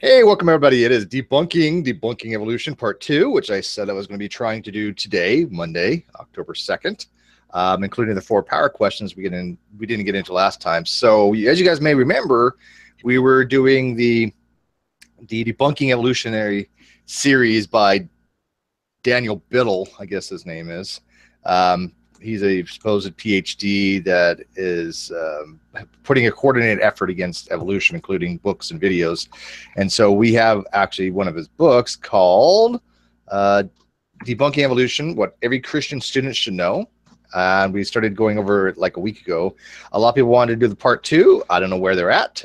Hey, welcome everybody. It is Debunking Evolution Part 2, which I said I was going to be trying to do today, Monday, October 2nd, including the 4 power questions we didn't get into last time. So as you guys may remember, we were doing the Debunking Evolutionary series by Daniel Biddle, I guess his name is. He's a supposed PhD that is putting a coordinated effort against evolution, including books and videos. And so we have actually one of his books called Debunking Evolution, What Every Christian Student Should Know. And we started going over it like a week ago. A lot of people wanted to do the part 2. I don't know where they're at.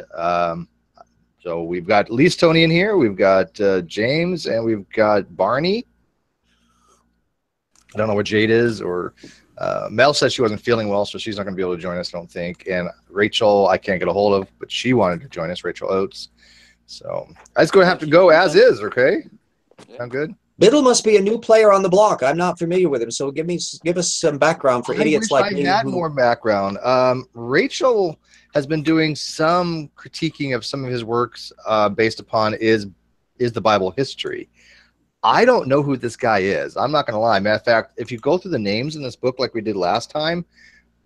So we've got Lee's Tony in here. We've got James, and we've got Barney. I don't know where Jade is, or Mel said she wasn't feeling well, so she's not going to be able to join us, I don't think. And Rachel, I can't get a hold of, but she wanted to join us, Rachel Oates. So I just going to have to go as is, okay? Sound good? Biddle must be a new player on the block. I'm not familiar with him, so give us some background for idiots like me. I had more background. Rachel has been doing some critiquing of some of his works based upon is the Bible history. I don't know who this guy is. I'm not going to lie. Matter of fact, if you go through the names in this book like we did last time,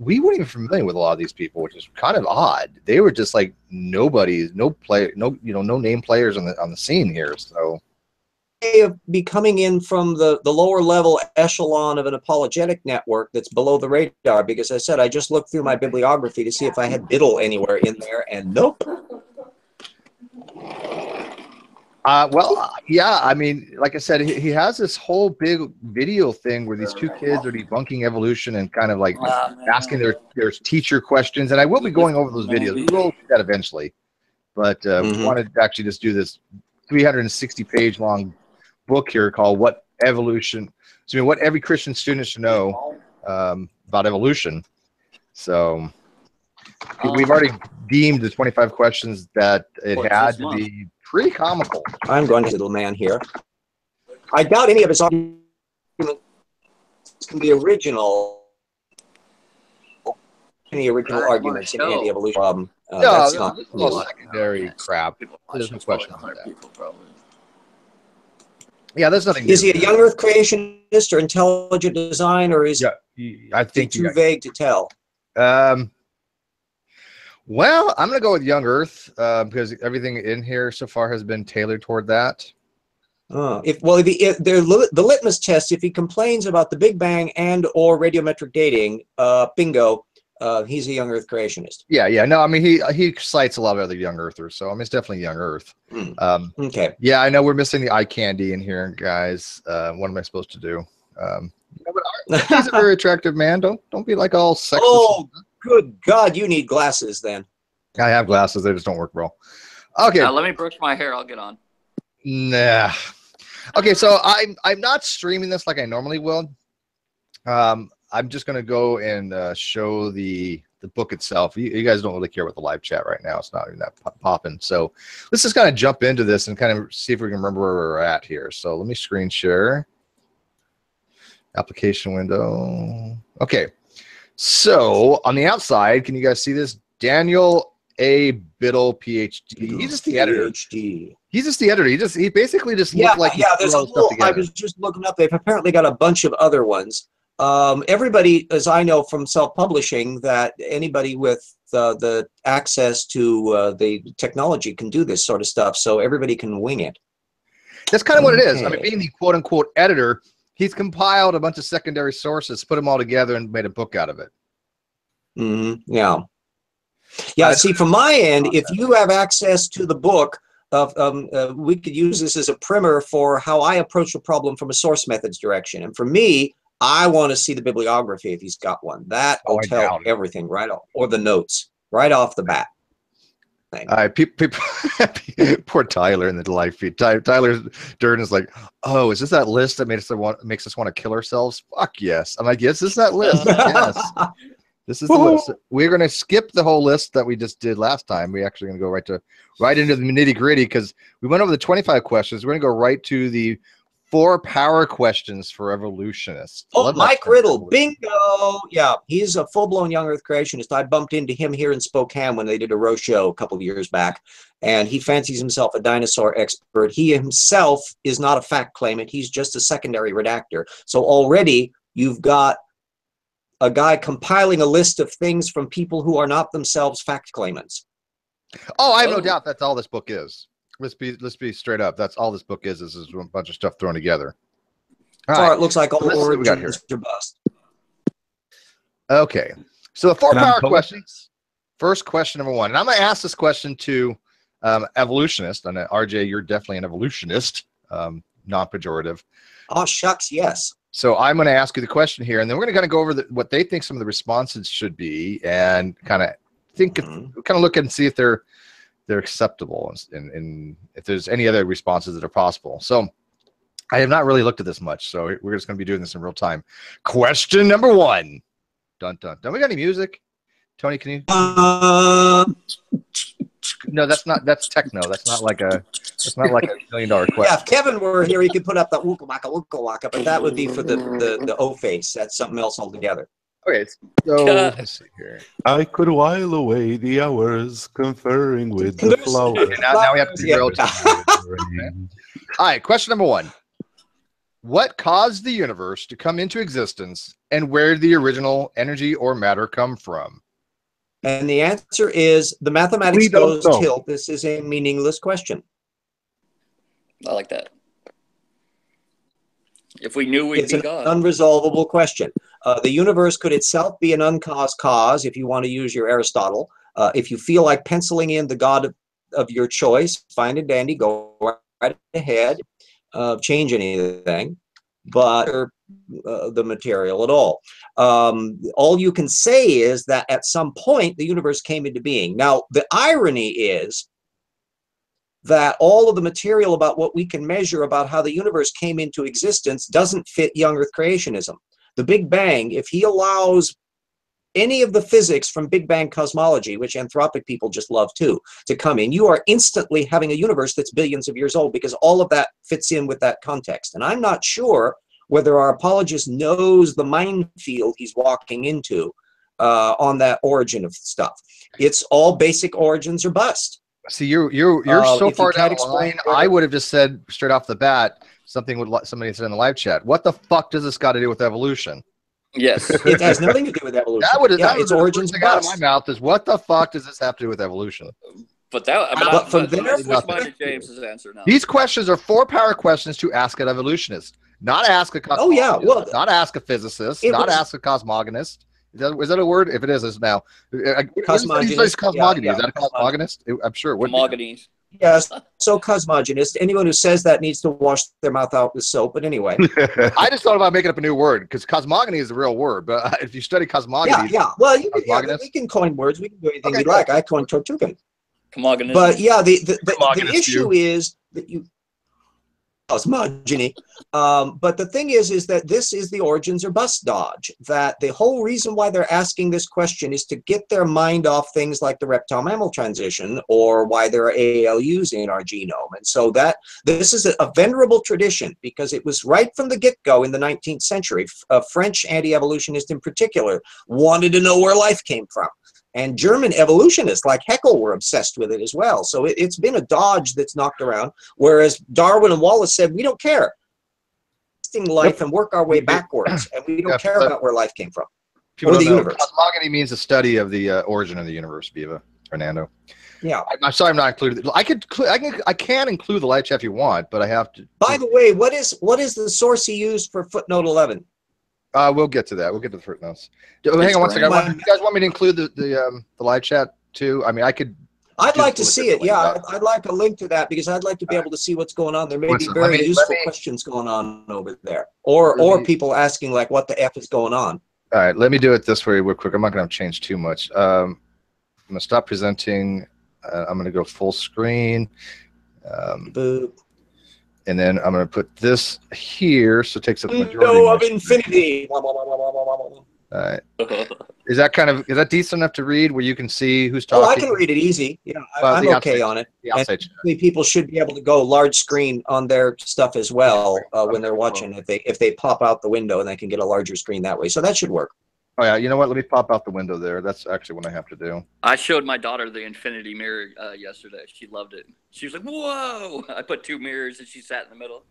we weren't even familiar with a lot of these people, which is kind of odd. They were just like no name players on the scene here. So of be coming in from the lower level echelon of an apologetic network that's below the radar, because I said I just looked through my bibliography to see if I had Biddle anywhere in there, and nope. Well, yeah, I mean, like I said, he has this whole big video thing where these 2 kids are debunking evolution and kind of like asking their teacher questions. And I will be going over those videos. We will do that eventually. But we wanted to actually just do this 360-page long book here called What Every Christian Student Should Know about Evolution. So we've already deemed the 25 questions that it had to be pretty comical. I'm going to little man here. I doubt any of his arguments can be original. Any original arguments in anti-evolution problem? No, that's not secondary crap. There's no question about that. Yeah, there's nothing. Is he a young Earth creationist or intelligent design, or is I think too vague to tell? Well, I'm going to go with young Earth because everything in here so far has been tailored toward that. The litmus test, if he complains about the Big Bang and or radiometric dating, bingo, he's a young Earth creationist. Yeah. No, I mean, he cites a lot of other young Earthers, so I mean, it's definitely young Earth. Okay. Yeah, I know we're missing the eye candy in here, guys. What am I supposed to do? He's a very attractive man. Don't be like all sexist. Oh, good God, you need glasses then. I have glasses. They just don't work well. Okay. Let me brush my hair. I'll get on. Nah. Okay, so I'm not streaming this like I normally will. I'm just going to go and show the book itself. You guys don't really care about the live chat right now. It's not even that popping. So let's just kind of jump into this and kind of see if we can remember where we're at here. So let me screen share. Application window. Okay. So on the outside, can you guys see this? Daniel A. Biddle, PhD. He's just the editor. He's just the editor. He basically just looked like there's a whole, I was just looking up. They've apparently got a bunch of other ones. Everybody, as I know from self-publishing, that anybody with the access to the technology can do this sort of stuff. So everybody can wing it. That's kind of what it is. I mean, being the quote-unquote editor, he's compiled a bunch of secondary sources, put them all together, and made a book out of it. Yeah. See, from my end, if you have access to the book, we could use this as a primer for how I approach a problem from a source methods direction. And for me, I want to see the bibliography if he's got one. That will tell everything right off, or the notes right off the bat. All right, people, poor Tyler in the live feed. Tyler Durden is like, oh, is this that list that makes us want to kill ourselves? Fuck yes. I'm like, yes, this is that list. Yes, this is the list. We're going to skip the whole list that we just did last time. We're actually going to go right into the nitty gritty because we went over the 25 questions. We're going to go right to the 4 power questions for evolutionists. Oh, Mike Riddle, bingo! Yeah, he's a full-blown young Earth creationist. I bumped into him here in Spokane when they did a roast show a couple of years back, and he fancies himself a dinosaur expert. He himself is not a fact claimant. He's just a secondary redactor. So already you've got a guy compiling a list of things from people who are not themselves fact claimants. Oh, I have no doubt that's all this book is. Let's be straight up. That's all this book is a bunch of stuff thrown together. All right. It looks like all origins are bust. Okay. So the 4 power questions. First question number 1. And I'm going to ask this question to evolutionists. And RJ, you're definitely an evolutionist, non-pejorative. Oh, shucks, yes. So I'm going to ask you the question here, and then we're going to kind of go over what they think some of the responses should be, and kind of look and see if they're acceptable, and if there's any other responses that are possible. So I have not really looked at this much, so we're just going to be doing this in real time. Question number 1. Dun dun. Don't we got any music? Tony, can you? No, that's techno. That's not like a $1 million question. Yeah, if Kevin were here, he could put up the wooka waka, but that would be for the O face. That's something else altogether. Okay, so let's see here. I could while away the hours conferring with the flowers. Okay, now we have to drill. All right, question number 1. What caused the universe to come into existence, and where did the original energy or matter come from? And the answer is the mathematics goes tilt. This is a meaningless question. I like that. If we knew, we'd be God. It's an unresolvable question. The universe could itself be an uncaused cause, if you want to use your Aristotle. If you feel like penciling in the God of your choice, fine and dandy, go right ahead, change anything, but the material at all. All you can say is that at some point the universe came into being. Now, the irony is that all of the material about what we can measure about how the universe came into existence doesn't fit young Earth creationism. The Big Bang, if he allows any of the physics from Big Bang cosmology, which anthropic people just love too, to come in, you are instantly having a universe that's billions of years old, because all of that fits in with that context. And I'm not sure whether our apologist knows the minefield he's walking into on that origin of stuff. It's all basic origins or bust. See, you're so far down the line. I would have just said straight off the bat something with somebody said in the live chat. What the fuck does this got to do with evolution? Yes, it has nothing to do with evolution. Its origins out of my mouth is what the fuck does this have to do with evolution? But that, from there, James's answer now. These questions are 4 power questions to ask an evolutionist, not ask a cosmologist. Oh yeah, well, not ask a physicist, not ask a cosmogonist. Is that a word? If it is, it's now. Cosmogonist. Cosmogony. Yeah, is that a cosmogonist? I'm sure it would be. Yes, so cosmogonist. Anyone who says that needs to wash their mouth out with soap. But anyway, I just thought about making up a new word, because cosmogony is the real word. But if you study cosmogony, well, we can coin words. We can do anything we like. I coined Tortugan. Cosmogonist. But yeah, the issue is that you cosmogony. But the thing is that this is the origins or bust dodge. That the whole reason why they're asking this question is to get their mind off things like the reptile-mammal transition, or why there are ALUs in our genome. And so that this is a venerable tradition, because it was right from the get-go in the 19th century. A French anti-evolutionist in particular wanted to know where life came from. And German evolutionists like Haeckel were obsessed with it as well. So it's been a dodge that's knocked around, whereas Darwin and Wallace said, we don't care. Life and work our way backwards, and we don't care about where life came from or the universe. Cosmogony means the study of the origin of the universe, Viva, Fernando. Yeah. I'm sorry I'm not included. I can include the live chat if you want, but I have to. By the way, what is the source he used for footnote 11? We'll get to that. We'll get to the footnotes. Hang on one second. You guys want me to include the live chat too? I mean, I could. I'd like to see it. Yeah, I'd like a link to that, because I'd like to be able to see what's going on. There may be very useful questions going on over there, or people asking like, "What the f is going on?" All right, let me do it this way real quick. I'm not going to change too much. I'm going to stop presenting. I'm going to go full screen. Boop. And then I'm going to put this here, so it takes up the majority. Window of infinity. Is that decent enough to read where you can see who's Oh, talking? I can read it easy. Yeah, Well, I'm the okay outside- on it. The And outside. people should be able to go large screen on their stuff as well when they're watching. If they pop out the window, and they can get a larger screen that way. So that should work. Oh yeah, you know what? Let me pop out the window there. That's actually what I have to do. I showed my daughter the infinity mirror yesterday. She loved it. She was like, "Whoa!" I put 2 mirrors, and she sat in the middle.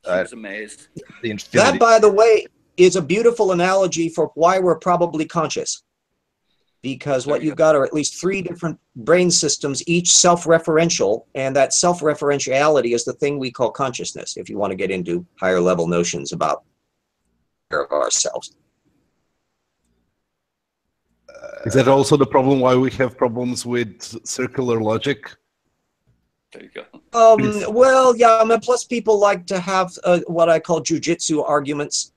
She was amazed. The infinity. That, by the way, is a beautiful analogy for why we're probably conscious. Because what you've got are at least 3 different brain systems, each self-referential, and that self-referentiality is the thing we call consciousness, if you want to get into higher level notions about ourselves. Is that also the problem why we have problems with circular logic? There you go. Well, yeah, plus people like to have what I call jujitsu arguments.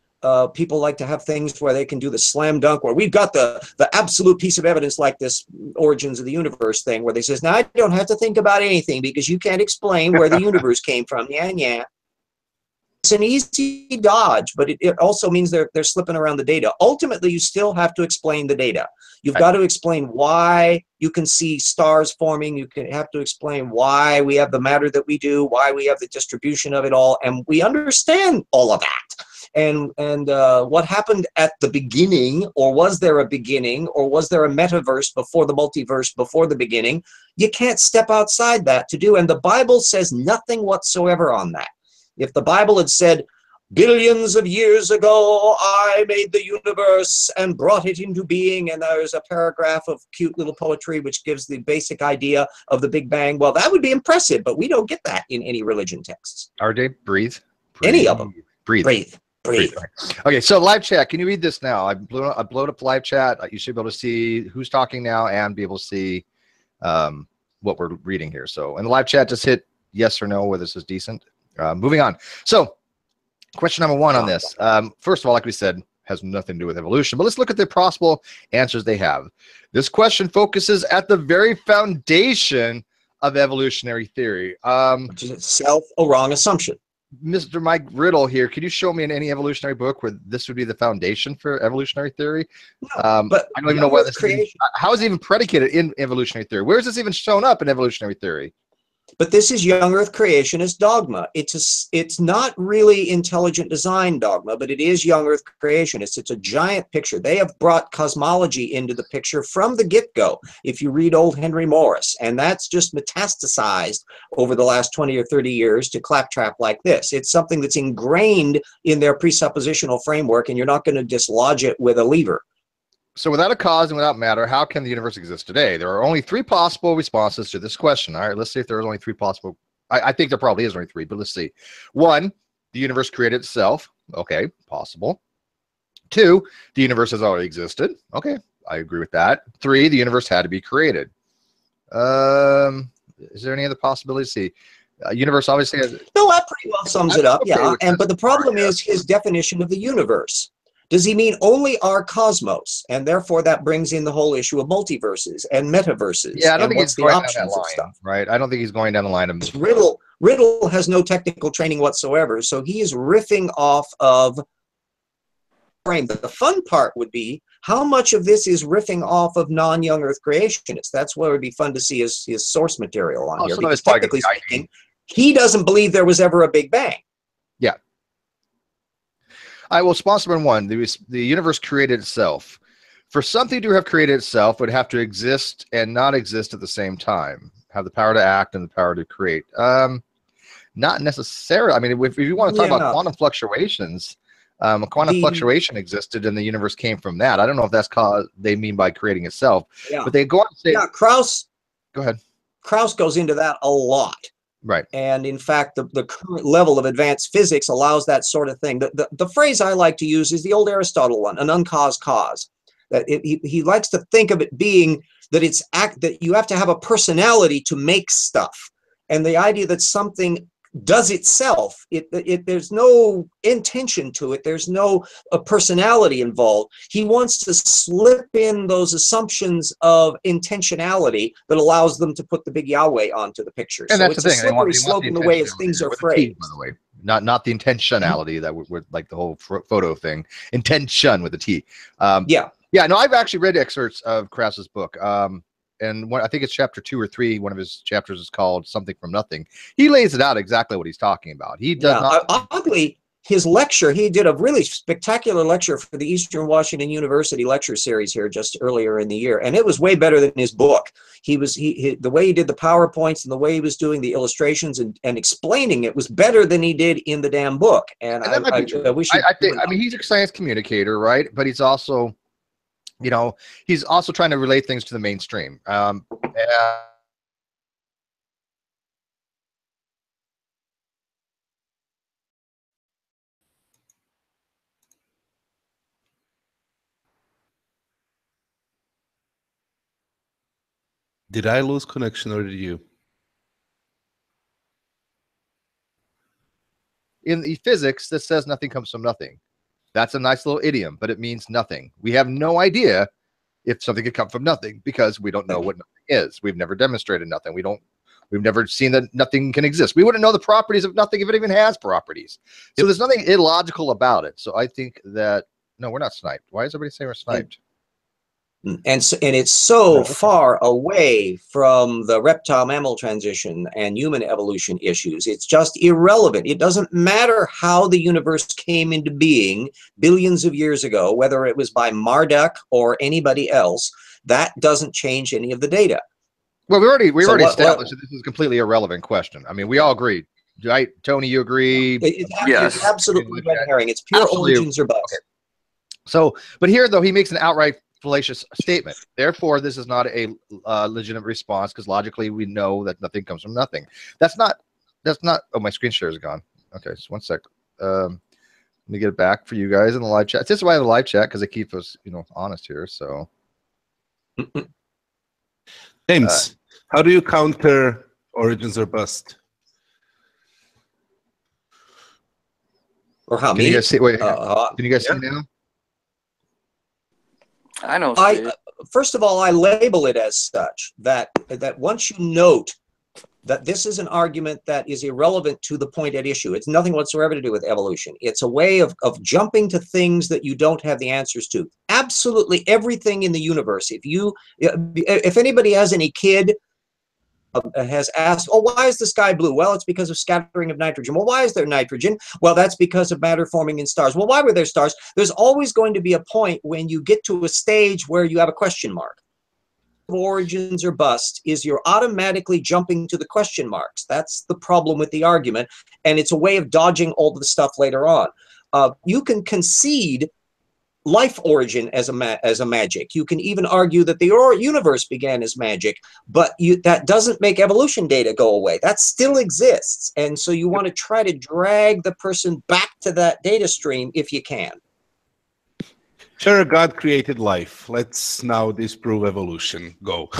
People like to have things where they can do the slam dunk, where we've got the absolute piece of evidence, like this origins of the universe thing, where they says, now I don't have to think about anything because you can't explain where the universe came from. Yeah. It's an easy dodge, but it also means they're slipping around the data. Ultimately, you still have to explain the data. You've got to explain why you can see stars forming. You have to explain why we have the matter that we do, why we have the distribution of it all, and we understand all of that. And what happened at the beginning, or was there a beginning, or was there a metaverse before the multiverse, before the beginning? You can't step outside that to do, and the Bible says nothing whatsoever on that. If the Bible had said, billions of years ago, I made the universe and brought it into being, and there's a paragraph of cute little poetry which gives the basic idea of the Big Bang, well, that would be impressive, but we don't get that in any religion texts. RJ, breathe. Any of them. Breathe. Okay, so live chat. Can you read this now? I blew up live chat. You should be able to see who's talking now and be able to see what we're reading here. So in the live chat, just hit yes or no whether this is decent. Moving on. So question number 1 on this. First of all, like we said, has nothing to do with evolution, but let's look at the possible answers they have. This question focuses at the very foundation of evolutionary theory. Which is itself a wrong assumption. Mr. Mike Riddle here, could you show me in any evolutionary book where this would be the foundation for evolutionary theory? No, but I don't even know whether this is how is it even predicated in evolutionary theory? Where is this even shown up in evolutionary theory? But this is young Earth creationist dogma. It's not really intelligent design dogma, but it is young Earth creationist. It's a giant picture. They have brought cosmology into the picture from the get-go, if you read old Henry Morris, and that's just metastasized over the last 20 or 30 years to claptrap like this. It's something that's ingrained in their presuppositional framework, and you're not going to dislodge it with a lever. So without a cause and without matter, how can the universe exist today? There are only 3 possible responses to this question. All right, let's see if there's only 3 possible. I think there probably is only 3, but let's see. 1, the universe created itself. Okay, possible. 2, the universe has already existed. Okay, I agree with that. 3, the universe had to be created. Is there any other possibilities? See, universe obviously has. No, that pretty well sums it up. Yeah, but the problem is his definition of the universe. Does he mean only our cosmos? And therefore that brings in the whole issue of multiverses and metaverses. Yeah, I don't think he's going down that line, stuff. right? I don't think he's going down the line of Riddle has no technical training whatsoever, so he is riffing off of frame. The fun part would be how much of this is riffing off of non-young Earth creationists. That's what would be fun to see his source material on here. Because technically speaking, he doesn't believe there was ever a Big Bang. Yeah. I will sponsor one. The universe created itself. For something to have created itself, it would have to exist and not exist at the same time. Have the power to act and the power to create. Not necessarily. I mean, if you want to talk about quantum fluctuations, a quantum fluctuation existed and the universe came from that. I don't know if that's they mean by creating itself. Yeah. But they go on to say. Yeah, Krauss. Go ahead. Krauss goes into that a lot. Right. And in fact, the current level of advanced physics allows that sort of thing. The phrase I like to use is the old Aristotle one, an uncaused cause. That he likes to think of it being that that you have to have a personality to make stuff. And the idea that something does itself, there's no intention to it, there's no personality involved. He wants to slip in those assumptions of intentionality that allows them to put the big Yahweh onto the picture. And so that's it's the a thing. slippery slope in the way as things are phrased. By the way, not the intentionality that we're like the whole photo thing. Intention with a T. Yeah. No, I've actually read excerpts of Krauss's book. And I think it's chapter 2 or 3. One of his chapters is called "Something from Nothing." He lays it out exactly what he's talking about. He does not. Oddly, his lecture, he did a really spectacular lecture for the Eastern Washington University lecture series here just earlier in the year, and it was way better than his book. The way he did the PowerPoints and the way he was doing the illustrations and explaining it was better than he did in the damn book. And I mean, he's a science communicator, right? But he's also, he's also trying to relate things to the mainstream. Did I lose connection or did you? In the physics, that says nothing comes from nothing. That's a nice little idiom, but it means nothing. We have no idea if something could come from nothing because we don't know what nothing is. We've never demonstrated nothing. We've never seen that nothing can exist. We wouldn't know the properties of nothing if it even has properties. So there's nothing illogical about it. So I think that, no, we're not sniped. Why is everybody saying we're sniped? And it's so far away from the reptile mammal transition and human evolution issues. It's just irrelevant. It doesn't matter how the universe came into being billions of years ago, whether it was by Marduk or anybody else. That doesn't change any of the data. Well, we already established that this is a completely irrelevant question. I mean, we all agreed, right? Tony, you agree? It's absolutely red herring. It's pure origins or bust. Okay. So, but here though, he makes an outright fallacious statement. Therefore, this is not a legitimate response because logically we know that nothing comes from nothing. That's not. Oh, my screen share is gone. Okay, just one sec. Let me get it back for you guys in the live chat. This is why I have a live chat, because they keep us, honest here. So, James, how do you counter origins or bust? Or how can you guys see? Wait, can you guys see now? I know. First of all, I label it as such that once you note that this is an argument that is irrelevant to the point at issue, it's nothing whatsoever to do with evolution. It's a way of jumping to things that you don't have the answers to. Absolutely everything in the universe. If anybody has any kid has asked, oh, why is the sky blue? Well, it's because of scattering of nitrogen. Well, why is there nitrogen? Well, that's because of matter forming in stars. Well, why were there stars? There's always going to be a point when you get to a stage where you have a question mark. Origins or bust is you're automatically jumping to the question marks. That's the problem with the argument, and it's a way of dodging all the stuff later on. You can concede life origin as a magic. You can even argue that the universe began as magic, but that doesn't make evolution data go away. That still exists, and so you want to try to drag the person back to that data stream if you can. Sure, God created life. Let's now disprove evolution. Go.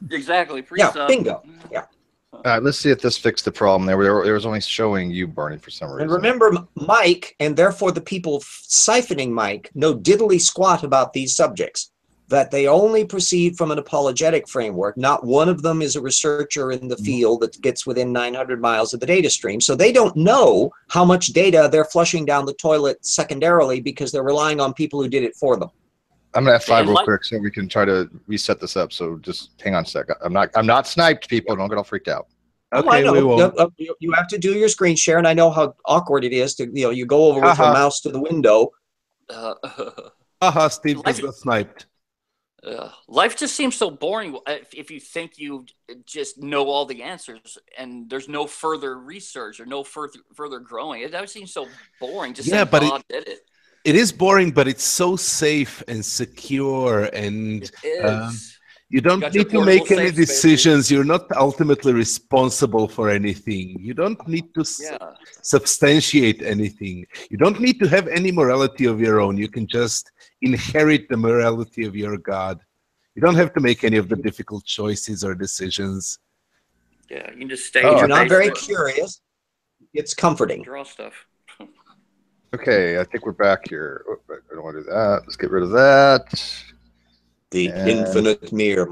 Exactly. Yeah, bingo. Yeah. All right, let's see if this fixed the problem. There was only showing you burning for some reason. And remember, Mike, and therefore the people siphoning Mike, know diddly squat about these subjects, that they only proceed from an apologetic framework. Not one of them is a researcher in the field that gets within 900 miles of the data stream. So they don't know how much data they're flushing down the toilet secondarily because they're relying on people who did it for them. I'm gonna F5 real quick so we can try to reset this up. So just hang on a second. I'm not sniped, people. Don't get all freaked out. Okay, I know. You have to do your screen share, and I know how awkward it is to you go over with your mouse to the window. Steve just got sniped. Life just seems so boring if you think you just know all the answers and there's no further research or no further growing. That seems so boring. Just yeah, but God did it. It is boring, but it's so safe and secure, and you don't need to make any decisions. You're not ultimately responsible for anything. You don't need to substantiate anything. You don't need to have any morality of your own. You can just inherit the morality of your God. You don't have to make any of the difficult choices or decisions. Yeah, you can just stay. You're not very curious. It's comforting. Draw stuff. Okay, I think we're back here. I don't want to do that. Let's get rid of that. The infinite mirror.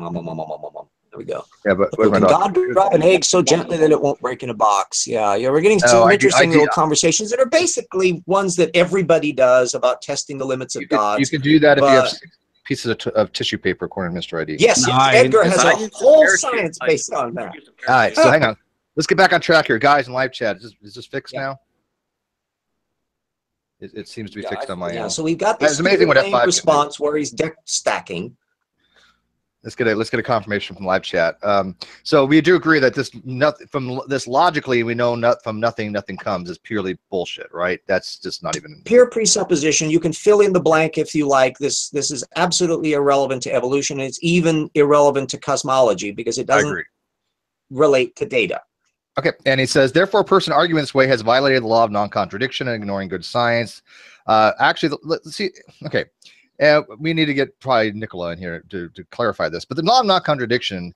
There we go. Yeah, but Oh, can God drop an egg so gently that it won't break in a box? Yeah, we're getting some interesting little conversations that are basically ones that everybody does about testing the limits of God. You can do that if you have 6 pieces of tissue paper, according to Mr. ID. Yes, Edgar has a whole science based on that. All right, so hang on. Let's get back on track here. Guys in live chat, is this fixed now? It seems to be fixed on my end. Yeah, so we've got this amazing response where he's deck stacking. Let's get a confirmation from live chat. So we do agree that this logically we know from nothing comes is purely bullshit, right? That's just not even pure presupposition. You can fill in the blank if you like. This is absolutely irrelevant to evolution. It's even irrelevant to cosmology because it doesn't relate to data. Okay, and he says, therefore, a person arguing this way has violated the law of non-contradiction and ignoring good science. Actually, let's see. Okay, we need to get probably Nicola in here to clarify this. But the law of non-contradiction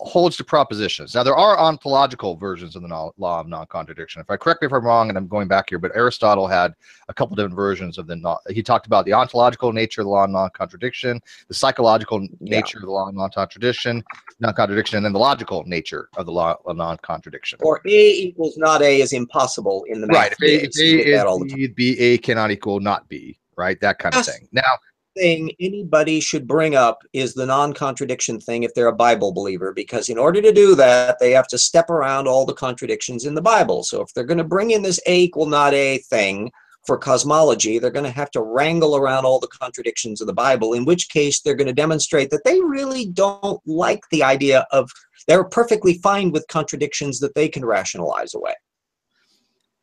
holds to propositions. Now, there are ontological versions of the law of non-contradiction. Correct me if I'm wrong, and I'm going back here, but Aristotle had a couple different versions of he talked about the ontological nature of the law of non-contradiction, the psychological nature of the law of non-contradiction, and then the logical nature of the law of non-contradiction. Or A equals not A is impossible in the math. Right. If A is B, A cannot equal not B, right? That kind of thing. Now, thing anybody should bring up is the non-contradiction thing if they're a Bible believer, because in order to do that, they have to step around all the contradictions in the Bible. So if they're going to bring in this A equal not A thing for cosmology, they're going to have to wrangle around all the contradictions of the Bible, in which case they're going to demonstrate that they really don't like the idea of, they're perfectly fine with contradictions that they can rationalize away.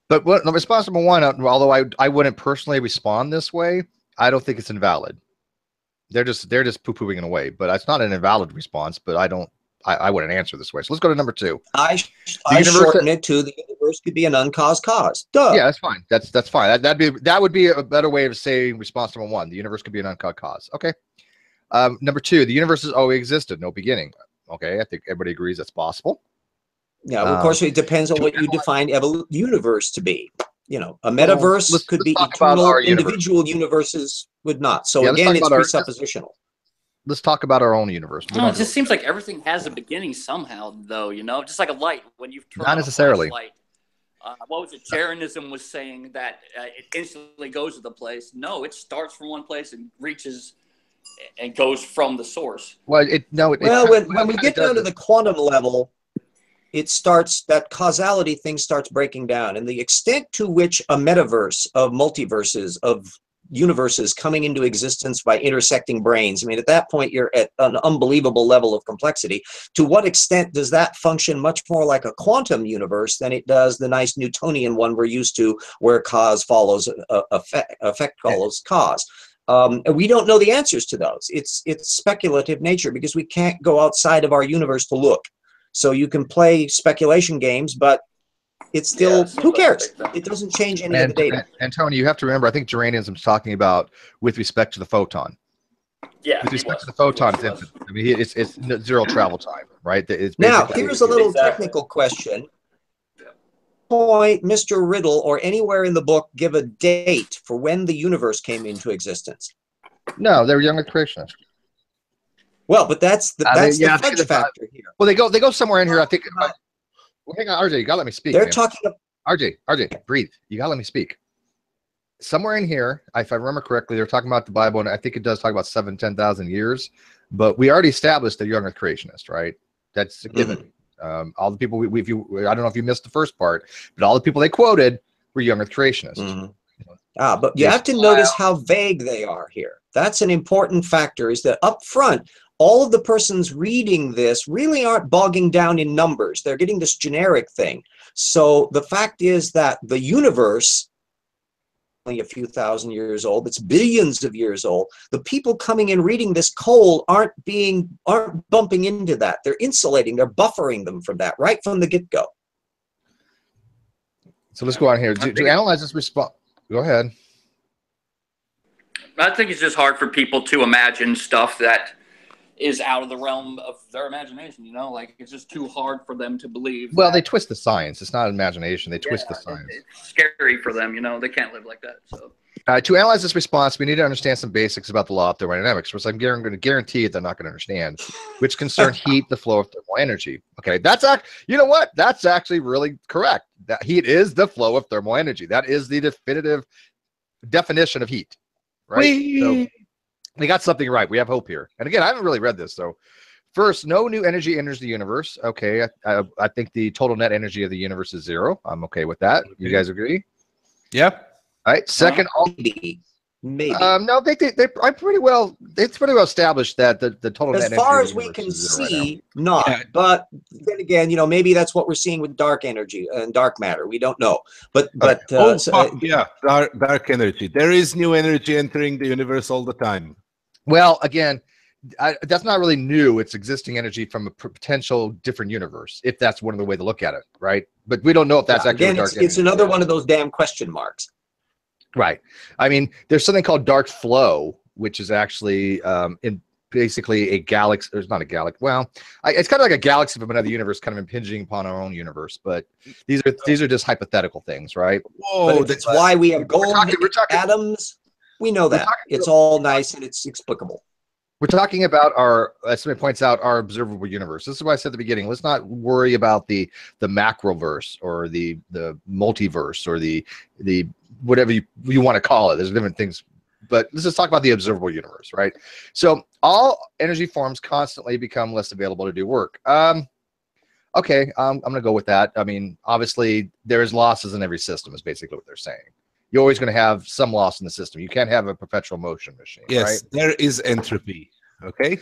But what the response number one, although I wouldn't personally respond this way, I don't think it's invalid. They're just poo-pooing in a way, but it's not an invalid response. But I wouldn't answer this way. So let's go to number 2. I shorten it to the universe could be an uncaused cause. Duh. Yeah, that's fine. That's fine. That would be a better way of saying response number 1. The universe could be an uncaused cause. Okay. Number 2, the universe has always existed, no beginning. Okay, I think everybody agrees that's possible. Yeah, well, of course, it depends on what you define universe to be. You know, a metaverse could be eternal. Individual universes would not. So again, it's presuppositional. Let's talk about our own universe. No, it just seems like everything has a beginning somehow, though. You know, just like a light when you've turned not necessarily. Light. What was it? Jeranism was saying that it instantly goes to the place. No, it starts from one place and reaches and goes from the source. Well, when we get down to the quantum level, it starts, that causality thing starts breaking down, and the extent to which a metaverse of multiverses of universes coming into existence by intersecting brains, I mean, at that point you're at an unbelievable level of complexity. To what extent does that function much more like a quantum universe than it does the nice Newtonian one we're used to, where cause follows effect follows cause? We don't know the answers to those. It's speculative nature because we can't go outside of our universe to look. So you can play speculation games, but it's still, who cares? It doesn't change any of the data. And Tony, you have to remember, I think Jeranism's talking about with respect to the photon. Yeah. With respect to the photon, it's infinite. I mean, it's zero travel time, right? Now, here's a little technical question. Point, Mr. Riddle, or anywhere in the book, give a date for when the universe came into existence. No, they're young creationists. Well, but that's the fudge factor here. Well, they go somewhere in here. I think. Well, hang on, RJ. You gotta let me speak. They're talking. RJ, breathe. You gotta let me speak. Somewhere in here, if I remember correctly, they're talking about the Bible, and I think it does talk about 10,000 years. But we already established that you're young creationists, right? That's a given. All the people I don't know if you missed the first part, but all the people they quoted were young creationists. But you have to notice how vague they are here. That's an important factor, is that up front, all of the persons reading this really aren't bogging down in numbers. They're getting this generic thing. So the fact is that the universe, only a few thousand years old, it's billions of years old. The people coming in reading this cold aren't bumping into that. They're insulating, they're buffering them from that right from the get-go. So let's go on here. To analyze this response, go ahead. I think it's just hard for people to imagine stuff that is out of the realm of their imagination, you know, like it's just too hard for them to believe. Well, they twist the science. It's not imagination. They twist the science. It's scary for them, you know. They can't live like that. So To analyze this response, we need to understand some basics about the law of thermodynamics, which I'm going to guarantee they're not going to understand, which concern heat, the flow of thermal energy. Okay, you know what? That's actually really correct. That heat is the flow of thermal energy. That is the definitive definition of heat, right? So we got something right. We have hope here. And again, I haven't really read this, so first, no new energy enters the universe. Okay, I think the total net energy of the universe is 0. I'm okay with that. You guys agree? Yeah. All right. Second, maybe. No, it's pretty well established that the total net as energy far of as the we universe can is 0 right see, not. Yeah. But then again, maybe that's what we're seeing with dark energy and dark matter. We don't know. But yeah, dark energy. There is new energy entering the universe all the time. Well, again, that's not really new. It's existing energy from a potential different universe, if that's one of the way to look at it, right? But we don't know if that's actually dark energy. It's another one of those damn question marks. Right. I mean, there's something called dark flow, which is actually in basically a galaxy. There's not a galaxy. Well, it's kind of like a galaxy from another universe, kind of impinging upon our own universe. But these are just hypothetical things, right? Whoa, that's why we have gold atoms. We know that. It's all nice and it's explicable. We're talking about our, as somebody points out, our observable universe. This is why I said at the beginning, let's not worry about the macroverse or the multiverse or the whatever you want to call it. There's different things, but let's just talk about the observable universe, right? So all energy forms constantly become less available to do work. Okay, I'm going to go with that. I mean, obviously, there is losses in every system is basically what they're saying. You're always going to have some loss in the system. You can't have a perpetual motion machine. Yes, right? There is entropy. Okay.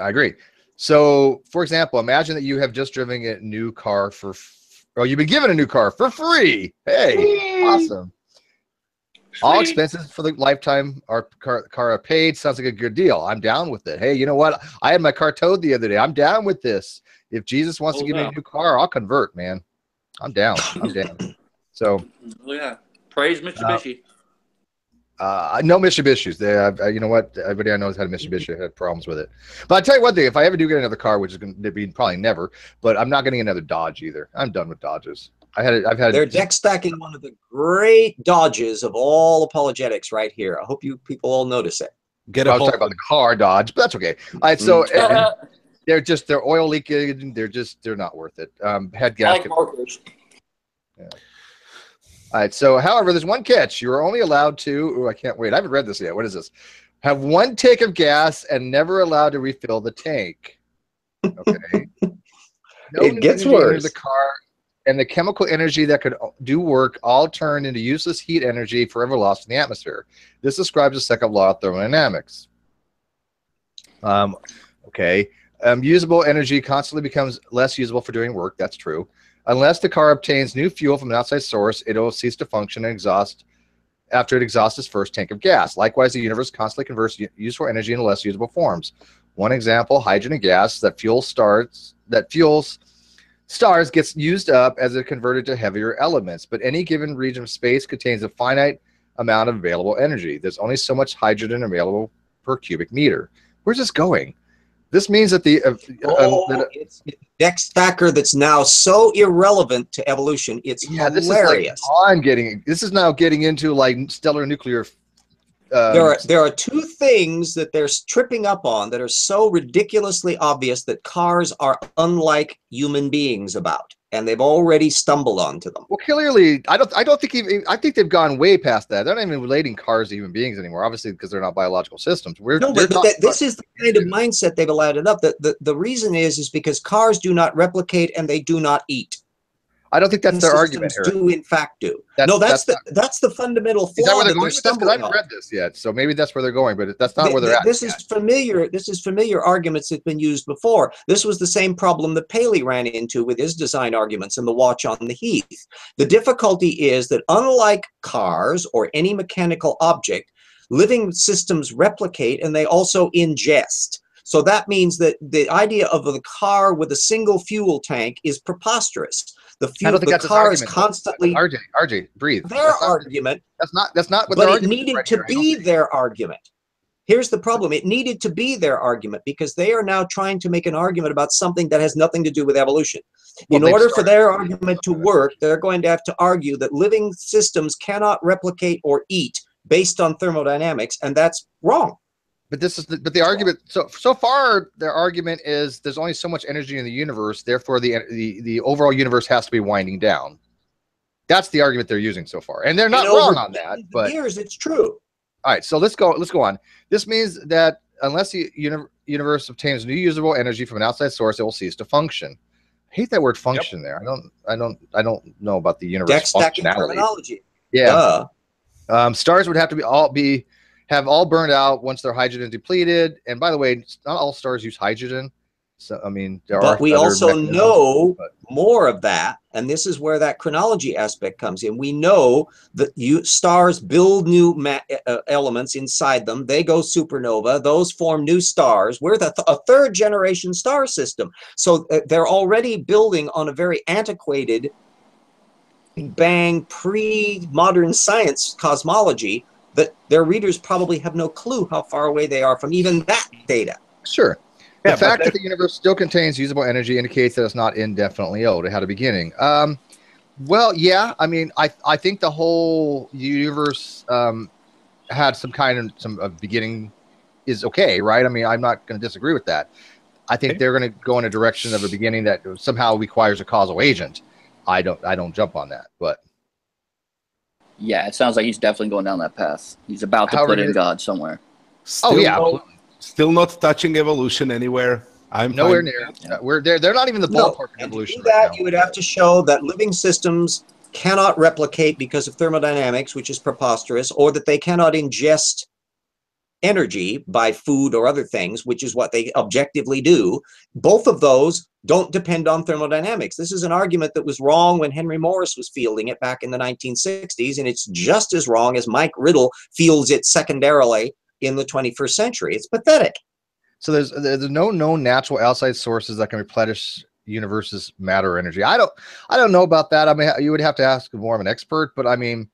I agree. So, for example, imagine that you have just driven a new car you've been given a new car for free. Hey, awesome. All expenses for the lifetime car are paid. Sounds like a good deal. I'm down with it. Hey, you know what? I had my car towed the other day. I'm down with this. If Jesus wants to give me a new car, I'll convert, man. I'm down. I'm down. So, yeah. Praise Mitsubishi. No Mitsubishis. You know what? Everybody I know has had a Mitsubishi, had problems with it. But I'll tell you one thing: if I ever do get another car, which is going to be probably never, but I'm not getting another Dodge either. I'm done with Dodges. They're deck stacking one of the great Dodges of all apologetics right here. I hope you people all notice it. I was talking about the car Dodge, but that's okay. All right, so they're oil leaking. They're not worth it. Head gasket. Yeah. All right. So, however, there's one catch. You are only allowed to. I can't wait. I haven't read this yet. What is this? Have one tank of gas and never allowed to refill the tank. Okay. It gets worse. The car and the chemical energy that could do work all turn into useless heat energy forever lost in the atmosphere. This describes the second law of thermodynamics. Okay. Usable energy constantly becomes less usable for doing work. That's true. Unless the car obtains new fuel from an outside source, it will cease to function and exhaust after it exhausts its first tank of gas. Likewise, the universe constantly converts useful energy into less usable forms. One example, hydrogen gas that fuels stars gets used up as it converted to heavier elements. But any given region of space contains a finite amount of available energy. There's only so much hydrogen available per cubic meter. Where's this going? This means that it's a deck stacker that's now so irrelevant to evolution. It's hilarious. This is now getting into like stellar nuclear. There are two things that they're tripping up on that are so ridiculously obvious that cars are unlike human beings about, and they've already stumbled onto them. Well, clearly, I think they've gone way past that. They're not even relating cars to human beings anymore, obviously, because they're not biological systems. This is the kind of mindset they've allowed it up. The reason is because cars do not replicate and they do not eat. I don't think that's their argument here. Do in fact do. That's the fundamental flaw that they're stumbling on. I haven't read this yet, so maybe that's where they're going, but that's not where they're at. This is familiar arguments that have been used before. This was the same problem that Paley ran into with his design arguments in the Watch on the Heath. The difficulty is that unlike cars or any mechanical object, living systems replicate and they also ingest. So that means that the idea of the car with a single fuel tank is preposterous. The car is constantly. RJ, breathe. Their argument. That's not what their argument needed to be their argument. Here's the problem. It needed to be their argument because they are now trying to make an argument about something that has nothing to do with evolution. In order for their argument to work, they're going to have to argue that living systems cannot replicate or eat based on thermodynamics, and that's wrong. But this is the argument. So far, their argument is there's only so much energy in the universe, therefore the overall universe has to be winding down. That's the argument they're using so far, and they're not wrong on that. But years, it's true. All right, so let's go on. This means that unless the universe obtains new usable energy from an outside source, it will cease to function. I hate that word function there. I don't know about the universe functionality. Terminology. Yeah. Stars would have to have all burned out once their hydrogen depleted. And by the way, not all stars use hydrogen. So I mean, but we also know more of that, and this is where that chronology aspect comes in. We know that stars build new elements inside them. They go supernova. Those form new stars. We're a third generation star system, so they're already building on a very antiquated Big Bang pre-modern science cosmology that their readers probably have no clue how far away they are from even that data. Sure. The fact that the universe still contains usable energy indicates that it's not indefinitely old. It had a beginning. Well, yeah. I mean, I think the whole universe had some kind of beginning is okay, right? I mean, I'm not going to disagree with that. I think they're going to go in a direction of a beginning that somehow requires a causal agent. I don't jump on that, but yeah, it sounds like he's definitely going down that path. He's about to put in God somewhere. Still still not touching evolution anywhere. I'm nowhere near. We're there. They're not even the ballpark of evolution. To do that, you would have to show that living systems cannot replicate because of thermodynamics, which is preposterous, or that they cannot ingest energy by food or other things, which is what they objectively do. Both of those don't depend on thermodynamics. This is an argument that was wrong when Henry Morris was fielding it back in the 1960s, and it's just as wrong as Mike Riddle fields it secondarily in the 21st century. It's pathetic. So there's no known natural outside sources that can replenish universe's matter or energy. I don't know about that. I mean, you would have to ask more of an expert, but I mean,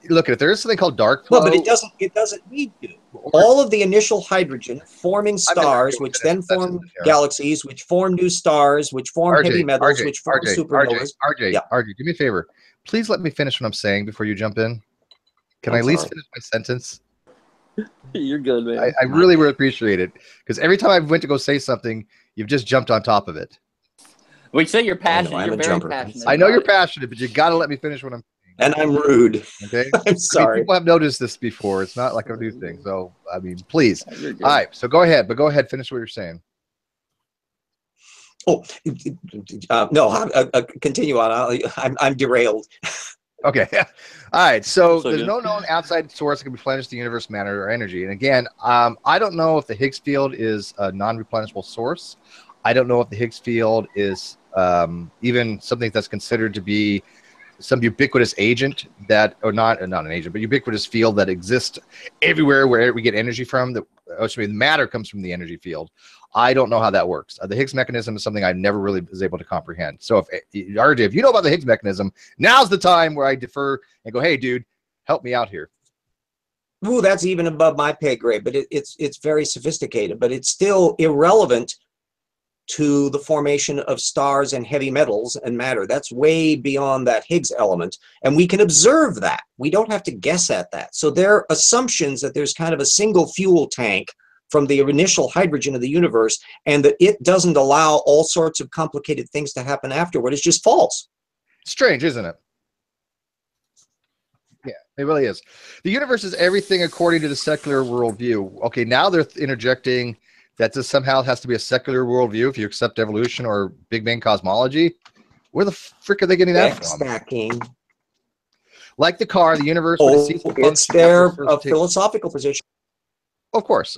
look, if there is something called dark flow. Well, but it doesn't need to. All of the initial hydrogen forming stars, which then form galaxies, which form new stars, which form heavy metals, which form supernovas. RJ, do me a favor. Please let me finish what I'm saying before you jump in. Can I at least finish my sentence? You're good, man. I really would appreciate it, because every time I went to go say something, you've just jumped on top of it. We say you're passionate. You're very passionate. I know you're passionate, but you got to let me finish what I'm saying. And I'm rude. Okay? I'm sorry. I mean, people have noticed this before. It's not like a new thing. So, I mean, please. All right. So go ahead. But go ahead. Finish what you're saying. Oh, no. Continue on. I'm derailed. Okay. All right. So there's no known outside source that can replenish the universe, matter, or energy. And again, I don't know if the Higgs field is a non-replenishable source. I don't know if the Higgs field is even something that's considered to be some ubiquitous agent that, or not an agent, but ubiquitous field that exists everywhere where we get energy from. The matter comes from the energy field. I don't know how that works. The Higgs mechanism is something I never really was able to comprehend. So if RJ, if you know about the Higgs mechanism, now's the time where I defer and go, hey, dude, help me out here. Ooh, that's even above my pay grade, but it's very sophisticated, but it's still irrelevant to the formation of stars and heavy metals and matter. That's way beyond that Higgs element, and we can observe that. We don't have to guess at that. So their assumptions that there's kind of a single fuel tank from the initial hydrogen of the universe and that it doesn't allow all sorts of complicated things to happen afterward is just false. Strange, isn't it? Yeah, it really is. The universe is everything according to the secular worldview. Okay, now they're interjecting that this somehow has to be a secular worldview if you accept evolution or Big Bang cosmology. Where the frick are they getting that from? Stacking. Like the car, the universe. It's their philosophical position. Of course.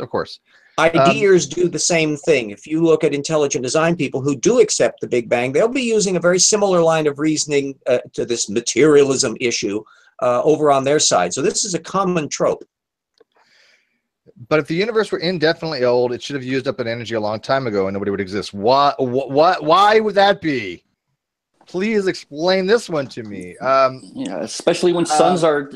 Ideas do the same thing. If you look at intelligent design people who do accept the Big Bang, they'll be using a very similar line of reasoning to this materialism issue over on their side. So this is a common trope. But if the universe were indefinitely old, it should have used up an energy a long time ago and nobody would exist. Why would that be? Please explain this one to me. Yeah, especially when suns are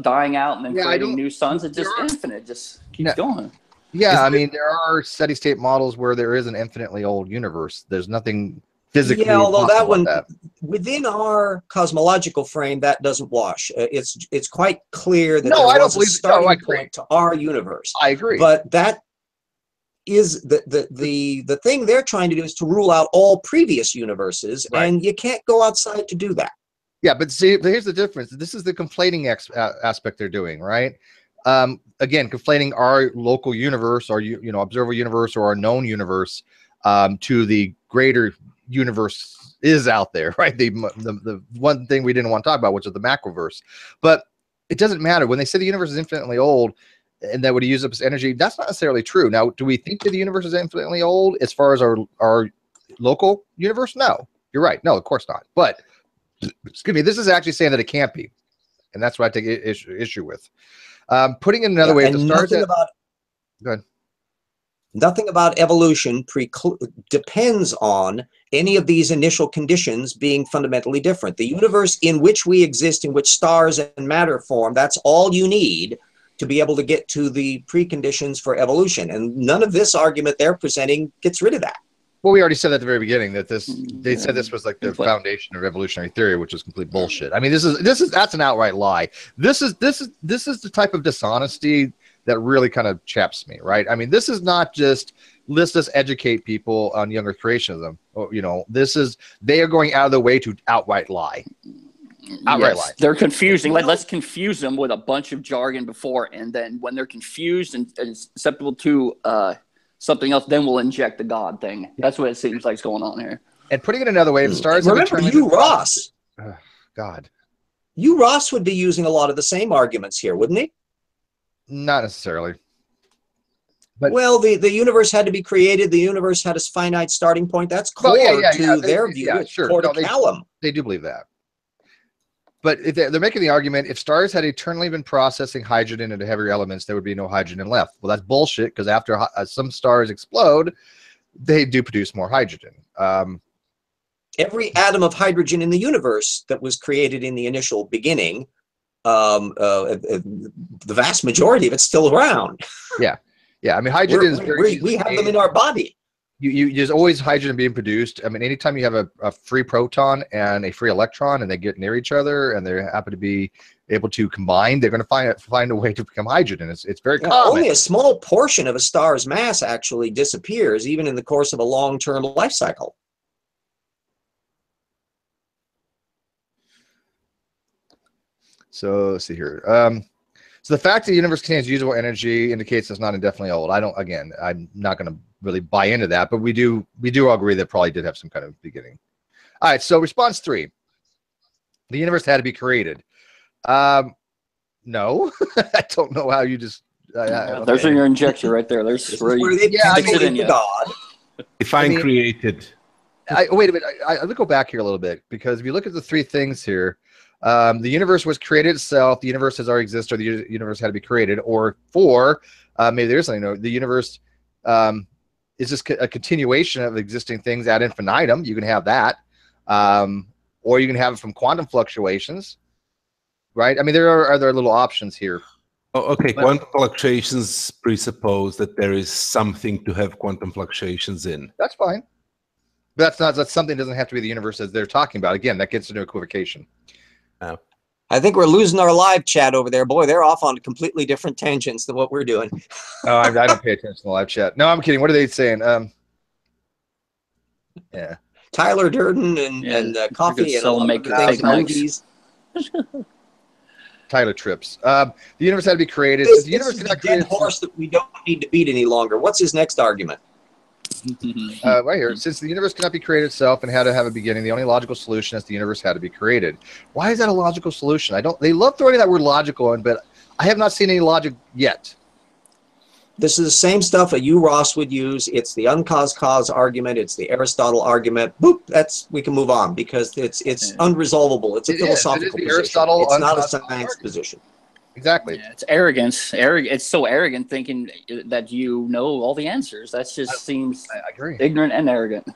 dying out and then creating new suns. It's just infinite, just keeps going. Yeah, I mean, there are steady state models where there is an infinitely old universe. There's nothing physically. Yeah, although that one, that. within our cosmological frame, that doesn't wash. It's quite clear that No, I there don't was a believe starting point to our universe. I agree. But that is the thing they're trying to do is to rule out all previous universes, and you can't go outside to do that. Yeah, but see, here's the difference. This is the conflating aspect they're doing, right? Again, conflating our local universe, or observable universe, or our known universe, to the greater universe is out there, right? The one thing we didn't want to talk about, which is the macroverse. But it doesn't matter when they say the universe is infinitely old, and that would use up its energy. That's not necessarily true. Now, do we think that the universe is infinitely old as far as our local universe? No, you're right. No, of course not. But excuse me, this is actually saying that it can't be, and that's what I take issue with. Putting it another way, and nothing about evolution depends on any of these initial conditions being fundamentally different. The universe in which we exist, in which stars and matter form, that's all you need to be able to get to the preconditions for evolution. And none of this argument they're presenting gets rid of that. Well, we already said at the very beginning that they said this was like the foundation of evolutionary theory, which is complete bullshit. I mean, that's an outright lie. This is the type of dishonesty that really kind of chaps me, right? I mean, this is not just let's just educate people on young Earth creationism. They are going out of their way to outright lie. Lie. They're confusing. Let's confuse them with a bunch of jargon before, and then when they're confused and susceptible to something else, then we'll inject the God thing. That's what it seems like is going on here. And putting it another way, if stars remember you, Ross. God. You, Ross, would be using a lot of the same arguments here, wouldn't he? Not necessarily. But, well, the universe had to be created. The universe had a finite starting point. That's core to their view. Yeah, sure. Core to Callum. They do believe that. But if they're making the argument, if stars had eternally been processing hydrogen into heavier elements, there would be no hydrogen left. Well, that's bullshit, because after some stars explode, they do produce more hydrogen. Every atom of hydrogen in the universe that was created in the initial beginning, the vast majority of it's still around. Yeah. I mean, hydrogen is very we have them in our body. There's always hydrogen being produced. I mean, anytime you have a free proton and a free electron, and they get near each other, and they happen to be able to combine, they're going to find a way to become hydrogen. It's very common. Only a small portion of a star's mass actually disappears, even in the course of a long-term life cycle. So let's see here. So the fact that the universe contains usable energy indicates it's not indefinitely old. I'm not going to really buy into that, but we do all agree that it probably did have some kind of beginning. All right, so response 3. The universe had to be created. No, I don't know how you just... There's your injection right there. There's where they fix it in God. Define created. Wait a minute. Let's go back here a little bit, because if you look at the 3 things here, the universe was created itself, the universe has already existed, or the universe had to be created, or 4, maybe there's something, the universe is just a continuation of existing things ad infinitum. You can have that, or you can have it from quantum fluctuations, right? I mean, there are other little options here. Oh, okay. Quantum fluctuations presuppose that there is something to have quantum fluctuations in. That's fine. But that's something that doesn't have to be the universe as they're talking about. Again, that gets into equivocation. Oh. I think we're losing our live chat over there. Boy, they're off on completely different tangents than what we're doing. Oh, I don't pay attention to the live chat. No, I'm kidding. What are they saying? Yeah. Tyler Durden and coffee and all make movies. Tyler Trips. The universe had to be created. The universe is a dead horse that we don't need to beat any longer. What's his next argument? Right here. Since the universe cannot be created itself and had to have a beginning, the only logical solution is the universe had to be created. Why is that a logical solution? They love throwing that word logical in, but I have not seen any logic yet. This is the same stuff that you, Ross, would use. It's the uncaused cause argument. It's the Aristotle argument. Boop. We can move on, because it's unresolvable. It's a philosophical position. It's not a science position. Exactly. Yeah, it's arrogance. It's so arrogant thinking that you know all the answers. That just seems ignorant and arrogant.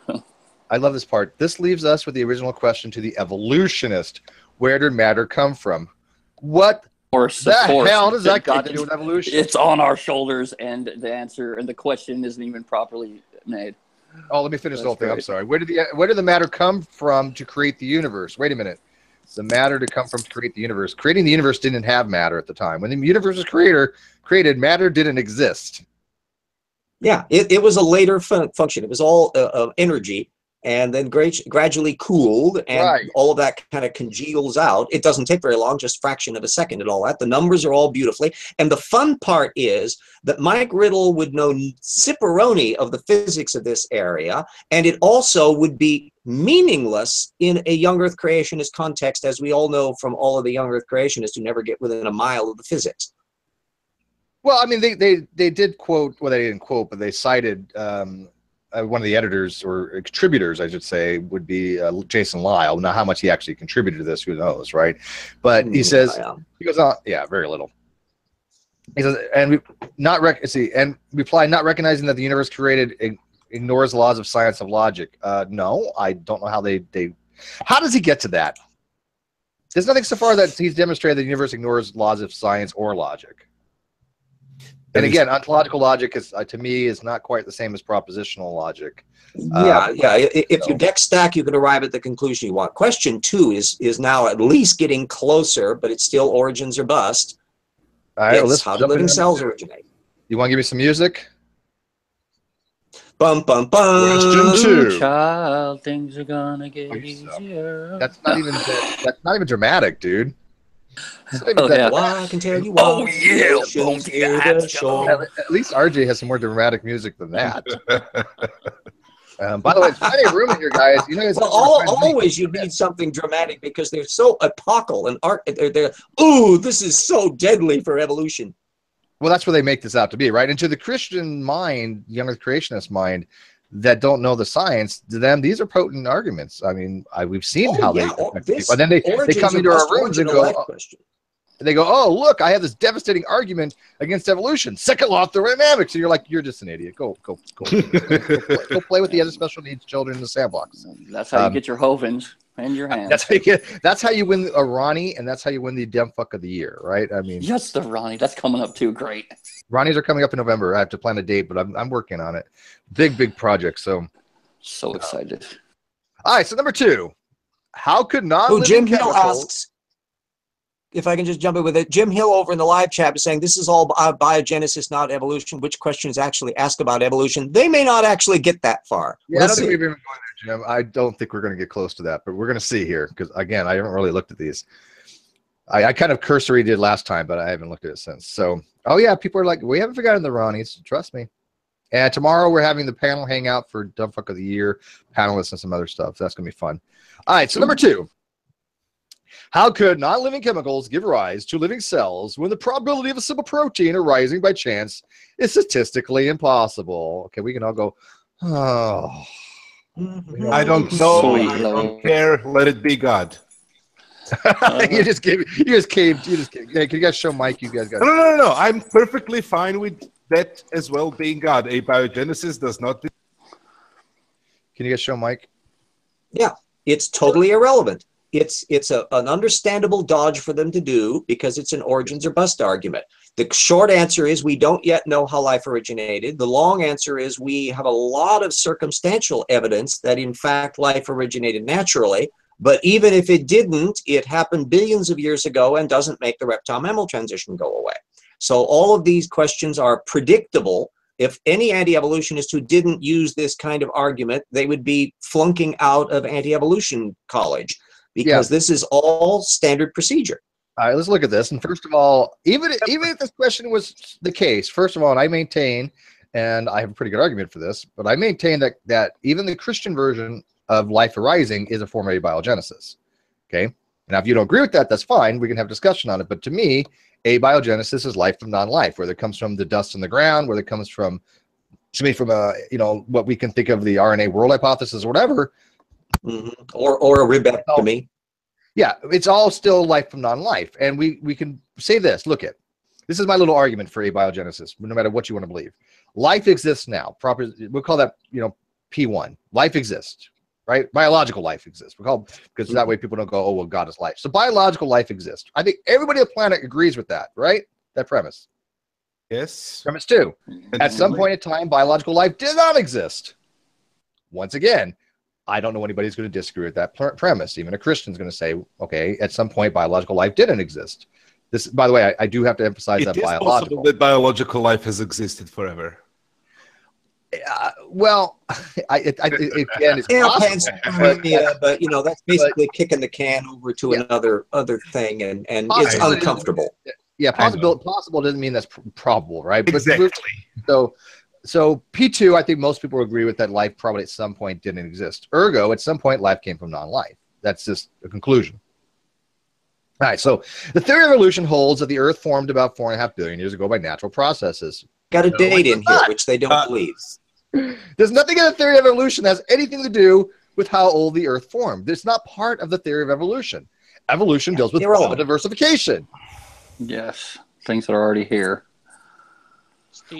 I love this part. This leaves us with the original question to the evolutionist. Where did matter come from? What the hell does that got to do with evolution? It's on our shoulders, and the answer and the question isn't even properly made. Oh, let me finish the whole thing. I'm sorry. Where did the matter come from to create the universe? Wait a minute. The matter to come from to create the universe. Creating the universe didn't have matter at the time. When the universe was created, matter didn't exist. Yeah, it was a later function. It was all energy, and then gradually cooled, and all of that kind of congeals out. It doesn't take very long, just a fraction of a second and all that. The numbers are all beautifully. And the fun part is that Mike Riddle would know zipperoni of the physics of this area, and it also would be meaningless in a young Earth creationist context, as we all know from all of the young Earth creationists who never get within a mile of the physics. Well, I mean, they did quote, well, they didn't quote, but they cited one of the editors or contributors, I should say, would be Jason Lyle. Now, how much he actually contributed to this, who knows, right? But he says, he goes on, very little. He says, and reply, not recognizing that the universe created ignores the laws of science of logic. No, I don't know how how does he get to that? There's nothing so far that he's demonstrated that the universe ignores laws of science or logic. And again, ontological logic is, to me, is not quite the same as propositional logic. If you deck stack, you can arrive at the conclusion you want. Question 2 is now at least getting closer, but it's still origins or bust. All right, it's how do living cells originate? You want to give me some music? Bum bum bum. Question 2. Child, things are gonna get easier. That's not even dramatic, dude. Well, I can tell you why. Oh yeah, at least RJ has some more dramatic music than that. By the way, there's plenty of room in here, guys. You know, always you need something dramatic because they're so epochal and ooh, this is so deadly for evolution. Well, that's where they make this out to be, right? And to the Christian mind, young Earth creationist mind, that don't know the science, to them, these are potent arguments. I mean, we've seen how they affect people. And then they come into our rooms and go, oh, look, I have this devastating argument against evolution. Second law of thermodynamics. And you're like, you're just an idiot. Go play with the other special needs children in the sandbox. That's how you get your Hovens in your hands. That's how you win a Ronnie, and that's how you win the Dem Fuck of the Year, right? I mean, yes, the Ronnie. That's coming up too. Great. Ronnies are coming up in November. I have to plan a date, but I'm working on it. Big project. So excited. All right. So number 2, how could non-living Jim Hill asks, if I can just jump in with it. Jim Hill over in the live chat is saying this is all biogenesis, not evolution. Which questions actually ask about evolution? They may not actually get that far. Yeah, I don't think we've even gone there, Jim. I don't think we're going to get close to that, but we're going to see here because, again, I haven't really looked at these. I kind of cursory did last time, but I haven't looked at it since. So, oh yeah, people are like, we haven't forgotten the Ronnies. Trust me. And tomorrow we're having the panel hangout for Dumb Fuck of the Year, panelists and some other stuff. So that's going to be fun. All right, so number 2. How could non-living chemicals give rise to living cells when the probability of a simple protein arising by chance is statistically impossible? Okay, we can all go, oh. I don't know. I don't care. Let it be God. You just caved. Hey, can you guys show Mike? You guys got No. I'm perfectly fine with that as well being God. Abiogenesis does not. Can you guys show Mike? Yeah, it's totally irrelevant. It's an understandable dodge for them to do because it's an origins or bust argument. The short answer is we don't yet know how life originated. The long answer is we have a lot of circumstantial evidence that in fact life originated naturally. But even if it didn't, it happened billions of years ago and doesn't make the reptile-mammal transition go away. So all of these questions are predictable. If any anti-evolutionist who didn't use this kind of argument, they would be flunking out of anti-evolution college because this is all standard procedure. All right, let's look at this. And first of all, even if this question was the case, first of all, and I maintain, and I have a pretty good argument for this, but I maintain that even the Christian version of life arising is a form of abiogenesis. Okay. Now, if you don't agree with that, that's fine. We can have a discussion on it. But to me, abiogenesis is life from non-life, whether it comes from the dust in the ground, whether it comes from, what we can think of the RNA world hypothesis or whatever. Mm-hmm. Or a ribectomy. Yeah, it's all still life from non-life. And we can say this. Look at this is my little argument for abiogenesis, no matter what you want to believe. Life exists now. We'll call that, P1. Life exists. right? Biological life exists. We call because that way people don't go, oh, well, God is life. So biological life exists. I think everybody on the planet agrees with that, right? That premise. Yes. Premise 2. At some point in time, biological life did not exist. Once again, I don't know anybody's going to disagree with that premise. Even a Christian's going to say, okay, at some point, biological life didn't exist. This, by the way, I do have to emphasize that biological. It is possible that biological life has existed forever. Well, again, it's possible. But you know, that's basically kicking the can over to another thing, and it's uncomfortable. Yeah, possible doesn't mean that's probable, right? Exactly. So P2, I think most people agree with that life probably at some point didn't exist. Ergo, at some point, life came from non-life. That's just a conclusion. All right, so the theory of evolution holds that the Earth formed about 4.5 billion years ago by natural processes. Got a date in here, which they don't believe. There's nothing in the theory of evolution that has anything to do with how old the Earth formed. It's not part of the theory of evolution. Evolution deals with diversification. Yes, things that are already here.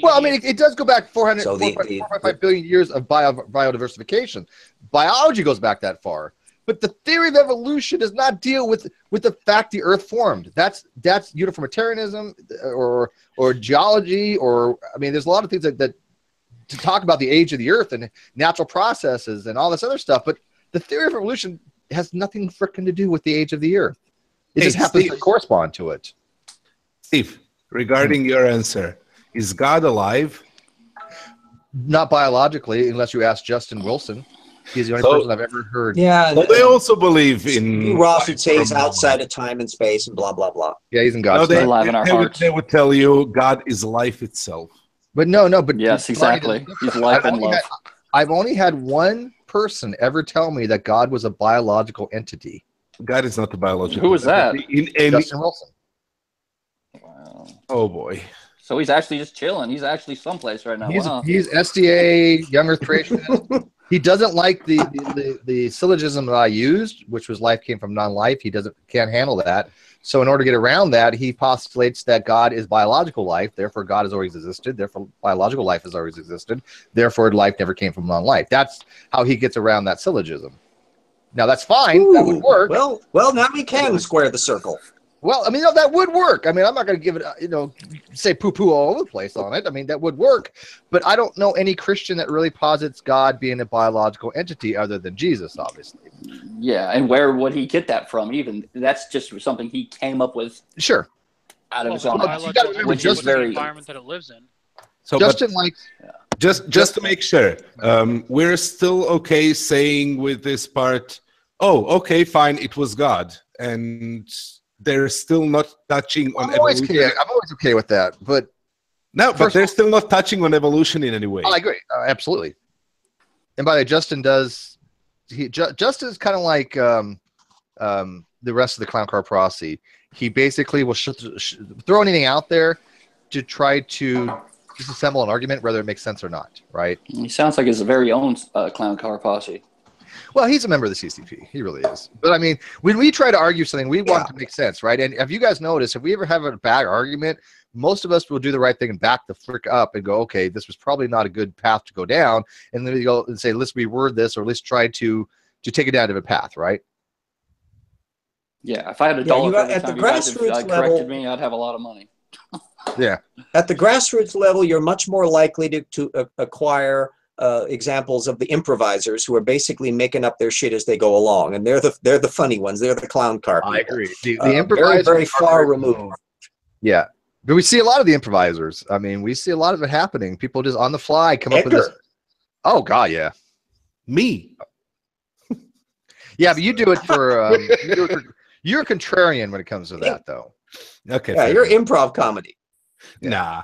Well, I mean, it does go back 4.5 billion years of biodiversification. Biology goes back that far. But the theory of evolution does not deal with the fact the Earth formed. That's uniformitarianism or geology, or I mean, there's a lot of things that to talk about the age of the Earth and natural processes and all this other stuff. But the theory of evolution has nothing frickin' to do with the age of the Earth. It just happens to correspond to it. Steve, regarding your answer, is God alive? Not biologically, unless you ask Justin Wilson. He's the only person I've ever heard. Yeah, well, they also believe in. Ross would say he's outside of time and space and blah blah blah. Yeah, he's in God's time. Alive in our hearts. They would tell you God is life itself. But no. But yes, exactly. He's life and love. I've only had one person ever tell me that God was a biological entity. God is not a biological. Who was that? Justin Wilson. Wow. Oh boy. So he's actually just chilling. He's actually someplace right now. He's SDA, young Earth creationist. He doesn't like the syllogism that I used, which was life came from non-life. He can't handle that. So in order to get around that, he postulates that God is biological life. Therefore, God has always existed. Therefore, biological life has always existed. Therefore, life never came from non-life. That's how he gets around that syllogism. Now, that's fine. Ooh, that would work. Well, now we can square the circle. Well, I mean, no, that would work. I mean, I'm not going to give it, say poo-poo all over the place on it. I mean, that would work. But I don't know any Christian that really posits God being a biological entity other than Jesus, obviously. Yeah, and where would he get that from? Even that's just something he came up with. Sure. Out of his own, which is the environment that it lives in. So, Justin, just to make sure, we're still okay saying with this part, oh, okay, fine, it was God, and they're still not touching on evolution. I'm always okay with that, but they're still not touching on evolution in any way. I agree, absolutely. And by the way, Justin does. Justin is kind of like the rest of the clown car posse. He basically will throw anything out there to try to disassemble an argument, whether it makes sense or not. Right? He sounds like his very own clown car posse. Well, he's a member of the CCP. He really is. But I mean, when we try to argue something, we want it to make sense, right? And if you guys notice, if we ever have a bad argument, most of us will do the right thing and back the frick up and go, okay, this was probably not a good path to go down. And then we go and say, let's reword this, or let's try to take it down to a path, right? Yeah, if I had a dollar at the grassroots level, corrected me, I'd have a lot of money. Yeah. At the grassroots level, you're much more likely to acquire examples of the improvisers who are basically making up their shit as they go along, and they're the funny ones. They're the clown car people. I agree. The improvisers very far removed. Yeah, but we see a lot of the improvisers. I mean, we see a lot of it happening. People just on the fly come up with this. Oh God, yeah. Me. Yeah, but you do it for. You're a contrarian when it comes to that, though. Okay. Yeah, you're improv comedy. Nah.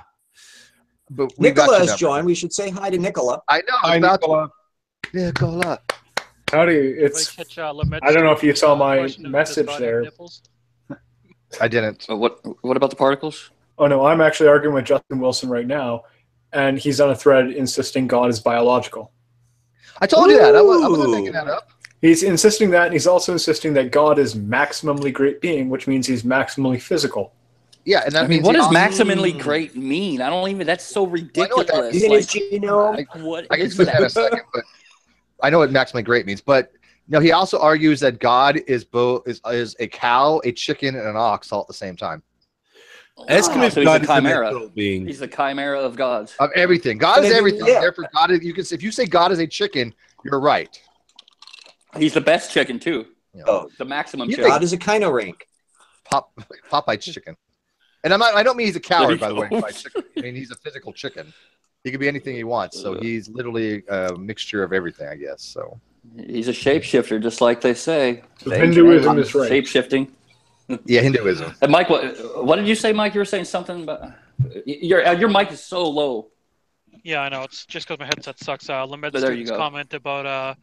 But Nicola has joined. We should say hi to Nicola. I know. Hi, Nicola. Nicola. Howdy. It's. I don't know if you saw my message there. I didn't. What about the particles? Oh no, I'm actually arguing with Justin Wilson right now, and he's on a thread insisting God is biological. I told you that. I wasn't making that up. He's insisting that, and he's also insisting that God is maximally great being, which means he's maximally physical. Yeah, and that means what does maximally great mean? I don't even. That's so ridiculous. I can explain that in a second, but I know what maximally great means. But No, he also argues that God is both is a cow, a chicken, and an ox all at the same time. Ask him if so God he's is a a chimera. natural being. He's the chimera of gods. Of everything. God is everything. Yeah. Therefore, God is, if you say God is a chicken, you're right. He's the best chicken too. You know, Oh, The maximum chicken. God is a kind of rank. Popeye's chicken. And I don't mean he's a coward, by the way. Oops. By chicken. I mean he's a physical chicken. He can be anything he wants. So he's literally a mixture of everything, I guess. So He's a shapeshifter, just like they say. So Hinduism is right. Shape-shifting. yeah, Hinduism. And Mike, what did you say, Mike? You were saying something about your mic is so low. Yeah, I know. It's just because my headset sucks. Limit But there you student's go. comment about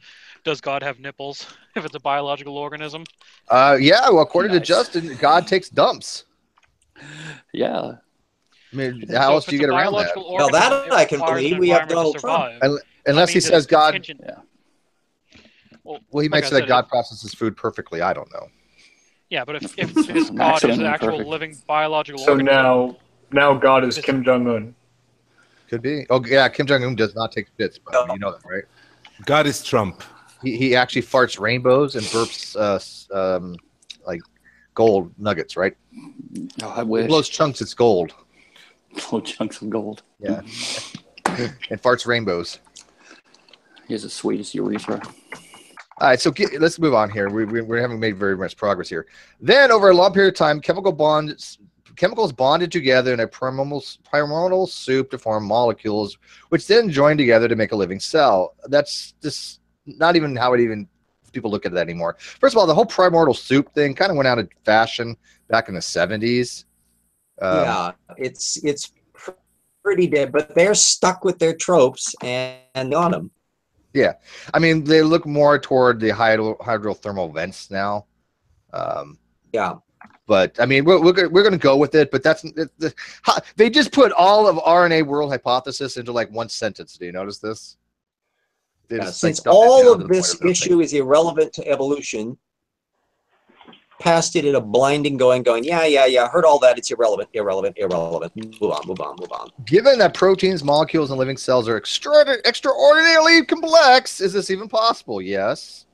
does God have nipples if it's a biological organism? Yeah, well, according to Nice. Justin, God takes dumps. Yeah. I mean, So how else if do you it's get a around that? biological Now that organism, it I can requires an believe. We have environment to Donald Trump. survive. Unless he there's says God. contingent- Yeah. Well, Well, he like might I say that said, God processes food perfectly. I don't know. Yeah, but if his God is Maximum an actual perfect. living biological So organism, now God is Kim Jong Un. Could be. Oh, yeah. Kim Jong Un does not take shits, but you know that, right? God is Trump. He actually farts rainbows and burps like gold nuggets, right? Oh, I He wish. blows chunks. It's gold. Blow chunks of gold. Yeah. And farts rainbows. He has the sweetest urethra. All right, so let's move on here. We haven't made very much progress here. Then, over a long period of time, chemicals bonded together in a primordial soup to form molecules, which then join together to make a living cell. That's just not even how people look at that anymore. First of all, the whole primordial soup thing kind of went out of fashion back in the 70s. Yeah, it's pretty dead, but they're stuck with their tropes and on them. Yeah, I mean, they look more toward the hydrothermal vents now. Yeah. But I mean, we're going to go with it. But they just put all of RNA world hypothesis into like one sentence. Do you notice this? They just, Since dumped it all down to of the point this nothing. issue is irrelevant to evolution, passed it in a blinding going, yeah, heard all that. It's irrelevant. Move on. Given that proteins, molecules, and living cells are extraordinarily complex, is this even possible? Yes.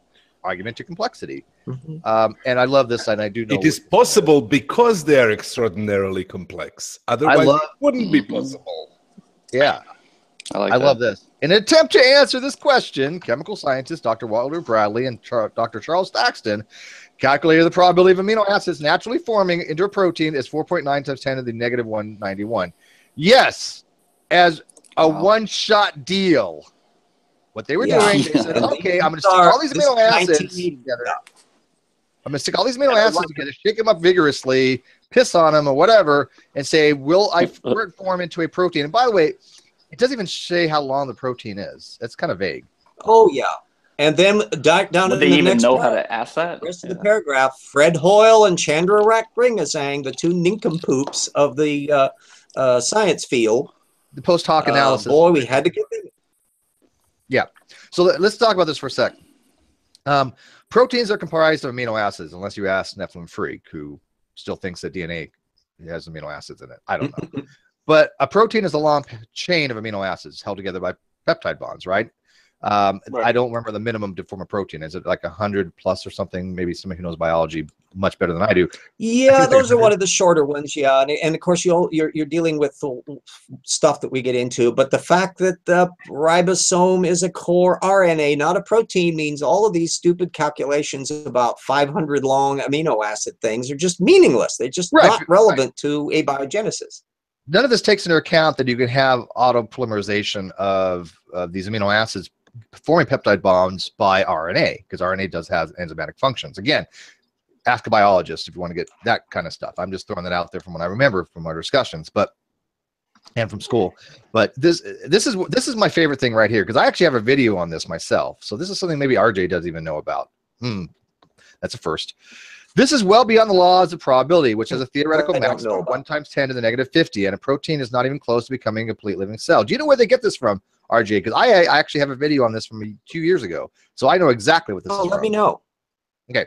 Argument to complexity. Mm-hmm. And I love this, and I do know It is possible because they are extraordinarily complex. Otherwise, it wouldn't be possible. Yeah. I love this. In an attempt to answer this question, chemical scientist Dr. Walter Bradley and Dr. Charles Thaxton calculated the probability of amino acids naturally forming into a protein is 4.9 times 10 to the negative 191. Yes, as a one-shot deal. What they were doing, they said, okay, I'm going to stick all these amino acids together. I'm going to stick all these amino acids together, shake them up vigorously, piss on them or whatever, and say, will I form into a protein? And by the way, it doesn't even say how long the protein is. It's kind of vague. Oh, yeah. And then down Would in they the even next know how to ask that? rest of the paragraph, Fred Hoyle and Chandra Rakringasang, the two nincompoops of the science field. The post hoc analysis. Boy, we had to get them. Yeah. So let's talk about this for a sec. Proteins are comprised of amino acids, unless you ask Nephilim Freak, who still thinks that DNA has amino acids in it. I don't know. But a protein is a long chain of amino acids held together by peptide bonds, right? I don't remember the minimum to form a protein. Is it like 100 plus or something? Maybe somebody who knows biology much better than I do. Yeah, those are one of the shorter ones. Yeah, and of course you're dealing with the stuff that we get into. But the fact that the ribosome is a core RNA, not a protein, means all of these stupid calculations about 500 long amino acid things are just meaningless. They're just not relevant to abiogenesis. None of this takes into account that you can have autopolymerization of these amino acids forming peptide bonds by RNA, because RNA does have enzymatic functions. Again, ask a biologist if you want to get that kind of stuff. I'm just throwing that out there from what I remember from our discussions, and from school. But this is my favorite thing right here, because I actually have a video on this myself. So this is something maybe RJ doesn't even know about. That's a first. This is well beyond the laws of probability, which has a theoretical maximum of 1 times 10 to the negative 50, and a protein is not even close to becoming a complete living cell. Do you know where they get this from, RJ? Because I actually have a video on this from 2 years ago, so I know exactly what this is from. Let me know. Okay.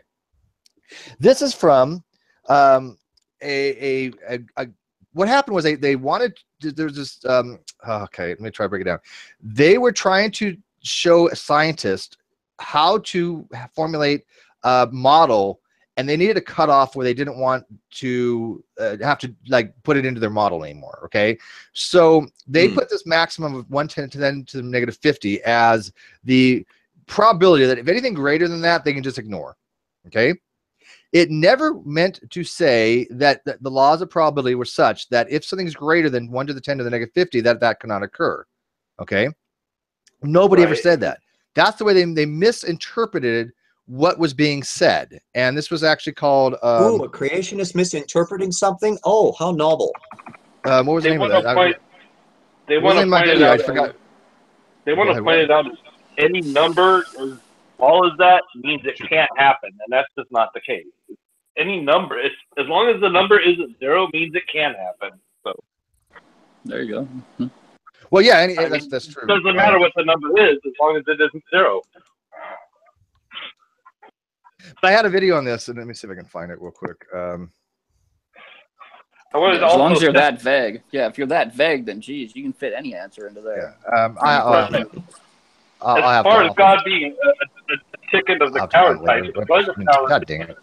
This is from what happened was they wanted to, there's this okay, let me try to break it down. They were trying to show a scientist how to formulate a model, and they needed a cutoff where they didn't want to have to like put it into their model anymore. Okay, so they put this maximum of 110 to then to the negative 50 as the probability that if anything greater than that, they can just ignore. Okay, it never meant to say that the laws of probability were such that if something's greater than 1 to the 10 to the negative 50, that cannot occur. Okay, nobody ever said that. That's the way they misinterpreted what was being said, and this was actually called ooh, a creationist misinterpreting something. Oh, how novel. What was the name of that? They want to point it out. I forgot. They want to point it out as any number as small as that means it can't happen, and that's just not the case. Any number, as long as the number isn't 0, means it can happen. So there you go. Well, yeah, that's true. It doesn't matter what the number is as long as it isn't 0. But I had a video on this, and let me see if I can find it real quick. As long as you're that vague. Yeah, if you're that vague, then geez, you can fit any answer into there. Yeah. As far as God being a chicken of the coward type, if it was a coward, God damn it.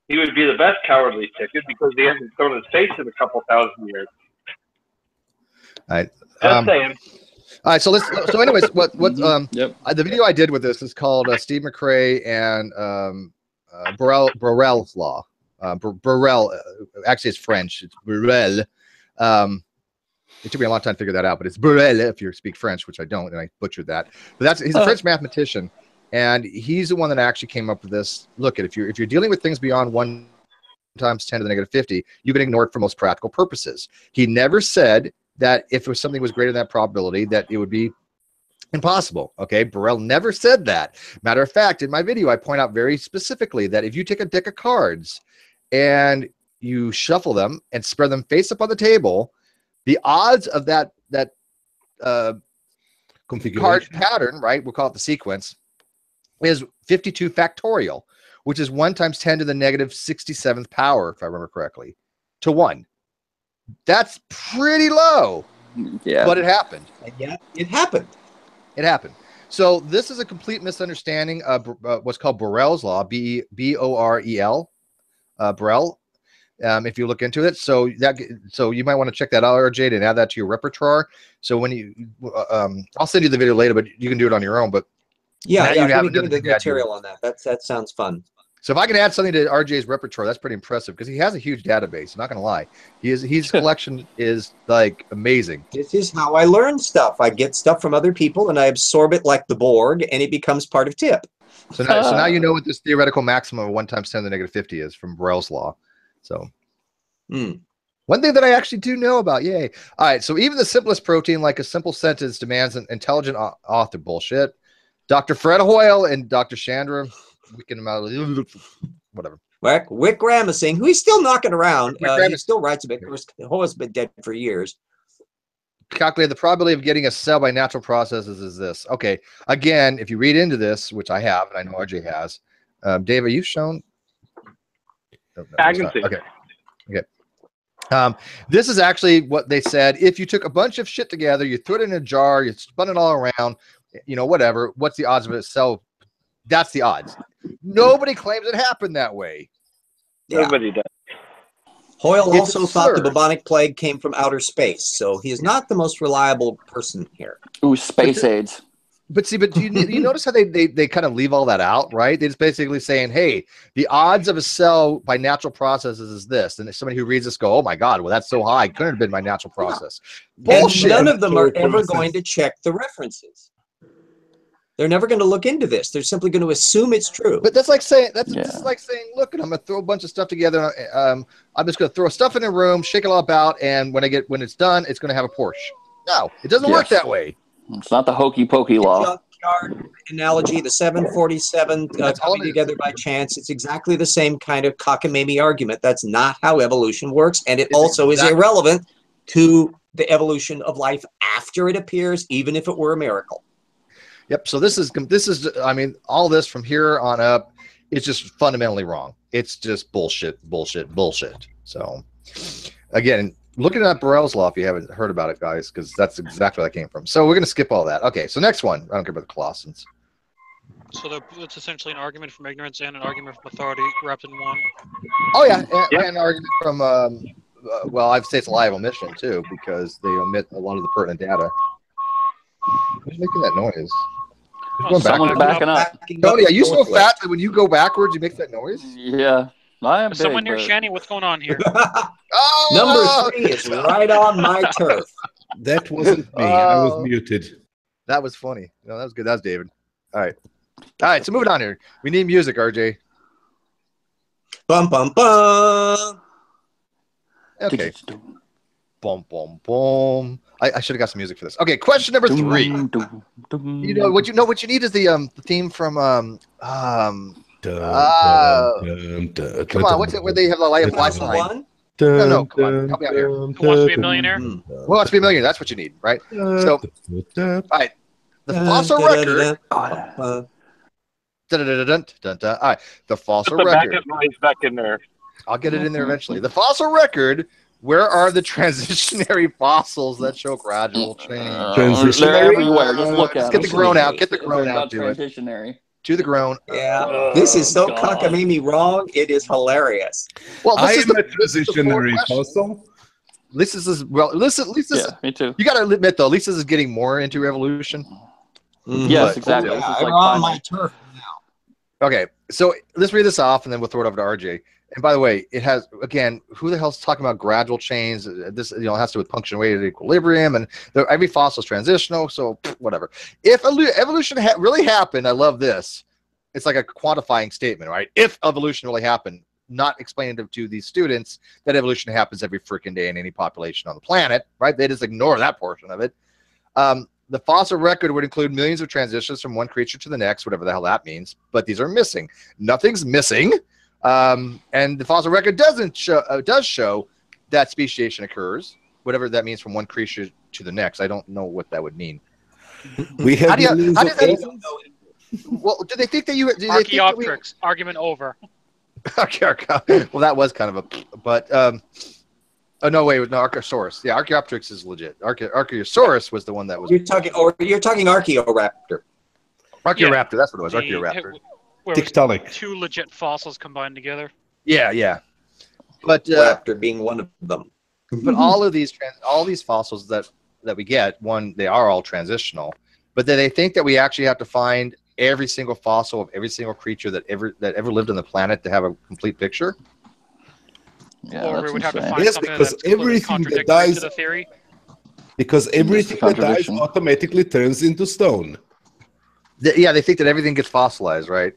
He would be the best cowardly chicken because he hasn't shown his face in a couple thousand years. All right. Just saying. All right, so anyways, the video I did with this is called Steve McRae and Borel's law. Borel, actually it's French. It's Borel. It took me a long time to figure that out, but it's Borel if you speak French, which I don't, and I butchered that. But he's a French mathematician, and he's the one that actually came up with this. Look, if you're dealing with things beyond 1 times 10 to the negative 50, you can ignore it for most practical purposes. He never said that if something was greater than that probability, that it would be impossible. Okay, Borel never said that. Matter of fact, in my video, I point out very specifically that if you take a deck of cards and you shuffle them and spread them face up on the table, the odds of that card pattern, right, we'll call it the sequence, is 52 factorial, which is 1 times 10 to the negative 67th power, if I remember correctly, to 1. That's pretty low. Yeah. But it happened. And yet it happened. It happened. So this is a complete misunderstanding of what's called Borel's law, B-O-R-E-L, Borel. If you look into it, so you might want to check that out, RJ, and add that to your repertoire. So when you, I'll send you the video later, but you can do it on your own. But yeah, give me the material on that. That sounds fun. So if I can add something to RJ's repertoire, that's pretty impressive because he has a huge database. I'm not going to lie. His collection is like amazing. This is how I learn stuff. I get stuff from other people and I absorb it like the Borg, and it becomes part of TIP. So now you know what this theoretical maximum of 1 times 10 to the negative 50 is from Borel's law. So one thing that I actually do know about, yay. All right, so even the simplest protein, like a simple sentence, demands an intelligent author. Bullshit. Dr. Fred Hoyle and Dr. Chandra, whatever. Wick Graham is saying, who he's still knocking around. He still writes a bit. Of course, Hoyle's been dead for years. Calculate the probability of getting a cell by natural processes is this. Okay, again, if you read into this, which I have, and I know RJ has, Dave, are you shown? I can see. Okay. This is actually what they said. If you took a bunch of shit together, you threw it in a jar, you spun it all around, whatever, what's the odds of it? So that's the odds. Nobody claims it happened that way. Nobody does. Hoyle also thought the bubonic plague came from outer space, so he is not the most reliable person here. Ooh, space AIDS. But do you notice how they kind of leave all that out, right? They're just basically saying, hey, the odds of a cell by natural processes is this. And somebody who reads this go, oh my God, well, that's so high. Couldn't have been my natural process. Bullshit. And none of them are ever going to check the references. They're never going to look into this. They're simply going to assume it's true. But that's like saying, look, I'm going to throw a bunch of stuff together. I'm just going to throw stuff in a room, shake it all about, and when it's done, it's going to have a Porsche. No, it doesn't work that way. It's not the hokey pokey law. Analogy, the 747 coming together by chance. It's exactly the same kind of cockamamie argument. That's not how evolution works, and it also is irrelevant to the evolution of life after it appears, even if it were a miracle. Yep. So this is, I mean, all this from here on up, it's just fundamentally wrong. It's just bullshit. So again, looking at Borel's law, if you haven't heard about it, guys, because that's exactly where that came from. So we're going to skip all that. Okay. So next one, I don't care about the Colossians. So it's essentially an argument from ignorance and an argument from authority wrapped in one. Oh yeah, and an argument from well, I'd say it's a live omission too, because they omit a lot of the pertinent data. Who's making that noise? Who's going Someone's backwards? backing up. Tony, are you so fat that when you go backwards, you make that noise? Yeah, I am. Someone big, near but... Shanny, what's going on here? Oh! Number 3 is right on my turf. That wasn't me. I was muted. That was funny. No, that was good. That was David. All right. So moving on here. We need music, RJ. Bum bum bum. Okay. Boom, boom, boom. I should have got some music for this. Okay, question number 3. You know what you need is the theme from come on, what's it where they have the lifeline? No, come on, help me out here. Who Wants to Be a Millionaire? Who Wants to Be a Millionaire? That's what you need, right? So, all right, the fossil record. All right, the fossil record. Back in there. I'll get it in there eventually. The fossil record. Where are the transitionary fossils that show gradual change? They're everywhere. Just look at them. Get the groan out. Get the groan out. Do it. Transitionary. To the groan. Yeah, this is so cockamamie wrong. It is hilarious. Well, I am a transitionary fossil. Lisa's Yeah, me too. You got to admit though, Lisa's is getting more into evolution. Yes, exactly. Yeah, This is I'm like on my turf now. Okay, so let's read this off, and then we'll throw it over to RJ. And by the way, it has, again, who the hell's talking about gradual change? This, has to do with punctuated equilibrium, and every fossil is transitional, so whatever. If evolution really happened, I love this. It's like a quantifying statement, right? If evolution really happened, not explaining to these students that evolution happens every freaking day in any population on the planet, right? They just ignore that portion of it. The fossil record would include millions of transitions from one creature to the next, whatever the hell that means, but these are missing. Nothing's missing. And the fossil record does show that speciation occurs, whatever that means from one creature to the next. I don't know what that would mean. We have well, do they think that you Archaeopteryx, argument over. Well, that was kind of a, but oh no, wait, no, Archosaurus. Yeah, Archaeopteryx is legit. Archosaurus was the one that was. You're talking Archaeoraptor. Archaeoraptor, that's what it was. Archaeoraptor. Tiktaalik. 2 legit fossils combined together. Yeah. But Raptor being one of them. But all these fossils that we get, they are all transitional. But then they think that we actually have to find every single fossil of every single creature that ever lived on the planet to have a complete picture. Yeah, or we would have to find something because that's everything that dies dies to the theory. Because everything that dies automatically turns into stone. Yeah, they think that everything gets fossilized, right?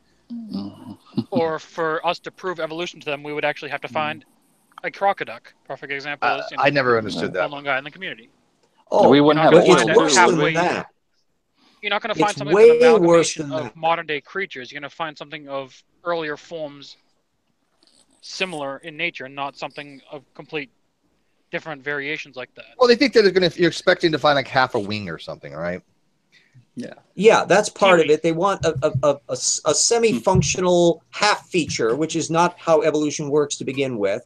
Or for us to prove evolution to them, we would actually have to find a crocoduck. Perfect example is I never understood that. well-known guy in the community. Oh, we wouldn't have it's worse than that. You're not going to find It's something way with an worse amalgamation than of that. modern-day creatures. You're going to find something of earlier forms similar in nature, and not something of complete different variations like that. Well, they think that you're expecting to find like half a wing or something, right? Yeah, that's part of it. They want a semi-functional half feature, which is not how evolution works to begin with.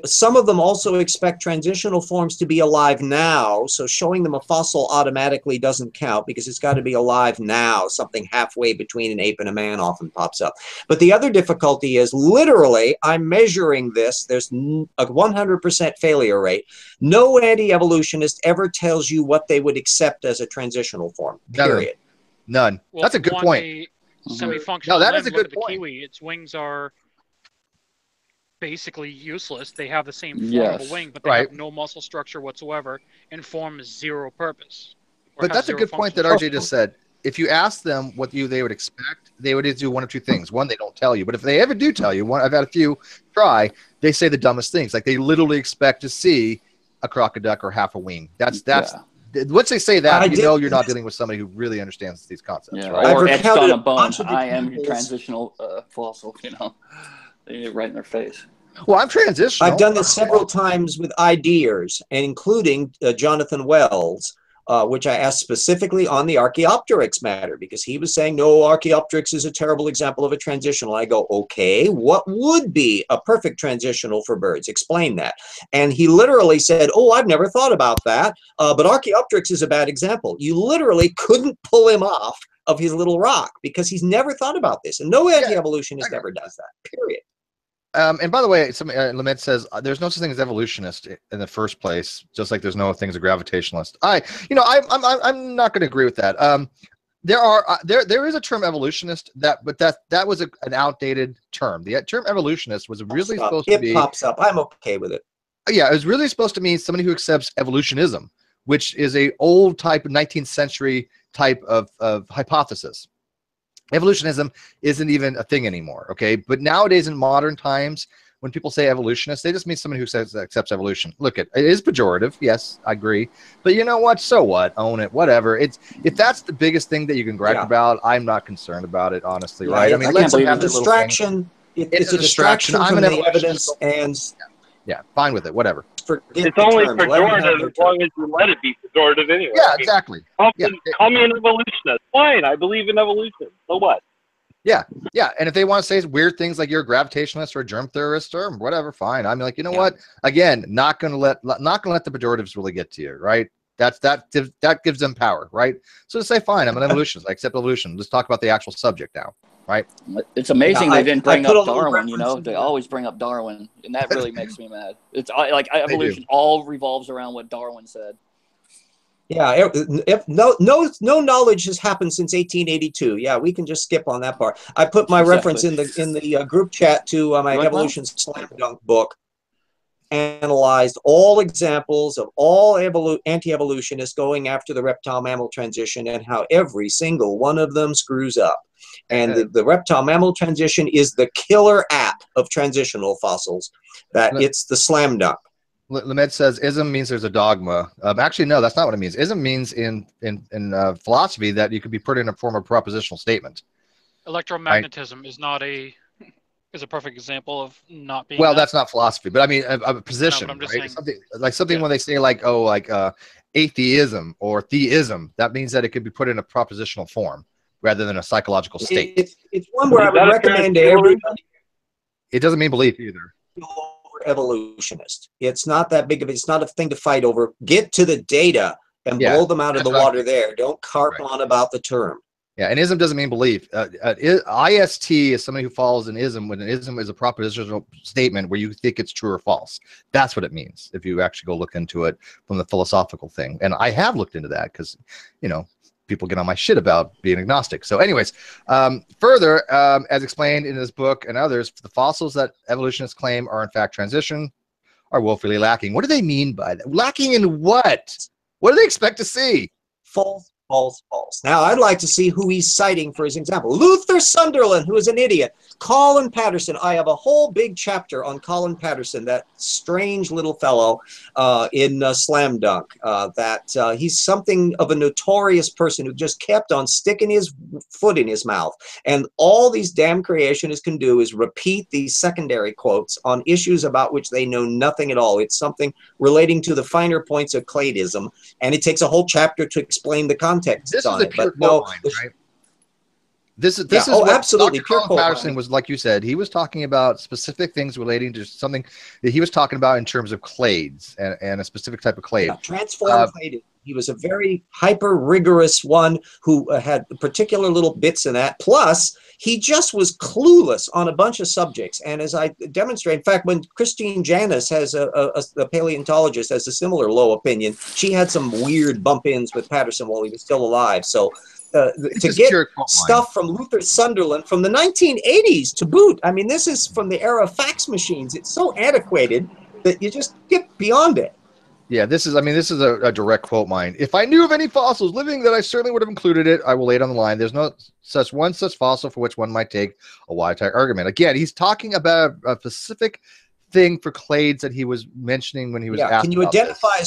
Some of them also expect transitional forms to be alive now, so showing them a fossil automatically doesn't count because it's got to be alive now. Something halfway between an ape and a man often pops up. But the other difficulty is, literally, I'm measuring this. There's a 100% failure rate. No anti-evolutionist ever tells you what they would accept as a transitional form, period. None. Well, that's a good point. Semi-functional. No, that is a good the point. kiwi, its wings are basically useless. They have the same form of a wing, but they have no muscle structure whatsoever and form zero purpose. But that's a good point that RJ just said. If you ask them what they would expect, they would do one of two things. One, they don't tell you. But if they ever do tell you, I've had a few try, they say the dumbest things. Like they literally expect to see a crocoduck or half a wing. That's once they say that, you're not dealing with somebody who really understands these concepts. Yeah, right? or etched on a bone. I am your transitional fossil. Right in their face. Well, I'm transitional. I've done this several times with ideas, and including Jonathan Wells, which I asked specifically on the Archaeopteryx matter, because he was saying, no, Archaeopteryx is a terrible example of a transitional. I go, okay, what would be a perfect transitional for birds? Explain that. And he literally said, oh, I've never thought about that, but Archaeopteryx is a bad example. You literally couldn't pull him off of his little rock because he's never thought about this. And no anti-evolutionist ever does that, period. And by the way, Lamed says there's no such thing as evolutionist in the first place, just like there's no thing as a gravitationalist. I'm not going to agree with that. There is a term evolutionist but that was an outdated term. The term evolutionist was really supposed to be. It pops up. I'm okay with it. Yeah, it was really supposed to mean somebody who accepts evolutionism, which is a old type of 19th century type of hypothesis. Evolutionism isn't even a thing anymore, okay? But nowadays in modern times, when people say evolutionist, they just mean somebody who accepts evolution. Look, it is pejorative. Yes, I agree. But you know what? So what? Own it. Whatever. If that's the biggest thing that you can gripe about, I'm not concerned about it, honestly, right? I mean, let's have a distraction. It's a distraction from the evidence, and yeah, fine with it. Whatever. It's only pejorative as long as you let it be pejorative anyway. Yeah, exactly. Call me an evolutionist. Fine, I believe in evolution. So what? Yeah, and if they want to say weird things like you're a gravitationalist or a germ theorist or whatever, fine. I'm like, you know what? Again, not gonna let the pejoratives really get to you, right? That gives them power, right? So to say, fine, I'm an evolutionist. I accept evolution. Let's talk about the actual subject now, right? It's amazing they didn't bring up Darwin. They always bring up Darwin, and that really makes me mad. It's like evolution all revolves around what Darwin said. Yeah, if no knowledge has happened since 1882. Yeah, we can just skip on that part. I put my reference in the group chat to my Evolution Slam Dunk book. Analyzed all examples of all anti-evolutionists going after the reptile-mammal transition and how every single one of them screws up. And the reptile-mammal transition is the killer app of transitional fossils. It's the slam dunk. Lamed says ism means there's a dogma. Actually, no, that's not what it means. Ism means in philosophy that you could be put in a form of propositional statement. Electromagnetism is a perfect example of not being. Well, that's not philosophy, but I mean a position, right? Something when they say like atheism or theism, that means that it could be put in a propositional form rather than a psychological state. It's one where I would recommend to everybody. It doesn't mean belief either. Evolutionist. It's not that big of it's not a thing to fight over. Get to the data and blow them out of the water there. Don't carp on about the term. Yeah, and ism doesn't mean belief. IST is somebody who follows an ism when an ism is a propositional statement where you think it's true or false. That's what it means if you actually go look into it from the philosophical thing. And I have looked into that because, people get on my shit about being agnostic. So anyways, further, as explained in this book and others, the fossils that evolutionists claim are in fact transition are woefully lacking. What do they mean by that? Lacking in what? What do they expect to see? False. Now, I'd like to see who he's citing for his example. Luther Sunderland, who is an idiot. Colin Patterson. I have a whole big chapter on Colin Patterson, that strange little fellow in Slam Dunk. He's something of a notorious person who just kept on sticking his foot in his mouth. And all these damn creationists can do is repeat these secondary quotes on issues about which they know nothing at all. It's something relating to the finer points of Cladeism. And it takes a whole chapter to explain the context on it. But no, right? This is what absolutely. Dr. Colin Patterson was, like you said, he was talking about specific things relating to something that he was talking about in terms of clades and a specific type of clade. Yeah, transformed clade. He was a very hyper rigorous one who had particular little bits in that. Plus, he just was clueless on a bunch of subjects. And as I demonstrate, in fact, when Christine Janis has a paleontologist has a similar low opinion, she had some weird bump-ins with Patterson while he was still alive. So to get stuff from Luther Sunderland from the 1980s to boot, I mean, this is from the era of fax machines. It's so antiquated that you just get beyond it. Yeah, this is a direct quote mine. If I knew of any fossils living, then I certainly would have included it. I will lay it on the line. There's no such fossil for which one might take a wide-type argument. Again, he's talking about a specific thing for clades that he was mentioning when he was asked. Can you identify a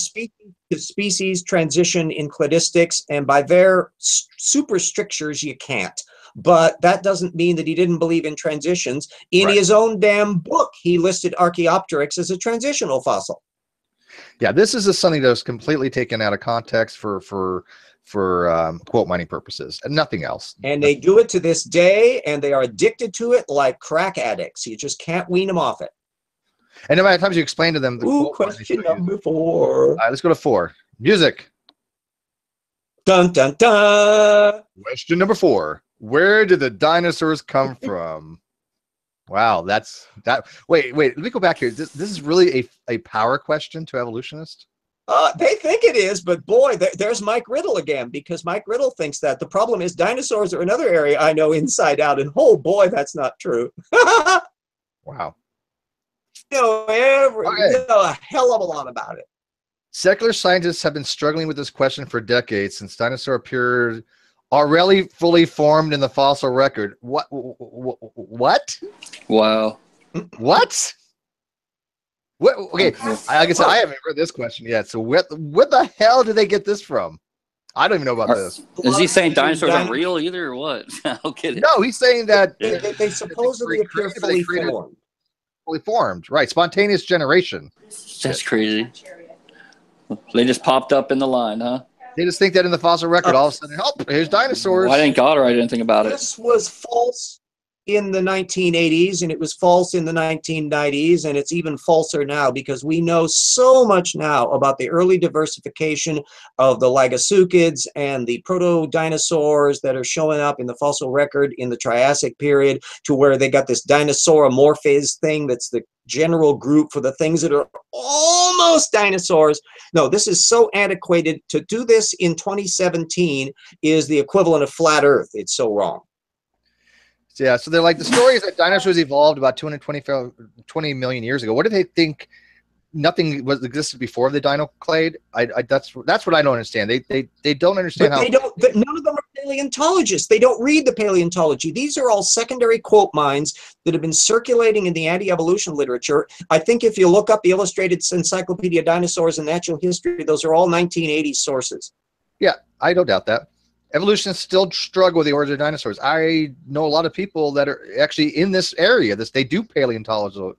species transition in cladistics? And by their super strictures, you can't. But that doesn't mean that he didn't believe in transitions. In his own damn book, he listed Archaeopteryx as a transitional fossil. Yeah, this is something that was completely taken out of context for quote mining purposes and nothing else. And they do it to this day, and they are addicted to it like crack addicts. You just can't wean them off it. And no matter how times you explain to them, question number 4. All right, let's go to 4. Music. Dun, dun, dun. Question number 4. Where did the dinosaurs come from? Wow, that's that. Wait, let me go back here. This is really a power question to evolutionists? They think it is, but boy, there's Mike Riddle again, because Mike Riddle thinks that. The problem is dinosaurs are another area I know inside out, and oh boy, that's not true. Wow. You know, you know a hell of a lot about it. Secular scientists have been struggling with this question for decades since dinosaur appeared already fully formed in the fossil record. What? Wow. What? What? Okay, like I said, I haven't heard this question yet. So what the hell did they get this from? I don't even know about this. Is he saying dinosaurs aren't real either, or what? I'll get it. No, he's saying that they supposedly appear fully formed. Fully formed, right? Spontaneous generation. That's crazy. They just popped up in the line, huh? They just think that in the fossil record, all of a sudden, oh, here's dinosaurs. Why didn't God write anything about it? This was false in the 1980s, and it was false in the 1990s, and it's even falser now because we know so much now about the early diversification of the Lagasucids and the proto-dinosaurs that are showing up in the fossil record in the Triassic period, to where they got this dinosauromorphes thing that's the general group for the things that are almost dinosaurs. No, this is so antiquated. To do this in 2017 is the equivalent of flat Earth. It's so wrong. Yeah, so they're like, the story is that dinosaurs evolved about 220 million years ago. What do they think? Nothing existed before the dinoclade? That's what I don't understand. They don't understand how. None of them are paleontologists. They don't read the paleontology. These are all secondary quote mines that have been circulating in the anti-evolution literature. I think if you look up the Illustrated Encyclopedia of Dinosaurs and Natural History, those are all 1980s sources. Yeah, I don't doubt that. Evolutionists still struggle with the origin of dinosaurs. I know a lot of people that are actually in this area. They do paleontological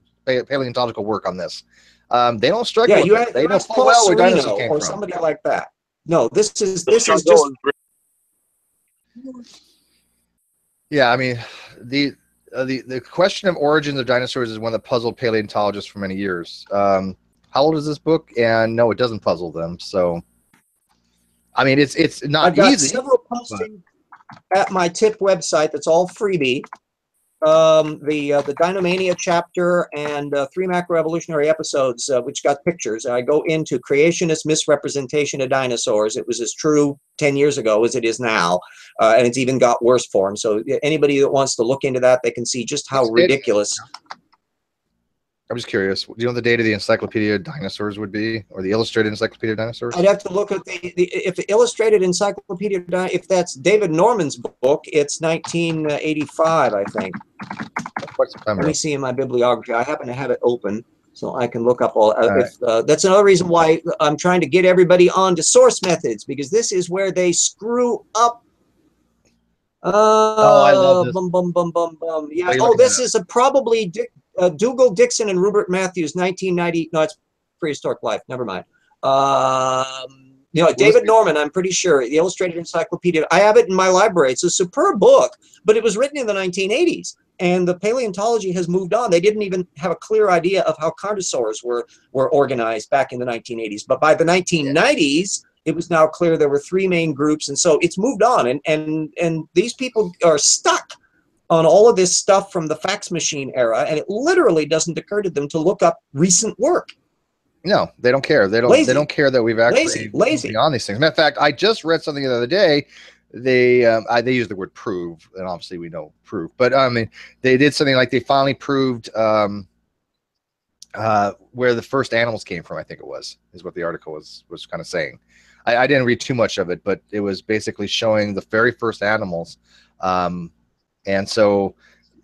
work on this. They don't struggle. Yeah, with it. They know full well where dinosaurs came or from. somebody like that. No, this is just. Yeah, I mean, the question of origins of dinosaurs is one that puzzled paleontologists for many years. How old is this book? And no, it doesn't puzzle them. So. I mean, it's not I've got easy. Several postings at my tip website that's all freebie. The Dinomania chapter and 3 macroevolutionary episodes, which got pictures. I go into creationist misrepresentation of dinosaurs. It was as true 10 years ago as it is now, and it's even got worse for them. So anybody that wants to look into that, they can see just how ridiculous. I'm just curious. Do you know the date of the Encyclopedia of Dinosaurs would be, or the Illustrated Encyclopedia of Dinosaurs? I'd have to look at if the Illustrated Encyclopedia, if that's David Norman's book, it's 1985, I think. Let me see in my bibliography. I happen to have it open, so I can look up all. That's another reason why I'm trying to get everybody onto source methods, because this is where they screw up. Oh, I love this. Yeah. Oh, this is probably Dougal Dixon and Rupert Matthews, 1990. No, it's Prehistoric Life. Never mind. David Norman, I'm pretty sure. The Illustrated Encyclopedia. I have it in my library. It's a superb book, but it was written in the 1980s, and the paleontology has moved on. They didn't even have a clear idea of how carnosaurs were organized back in the 1980s. But by the 1990s, it was now clear there were 3 main groups, and so it's moved on. And these people are stuck on all of this stuff from the fax machine era, and it literally doesn't occur to them to look up recent work. No, they don't care. They don't care that we've actually lazy beyond these things. Matter of fact, I just read something the other day. They use the word prove, and obviously we know prove, but I mean they did something like they finally proved where the first animals came from. I think is what the article was kind of saying. I didn't read too much of it, but it was basically showing the very first animals. And so,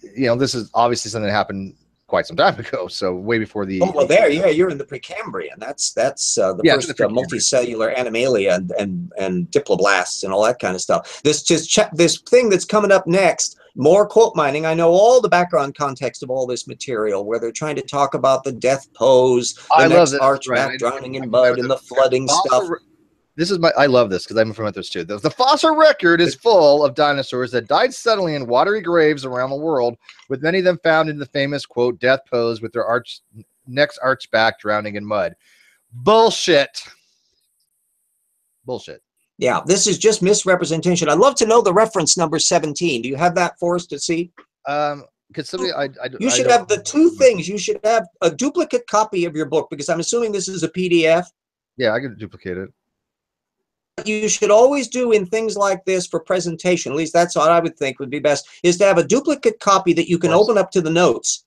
this is obviously something that happened quite some time ago. So way before the. Oh, well, you're in the Precambrian. That's the first multicellular animalia and diploblasts and all that kind of stuff. This thing that's coming up next. More quote mining. I know all the background context of all this material, where they're trying to talk about the death pose, the next archback drowning in mud, and the flooding stuff. I love this because I'm familiar with this too. The fossil record is full of dinosaurs that died suddenly in watery graves around the world, with many of them found in the famous, quote, death pose with their necks arched back, drowning in mud. Bullshit. Yeah, this is just misrepresentation. I'd love to know the reference number 17. Do you have that for us to see? Could somebody? You should have the two things. You should have a duplicate copy of your book, because I'm assuming this is a PDF. Yeah, I could duplicate it. You should always do in things like this for presentation, at least that's what I would think would be best, is to have a duplicate copy that you can open up to the notes.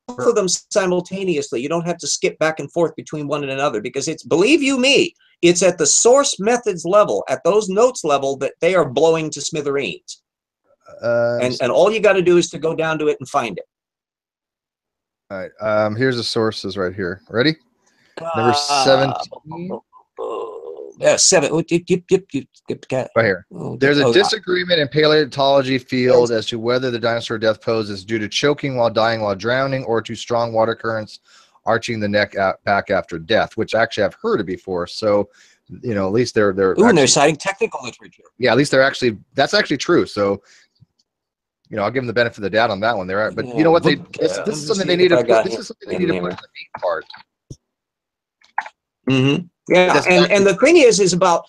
Both of them simultaneously. You don't have to skip back and forth between one and another, because it's, believe you me, it's at the source methods level, at those notes level, that they are blowing to smithereens. And all you got to do is to go down to it and find it. All right. Here's the sources right here. Ready? Number 17. Yeah, 7. Right here. There's a disagreement in paleontology field as to whether the dinosaur death pose is due to choking while dying while drowning, or to strong water currents arching the neck back after death, which actually I've heard of before. So, you know, at least they're and they're citing technical literature. Yeah, at least that's actually true. So, you know, I'll give them the benefit of the doubt on that one. But you know what? This is something they need to put. This is something they need to put in the meat part. Mm-hmm. Yeah, and the thing is about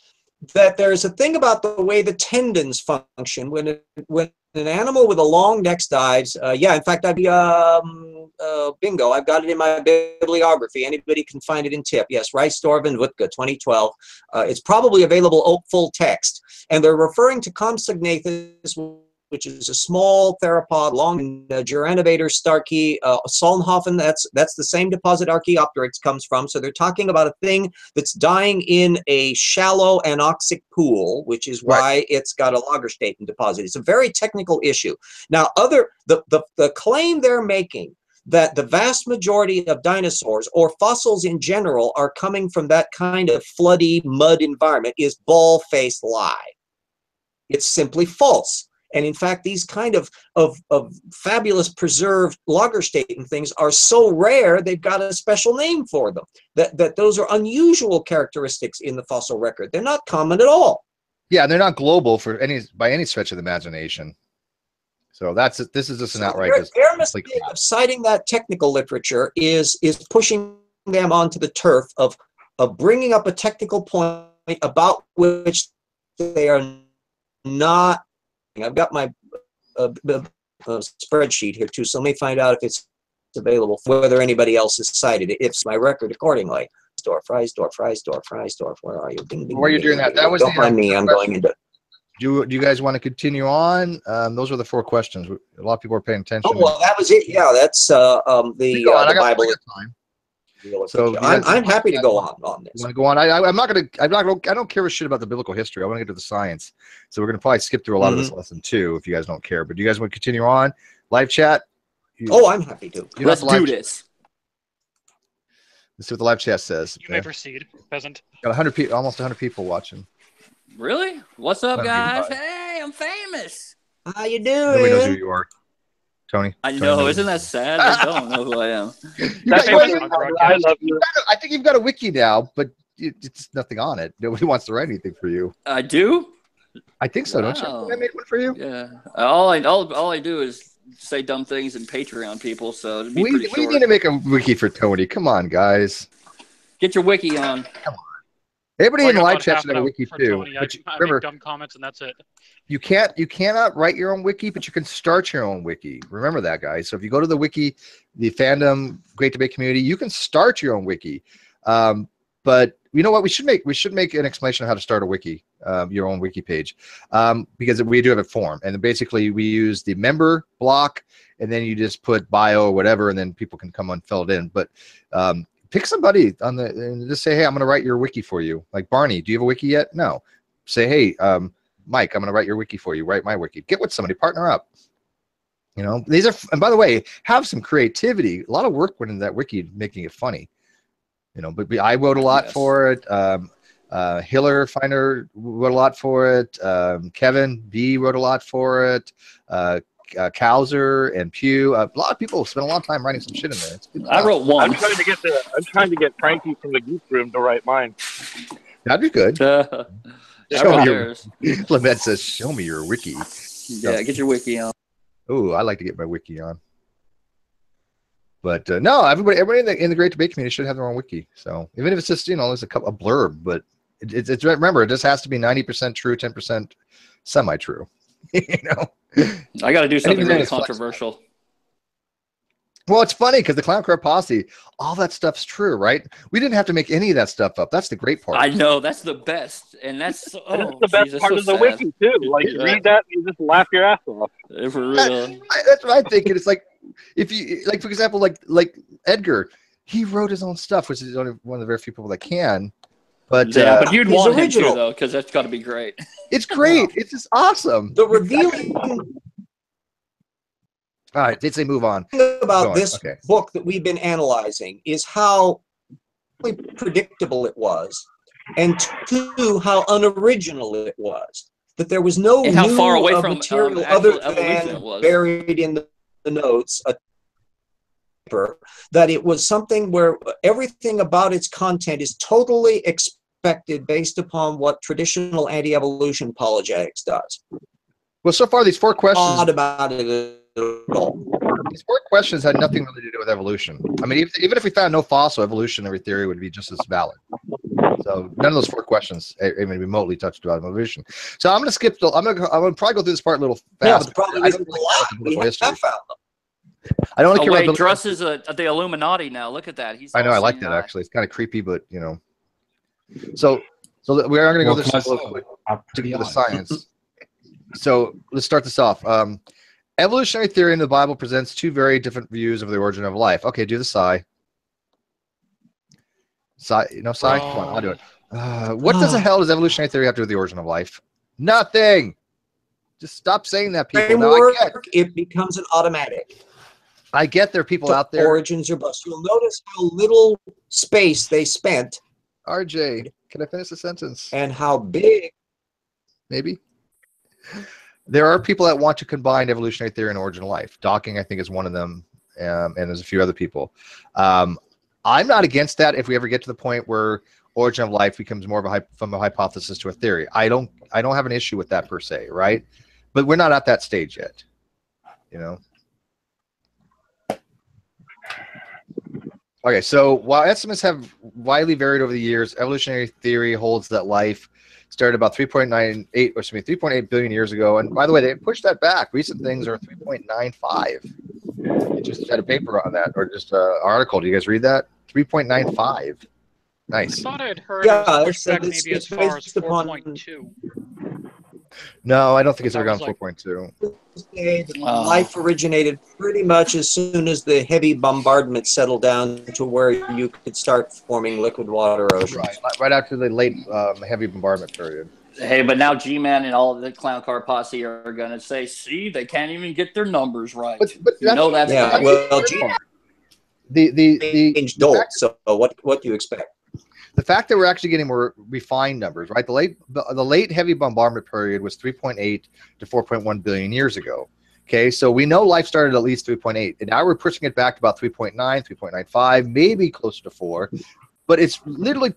that there's a thing about the way the tendons function when an animal with a long neck dives. Yeah, in fact, bingo, I've got it in my bibliography. Anybody can find it in TIP. Yes, Reisdorf and Wuttke, 2012. It's probably available full text, and they're referring to Compsognathus, which is a small theropod, long Duranovator starkey, Solnhofen, that's the same deposit Archaeopteryx comes from. So they're talking about a thing that's dying in a shallow anoxic pool, which is why it's got a Lagerstätten deposit. It's a very technical issue. Now, the claim they're making that the vast majority of dinosaurs or fossils in general are coming from that kind of floody mud environment is bald-faced lie. It's simply false. And in fact, these kind of fabulous preserved Lagerstätten things are so rare, they've got a special name for them. That those are unusual characteristics in the fossil record. They're not common at all. Yeah, and they're not global by any stretch of the imagination. So this is just an outright. Their mistake of citing that technical literature is pushing them onto the turf of bringing up a technical point about which they are not. I've got my spreadsheet here too, so let me find out if it's available, whether anybody else has cited it. It's my record accordingly. Freisdorf, where are you? Bing, bing, While you're doing that, don't mind me. I'm going into. Do you guys want to continue on? Those are the 4 questions. A lot of people are paying attention. Oh well, that was it. Yeah, that's the Bible. Time. So I'm happy to go on this. You want to go on? I don't care a shit about the biblical history. I want to get to the science. So we're going to probably skip through a lot of this lesson too, if you guys don't care. But do you guys want to continue on? Live chat? I'm happy to. Let's do this. Let's see what the live chat says. You may proceed, peasant. Got 100 people, almost 100 people watching. Really? What's up, guys? Hey, I'm famous. How you doing? Nobody knows who you are. Tony. I know. Isn't that sad? I don't know who I am. I love you. I think you've got a wiki now, but it's nothing on it. Nobody wants to write anything for you. I do? I think so, don't you? Did I make one for you? Yeah. All I do is say dumb things and Patreon people, so it'd be we need to make a wiki for Tony. Come on, guys. Get your wiki on. Come on. Everybody in the live chat should have a wiki too. Tony, but I remember, make dumb comments and that's it. You cannot write your own wiki, but you can start your own wiki. Remember that, guys. So if you go to the wiki, the fandom Great Debate community, you can start your own wiki. But you know what? We should make an explanation of how to start a wiki, your own wiki page, because we do have a form, and basically we use the member block, and then you just put bio or whatever, and then people can come and fill it in. But pick somebody and just say, hey, I'm going to write your wiki for you. Like Barney, do you have a wiki yet? No. Say, hey, Mike, I'm going to write your wiki for you. Write my wiki. Get with somebody. Partner up. You know, these are, and by the way, have some creativity. A lot of work went into that wiki, making it funny. You know, but I wrote a lot for it. Hiller Finder wrote a lot for it. Kevin B wrote a lot for it. Kauser and Pew. A lot of people spent a lot of time writing some shit in there. I wrote one. I'm trying to get Frankie from the Geek Room to write mine. That'd be good. Show me your. Levette says, "Show me your wiki." Yeah, get your wiki on. Oh, I like to get my wiki on. But no, everybody in the Great Debate community should have their own wiki. So even if it's just, it's a blurb, but It's remember, it just has to be 90% true, 10% semi-true. You know, I got to do something then really it's controversial. Well, it's funny because the Clown Car Posse, all that stuff's true, right? We didn't have to make any of that stuff up. That's the great part. I know, that's the best, and that's And it's the best geez, part so of the sad. wiki too. Like you read that, you just laugh your ass off. For real. That's what I'm thinking. It's like if you like, for example, like Edgar, he wrote his own stuff, which is only one of the very few people that can. But Yeah, but you'd He's want original. him to, though, because that's got to be great. it's great. It's just awesome. The revealing All right, did say move on. thing about Going, this okay. book that we've been analyzing is how predictable it was, and two, how unoriginal it was. That there was no And how new far away from material actual other evolution than it was. buried in the notes. That it was something where everything about its content is totally expected based upon what traditional anti-evolution apologetics does. Well, so far these four questions. Not about it at all. These four questions had nothing really to do with evolution. I mean, even if we found no fossil, evolutionary theory would be just as valid. So none of those four questions even remotely touched about evolution. So I'm going to skip. I'm going to probably go through this part a little fast. Yeah, but the problem I is don't a really lot. care about We biblical have history. found them. I don't really Oh, care wait, about Druss is the Illuminati now. Look at that. He's I know. all I like seeing that eye. actually. It's kind of creepy, but you know. So we are going to go What this can I real say? quick I'm to pretty get to the honest. science. So let's start this off. Evolutionary theory in the Bible presents two very different views of the origin of life. Okay, do the sigh. Sigh, sigh. Come on, I'll do it. What does the hell does evolutionary theory have to do with the origin of life? Nothing. Just stop saying that, people. Now Framework, it becomes an automatic. I get there are people out there. Origins or bust. You'll notice how little space they spent RJ, can I finish the sentence? and how big. Maybe. There are people that want to combine evolutionary theory and origin of life. Docking, I think, is one of them, and there's a few other people. I'm not against that if we ever get to the point where origin of life becomes more of from a hypothesis to a theory. I don't have an issue with that per se, right? But we're not at that stage yet, you know. Okay, so while estimates have widely varied over the years, evolutionary theory holds that life started about 3.8 billion years ago. And by the way, they pushed that back. Recent things are 3.95. You just had a paper on that, or just an article. Do you guys read that? 3.95. Nice. I thought I'd heard Yeah, it was pushed it's- back it's- maybe it's as far as based upon- 4.2. No, I don't think it's That ever gone was like- 4.2. Life originated pretty much as soon as the heavy bombardment settled down to where you could start forming liquid water oceans. Right after the late heavy bombardment period. Hey, but now G-Man and all of the Clown Car Posse are going to say, see, they can't even get their numbers right. But You know that's Yeah, bad. well, the changed Dole. So what do you expect? the fact that we're actually getting more refined numbers, right? The late heavy bombardment period was 3.8 to 4.1 billion years ago. Okay, so we know life started at least 3.8, and now we're pushing it back to about 3.9, 3.95, maybe closer to 4. But it's literally,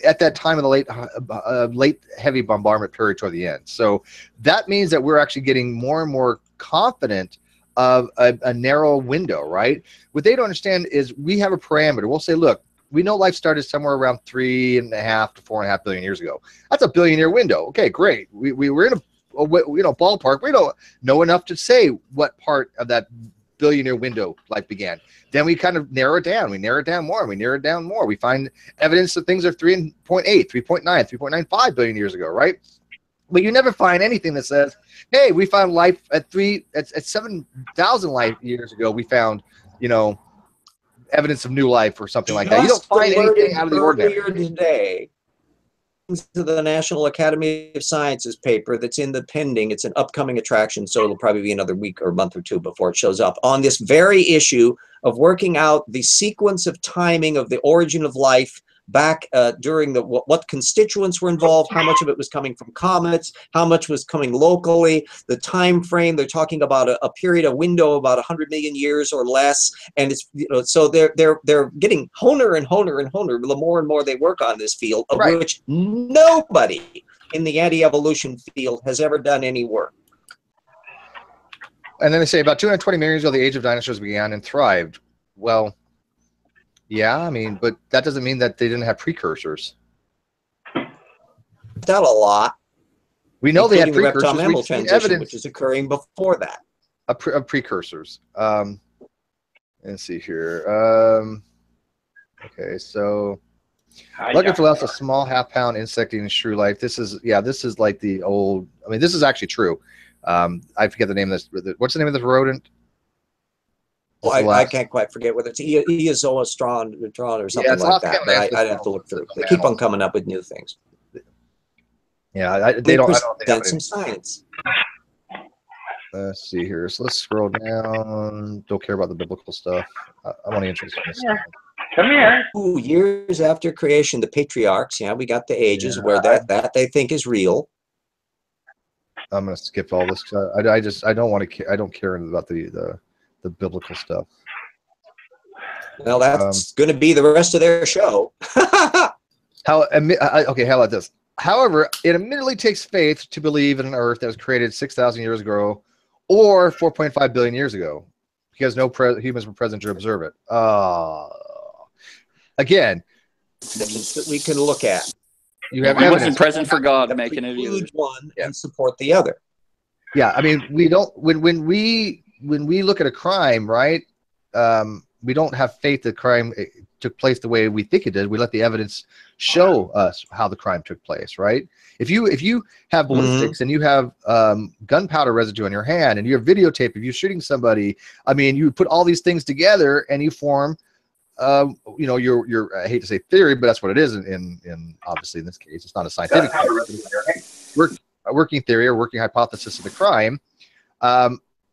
at that time of the late heavy bombardment period toward the end. So that means that we're actually getting more and more confident of a narrow window, right? What they don't understand is we have a parameter. We'll say, look, we know life started somewhere around 3.5 to 4.5 billion years ago. That's a billion-year window. Okay, great. We were in a ballpark. We don't know enough to say what part of that billion-year window life began. Then we kind of narrow it down. We narrow it down more. We narrow it down more. We find evidence that things are 3.8, 3.9, 3.95 billion years ago, right? But you never find anything that says, hey, we found life at 7,000 light years ago. We found, evidence of new life or something like that. You don't find anything out of the ordinary. Earlier today, to the National Academy of Sciences paper that's in the pending. It's an upcoming attraction, so it'll probably be another week or a month or two before it shows up on this very issue of working out the sequence of timing of the origin of life back during what constituents were involved, how much of it was coming from comets, how much was coming locally, the time frame. They're talking about a period, a window about 100 million years or less, and it's so they're getting honer and honer and honer the more and more they work on this field, of Right. which nobody in the anti-evolution field has ever done any work. And then they say about 220 million years ago, the age of dinosaurs began and thrived. Well, yeah, I mean, but that doesn't mean that they didn't have precursors. out a lot. We know they had including the reptile precursors. mammal We've seen transition, evidence which is occurring before that. of precursors. Let's see here. Okay, so looking for less a small half-pound insect-eating shrew life. This is like the old. I mean, this is actually true. I forget the name of this. What's the name of this rodent? I can't quite forget whether it's Eozoastron or something like that. But I'd have to look through. They keep on coming up with new things. Yeah, they don't. Present some science. Let's see here. So let's scroll down. Don't care about the biblical stuff. I'm only interested in this. Come here. Ooh, years after creation, the patriarchs. Yeah, we got the ages where that they think is real. I'm gonna skip all this. I don't want to. I don't care about the biblical stuff. Well, that's going to be the rest of their show. How about this? However, it admittedly takes faith to believe in an Earth that was created 6,000 years ago or 4.5 billion years ago, because no humans were present to observe it. Again, things that we can look at. You have evidence. Wasn't present for God making it either. One and support the other. Yeah, I mean, we don't when we look at a crime, right? We don't have faith that crime took place the way we think it did. We let the evidence show us how the crime took place, right? If you have ballistics and you have gunpowder residue on your hand and you have videotape of you shooting somebody, I mean, you put all these things together and you form, your I hate to say theory, but that's what it is. In obviously in this case, it's not a scientific theory, a working theory or working hypothesis of the crime.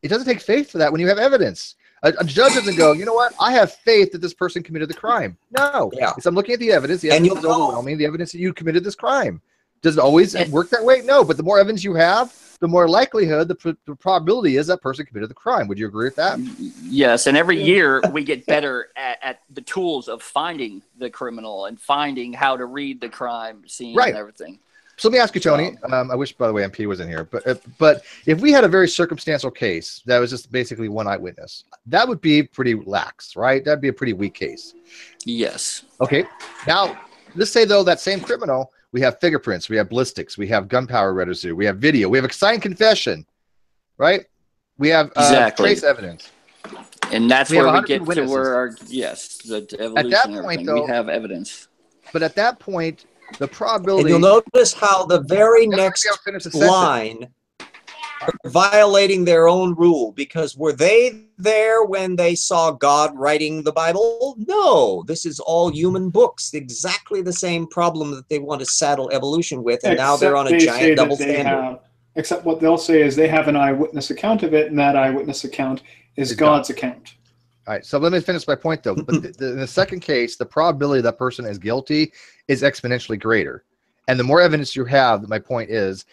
It doesn't take faith for that when you have evidence. A judge doesn't go, you know what? I have faith that this person committed the crime. No. Yeah. I'm looking at the evidence. The evidence is overwhelming. The evidence that you committed this crime. Does it always work that way? No. But the more evidence you have, the more likelihood, the probability is that person committed the crime. Would you agree with that? Yes. And every year we get better at the tools of finding the criminal and finding how to read the crime scene and everything. So let me ask you, Tony. I wish, by the way, MP was in here. But if we had a very circumstantial case that was just basically one eyewitness, that would be pretty lax, right? That'd be a pretty weak case. Yes. Okay. Now, let's say, though, that same criminal, we have fingerprints, we have ballistics, we have gunpowder residue, we have video, we have a signed confession, right? We have trace evidence. And that's where we get to where the evolution at that point, though, we have evidence. But at that point, the probability. And you'll notice how the very next line are violating their own rule, because were they there when they saw God writing the Bible? No, this is all human books. Exactly the same problem that they want to saddle evolution with, and now they're on a giant double standard. Except what they'll say is they have an eyewitness account of it, and that eyewitness account is God's account. All right, so let me finish my point, though. But in the second case, the probability that person is guilty is exponentially greater. And the more evidence you have, my point is,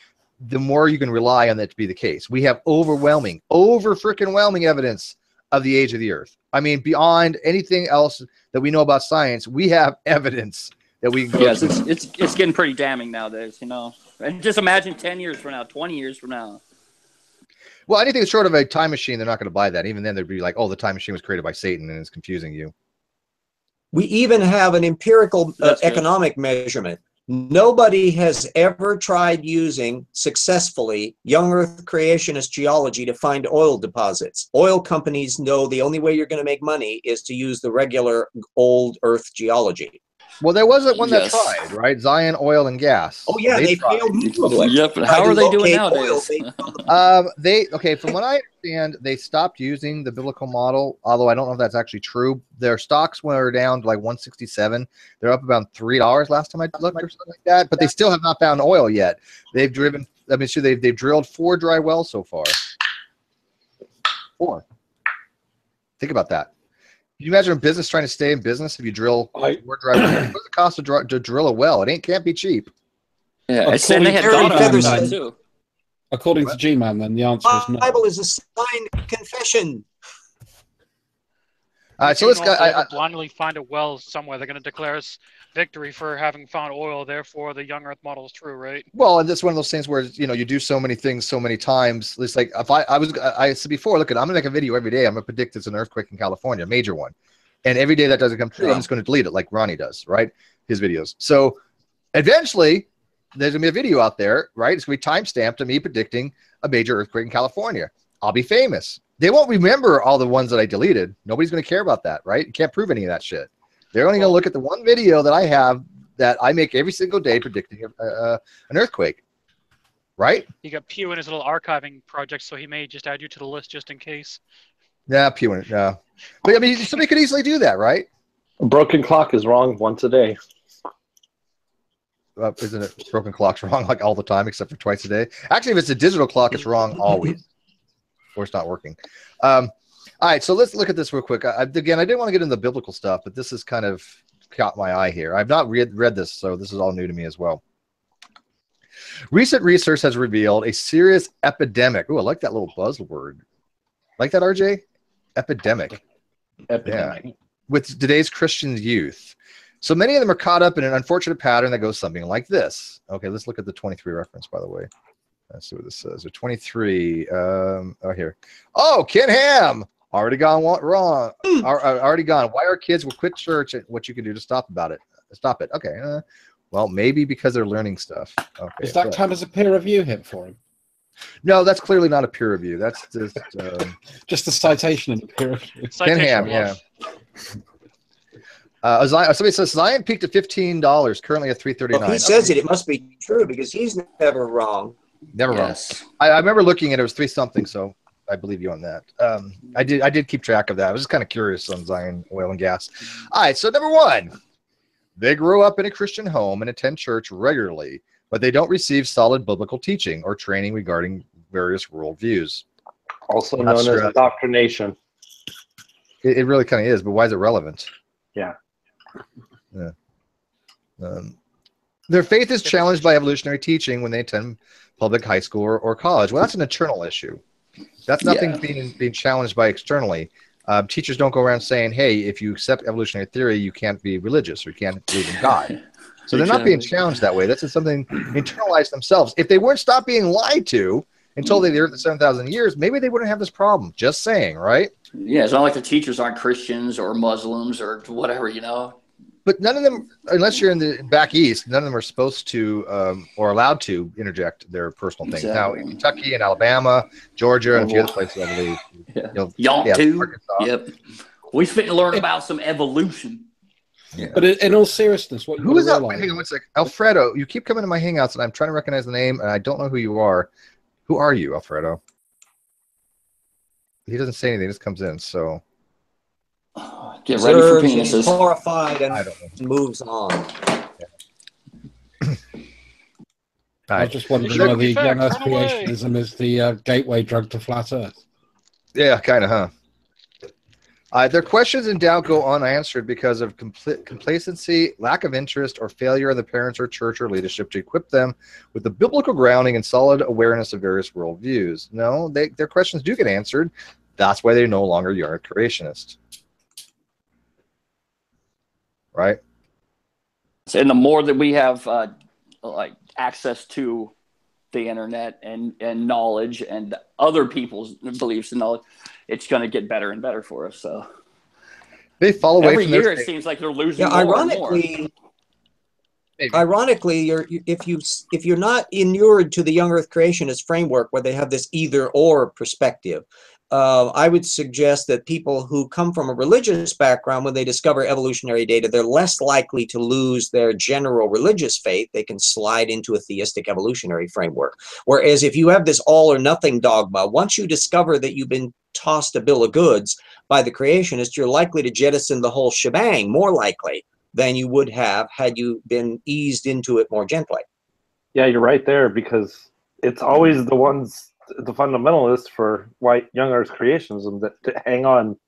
the more you can rely on that to be the case. We have over-freaking whelming evidence of the age of the Earth. I mean, beyond anything else that we know about science, we have evidence that we can go to. It's getting pretty damning nowadays, you know. And just imagine 10 years from now, 20 years from now. Well, anything short of a time machine, they're not going to buy that. Even then, they'd be like, oh, the time machine was created by Satan and it's confusing you. We even have an empirical economic measurement. Nobody has ever tried using successfully young Earth creationist geology to find oil deposits. Oil companies know the only way you're going to make money is to use the regular old Earth geology. Well, there wasn't one that tried, right? Zion Oil and Gas. Oh yeah, they failed. Yep. How are they doing nowadays? From what I understand, they stopped using the biblical model. Although I don't know if that's actually true. Their stocks were down to like 167. They're up about $3 last time I looked, or something like that. But they still have not found oil yet. They've driven. I mean, they've drilled 4 dry wells so far. 4. Think about that. Can you imagine a business trying to stay in business if you drill 4 dry wells? What does it cost to drill a well? It can't be cheap. Yeah, and they had data too. According to G-Man, then the answer is no. The Bible is a signed confession. So this guy, blindly find a well somewhere. They're going to declare us victory for having found oil. Therefore, the young Earth model is true, right? Well, and that's one of those things where you do so many things so many times. It's like if I said before, look, I'm gonna make a video every day. I'm gonna predict it's an earthquake in California, a major one, and every day that doesn't come true, I'm just gonna delete it like Ronnie does, right? His videos. So eventually, there's gonna be a video out there, right? It's gonna be timestamped of me predicting a major earthquake in California. I'll be famous. They won't remember all the ones that I deleted. Nobody's gonna care about that, right? You can't prove any of that shit. They're only gonna look at the one video that I have that I make every single day predicting an earthquake, right? You got Pew in his little archiving project, so he may just add you to the list just in case. Yeah, Pew in it. No, but I mean, somebody could easily do that, right? A broken clock is wrong once a day. Isn't it? Broken clock's wrong like all the time except for twice a day. Actually, if it's a digital clock, it's wrong always, or it's not working. All right, so let's look at this real quick. Again, I didn't want to get into the biblical stuff, but this has kind of caught my eye here. I've not read this, so this is all new to me as well. Recent research has revealed a serious epidemic. Ooh, I like that little buzzword. Like that, RJ? Epidemic. Epidemic. Yeah. With today's Christian youth. So many of them are caught up in an unfortunate pattern that goes something like this. Okay, let's look at the 23 reference, by the way. Let's see what this says. So 23, oh, here. Oh, Ken Ham! Already gone wrong. Already gone. Why are kids will quit church and what you can do to stop about it? Stop it. Okay. Well, maybe because they're learning stuff. Okay. Does that count as a peer review hit for him? No, that's clearly not a peer review. That's just a citation in the peer review. Ken Ham, yeah. Somebody says Zion peaked at $15, currently at $3.39. Well, he says it must be true because he's never wrong. Never wrong. I remember looking at it was 3 something, so I believe you on that. I did keep track of that. I was just kind of curious on Zion Oil and Gas. All right, so number 1, they grew up in a Christian home and attend church regularly, but they don't receive solid biblical teaching or training regarding various worldviews. Also known as indoctrination. It really kind of is, but why is it relevant? Yeah. Yeah. Their faith is challenged by evolutionary teaching when they attend public high school or college. Well, that's an internal issue. That's nothing being challenged by externally. Teachers don't go around saying, hey, if you accept evolutionary theory, you can't be religious or you can't believe in God. So they're not being challenged that way. That's just something internalized themselves. If they weren't stopped being lied to until they lived the 7,000 years, maybe they wouldn't have this problem. Just saying, right? Yeah, it's not like the teachers aren't Christians or Muslims or whatever, you know. But none of them, unless you're in the back east, none of them are supposed to or allowed to interject their personal things. Now, in Kentucky and Alabama, Georgia, and a few other places, I believe. Y'all too. Yep. We fit to learn about some evolution. Yeah. But in all seriousness, who is that? Hang on one sec. Alfredo, you keep coming to my hangouts, and I'm trying to recognize the name, and I don't know who you are. Who are you, Alfredo? He doesn't say anything. He just comes in, so. Get ready for penises. Horrified and moves on. I just wondered whether young Earth creationism is the gateway drug to flat Earth. Yeah, kind of, huh? Their questions and doubt go unanswered because of complacency, lack of interest, or failure of the parents or church or leadership to equip them with the biblical grounding and solid awareness of various worldviews. No, their questions do get answered. That's why they're no longer young Earth creationists. Right? And the more that we have like access to the internet and knowledge and other people's beliefs and knowledge, it's going to get better and better for us. So they fall away every from year. It seems like they're losing. Yeah, more and more. Ironically, if you're not inured to the young Earth creationist framework where they have this either or perspective, I would suggest that people who come from a religious background, when they discover evolutionary data, they're less likely to lose their general religious faith. They can slide into a theistic evolutionary framework. Whereas if you have this all or nothing dogma, once you discover that you've been tossed a bill of goods by the creationists, you're likely to jettison the whole shebang, more likely than you would have had you been eased into it more gently. Yeah, you're right there, because it's always the ones, the fundamentalists for white young Earth creationism that hang on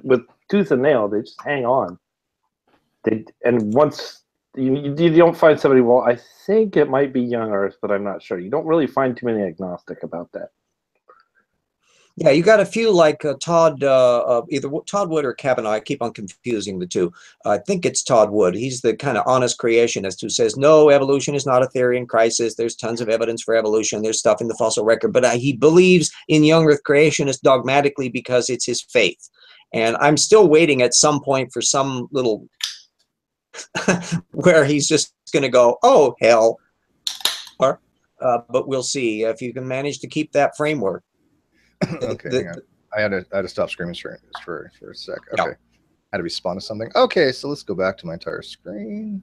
with tooth and nail. They just hang on. And once you don't find somebody, well, I think it might be young Earth, but I'm not sure. You don't really find too many agnostic about that. Yeah, you got a few like Todd, either Todd Wood or Kavanaugh. I keep on confusing the two. I think it's Todd Wood. He's the kind of honest creationist who says, no, evolution is not a theory in crisis. There's tons of evidence for evolution. There's stuff in the fossil record. But he believes in young Earth creationists dogmatically because it's his faith. And I'm still waiting at some point for some little where he's just going to go, oh, hell. But we'll see if you can manage to keep that framework. Okay, hang on. I had to stop screaming for a sec. Okay. Yeah. I had to respond to something. Okay, so let's go back to my entire screen.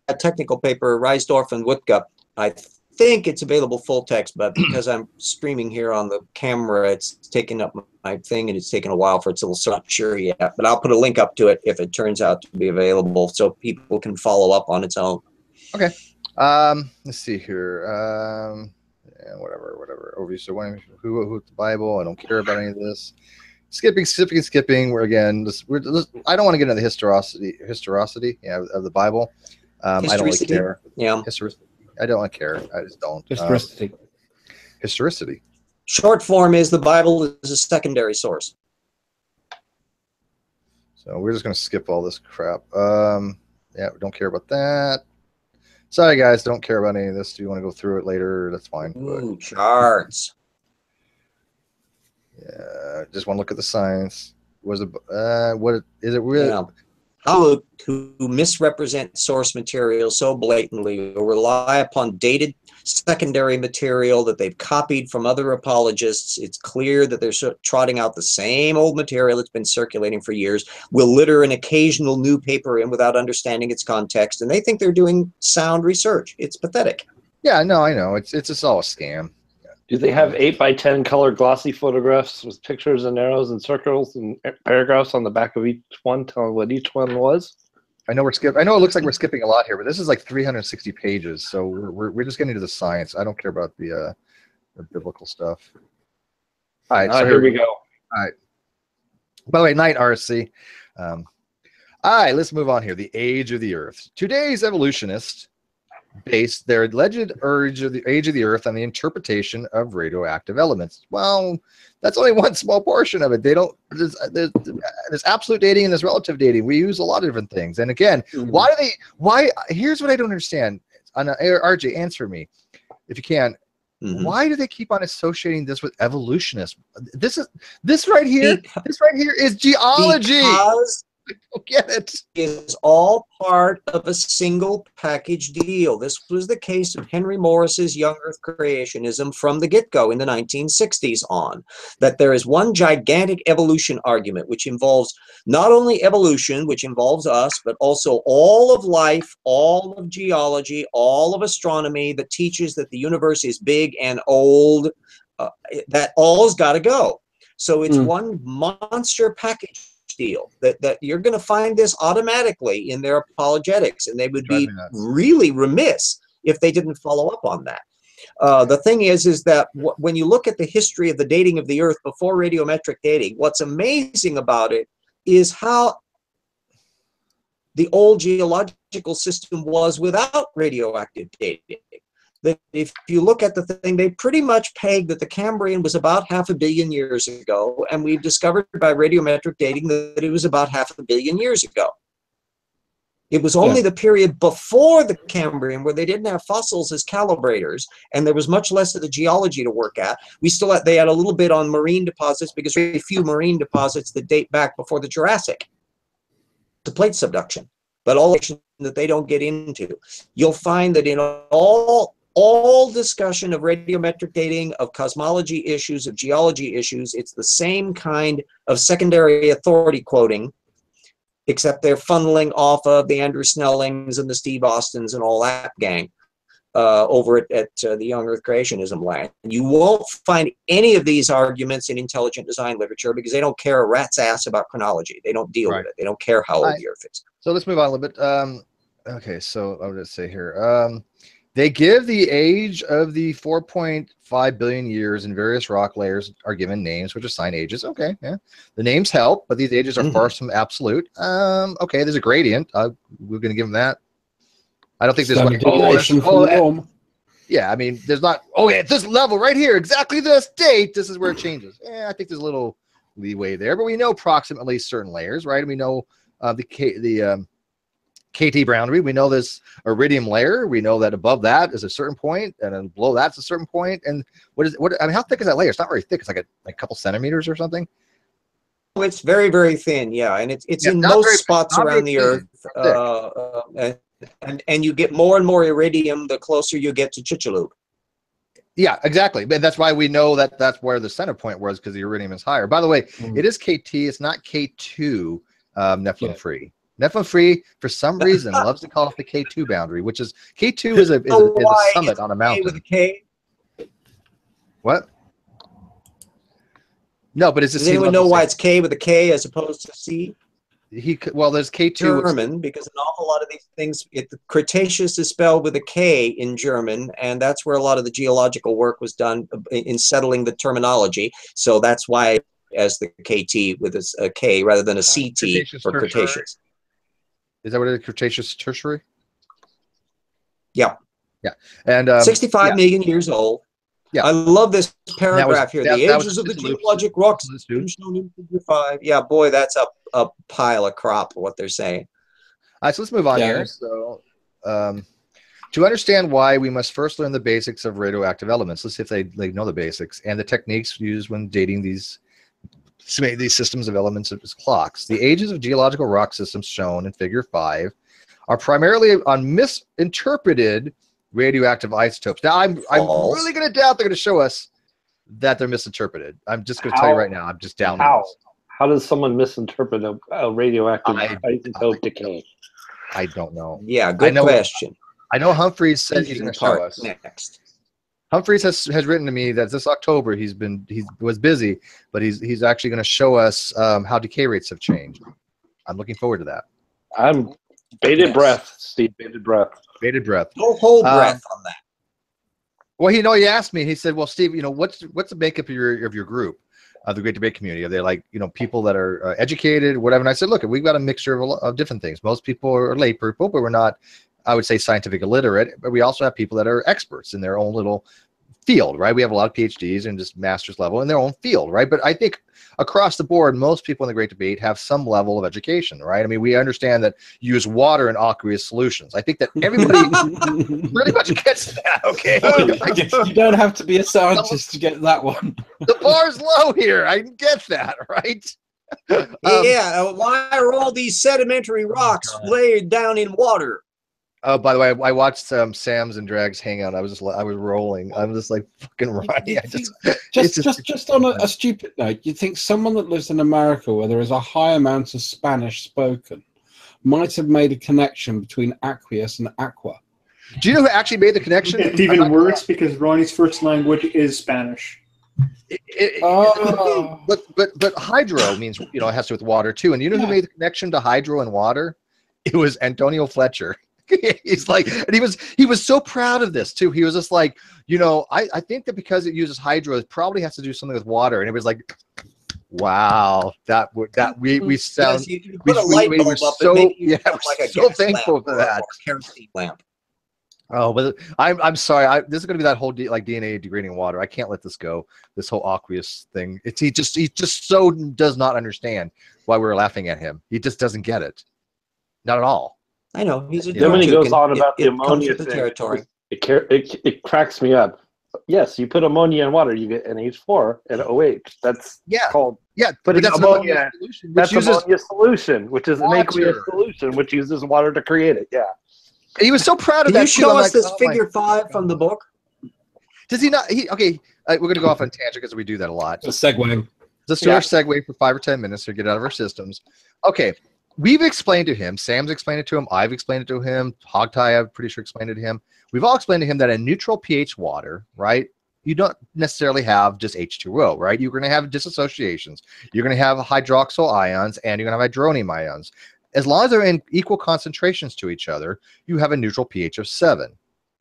A technical paper, Reisdorf and Wuttke. I think it's available full text, but because I'm streaming here on the camera, it's taking up my thing, and it's taken a while for it, so I'm not sure yet. But I'll put a link up to it if it turns out to be available, so people can follow up on its own. Okay. Let's see here. Yeah, whatever. Overview. So who the Bible? I don't care about any of this. Skipping. We're again. I don't want to get into the historicity. Yeah, of the Bible. I don't really care. Yeah. I don't care. I just don't. Historicity. Short form is the Bible is a secondary source. So we're just going to skip all this crap. Yeah, we don't care about that. Sorry, guys, don't care about any of this. Do you want to go through it later? That's fine. Ooh, charts. Yeah, just want to look at the science. What is it really? Yeah. How to misrepresent source material so blatantly or rely upon dated secondary material that they've copied from other apologists. It's clear that they're trotting out the same old material that's been circulating for years, will litter an occasional new paper in without understanding its context, and they think they're doing sound research. It's pathetic. Yeah, no, I know. It's just all a scam. Do they have 8x10 color glossy photographs with pictures and arrows and circles and paragraphs on the back of each one telling what each one was? I know it looks like we're skipping a lot here, but this is like 360 pages, so we're just getting to the science. I don't care about the biblical stuff. All right, so here we go. All right. By the way, night RC. All right, let's move on here. The age of the Earth. Today's evolutionists based their alleged age of the Earth on the interpretation of radioactive elements. Well, that's only one small portion of it. They don't. There's absolute dating and there's relative dating. We use a lot of different things. And again, why? Here's what I don't understand. RJ, answer me if you can. Why do they keep on associating this with evolutionists? This right here is geology. Because I don't get it. Is all part of a single package deal. This was the case of Henry Morris's young Earth creationism from the get-go in the 1960s on, that there is one gigantic evolution argument which involves not only evolution, which involves us, but also all of life, all of geology, all of astronomy that teaches that the universe is big and old, that all's got to go. So it's one monster package deal that you're going to find this automatically in their apologetics, and they would be really remiss if they didn't follow up on that. The thing is that when you look at the history of the dating of the Earth before radiometric dating, what's amazing about it is how the old geological system was without radioactive dating. That if you look at the thing, they pretty much pegged that the Cambrian was about 500 million years ago, and we've discovered by radiometric dating that it was about 500 million years ago. It was only the period before the Cambrian where they didn't have fossils as calibrators, and there was much less of the geology to work at. They had a little bit on marine deposits because very few marine deposits that date back before the Jurassic to plate subduction, but all that they don't get into. You'll find that in all discussion of radiometric dating, of cosmology issues, of geology issues, it's the same kind of secondary authority quoting, except they're funneling off of the Andrew Snellings and the Steve Austins and all that gang over at the Young Earth Creationism land. You won't find any of these arguments in intelligent design literature because they don't care a rat's ass about chronology. They don't deal with it. They don't care how old the Earth is. So let's move on a little bit. Okay, so I'm going to say here. They give the age of the 4.5 billion years, and various rock layers are given names which assign ages. Okay, yeah. The names help, but these ages are far from absolute. Okay, there's a gradient. We're going to give them that. I don't think there's one. Yeah, I mean, there's not, at this level right here, exactly this date, this is where it changes. I think there's a little leeway there, but we know approximately certain layers, right? And we know the KT boundary. We know this iridium layer. We know that above that is a certain point, and then below that's a certain point. And I mean, how thick is that layer? It's not very thick. It's like a couple centimeters or something. it's very, very thin. Yeah, and it's in not most very- spots not around very the Earth. thin, And you get more and more iridium the closer you get to Chicxulub. Yeah, exactly. And that's why we know that that's where the center point was, because the iridium is higher. By the way, it is KT. It's not K2 Nephilim free. Nephilim free, for some reason, loves to call it the K2 boundary, which is K2 is a summit on a mountain. With a K? What? No, but it's just. Does anyone know why it's K with a K as opposed to C? Well, there's K2 German, because an awful lot of these things, Cretaceous is spelled with a K in German, and that's where a lot of the geological work was done in settling the terminology. So that's why as the KT with a K rather than a CT Cretaceous for tertiary. Cretaceous. Is that what it is? Cretaceous tertiary? Yeah. Yeah. And 65 million years old. Yeah. I love this paragraph here. The that was ages of the just geologic rock system shown in Figure 5. Yeah, boy, that's a pile of crop, what they're saying. All right, so let's move on here. So, to understand why, we must first learn the basics of radioactive elements. Let's see if they know the basics and the techniques used when dating these systems of elements as clocks. The ages of geological rock systems shown in Figure 5 are primarily on misinterpreted radioactive isotopes. Now, I'm really going to doubt they're going to show us that they're misinterpreted. I'm just going to tell you right now. I'm just down on this. How does someone misinterpret a radioactive isotope decay? I don't know. Yeah, good question. I know Humphreys said he's going to show us next. Humphreys has written to me that this October he was busy, but he's actually going to show us how decay rates have changed. I'm looking forward to that. I'm bated breath, Steve. Bated breath. Bated breath. Don't hold breath on that. Well, he asked me. He said, "Well, Steve, what's the makeup of your group, of the Great Debate community? Are they like people that are educated, whatever?" And I said, "Look, we've got a mixture of different things. Most people are lay people, but we're not, I would say, scientific illiterate. But we also have people that are experts in their own little field, right? We have a lot of PhDs and just master's level in their own field, right? But I think across the board, most people in the Great Debate have some level of education, right? I mean, we understand that you use water in aqueous solutions. I think that everybody pretty much gets that, okay? You don't have to be a scientist to get that one. The bar's low here. I get that, right? Yeah, why are all these sedimentary rocks laid down in water? Oh, by the way, I watched Sam's and Drag's hangout. I was rolling. I'm just like fucking running. Just on a stupid note, you think someone that lives in America where there is a high amount of Spanish spoken might have made a connection between aqueous and aqua? Do you know who actually made the connection? It's even worse because Ronnie's first language is Spanish. But hydro means it has to do with water too. And you know who made the connection to hydro and water? It was Antonio Fletcher. He's like, and he was so proud of this too. He was just like, I think that because it uses hydro, it probably has to do something with water. And it was like, wow, we sound, you put a light bulb up, so like a so thankful for that. Kerosene lamp. Oh, but I'm sorry. This is going to be that whole DNA degrading water. I can't let this go. This whole aqueous thing. He just so does not understand why we're laughing at him. He just doesn't get it. Not at all. I know he's a. Then when he goes on about the ammonia thing, territory. It cracks me up. Yes, you put ammonia in water, you get NH4 and OH. That's called but that's ammonia. That's ammonia solution, which is an water. aqueous solution, which uses water to create it. Yeah. He was so proud of that. Can you show us this Figure 5 from the book? Does he not? Okay, we're going to go off on tangent because we do that a lot. A segue. Let's do our segue for 5 or 10 minutes to get out of our systems. Okay. We've explained to him, Sam's explained it to him, I've explained it to him, Hogtie, I'm pretty sure explained it to him. We've all explained to him that in neutral pH water, right, you don't necessarily have just H2O, right? You're going to have dissociations. You're going to have hydroxyl ions, and you're going to have hydronium ions. As long as they're in equal concentrations to each other, you have a neutral pH of 7,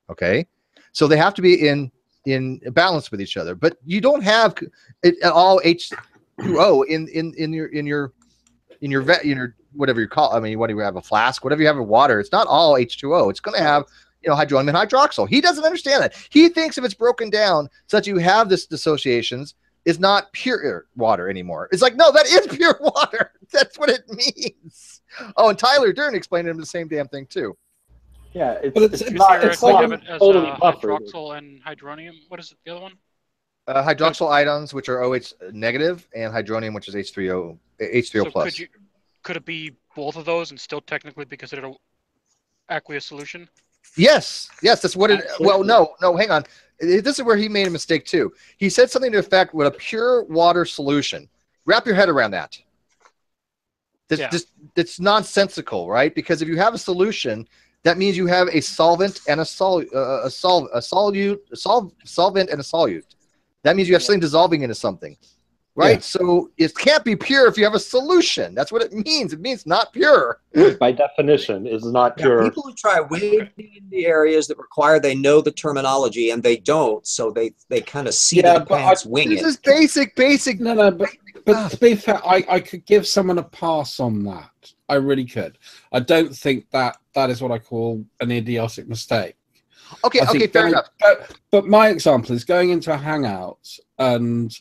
okay? So they have to be in balance with each other. But you don't have all H2O in your whatever you call, what do you have, a flask, whatever you have in water, it's not all H2O. It's going to have, hydronium and hydroxyl. He doesn't understand that. He thinks if it's broken down such you have this dissociations, is not pure water anymore. It's like, no, that is pure water. That's what it means. Oh, and Tyler Dern explained to him the same damn thing too. Yeah, it's not totally hydroxyl and hydronium. What is it? The other one? Hydroxyl ions, which are OH negative, and hydronium, which is H3O plus. So could it be both of those and still technically be considered an aqueous solution? Yes, that's what it. Well, no, hang on. This is where he made a mistake too. He said something to the effect with a pure water solution. Wrap your head around that. It's nonsensical, right? Because if you have a solution, that means you have a solvent and a solvent and a solute. That means you have something dissolving into something, right? Yeah. So it can't be pure if you have a solution. That's what it means. It means not pure. By definition, is not pure. People who try wading in the areas that require they know the terminology and they don't, so they kind of see the pants wing it. This is basic. No, but to be fair, I could give someone a pass on that. I really could. I don't think that is what I call an idiotic mistake. Okay, fair enough. But my example is going into a hangout and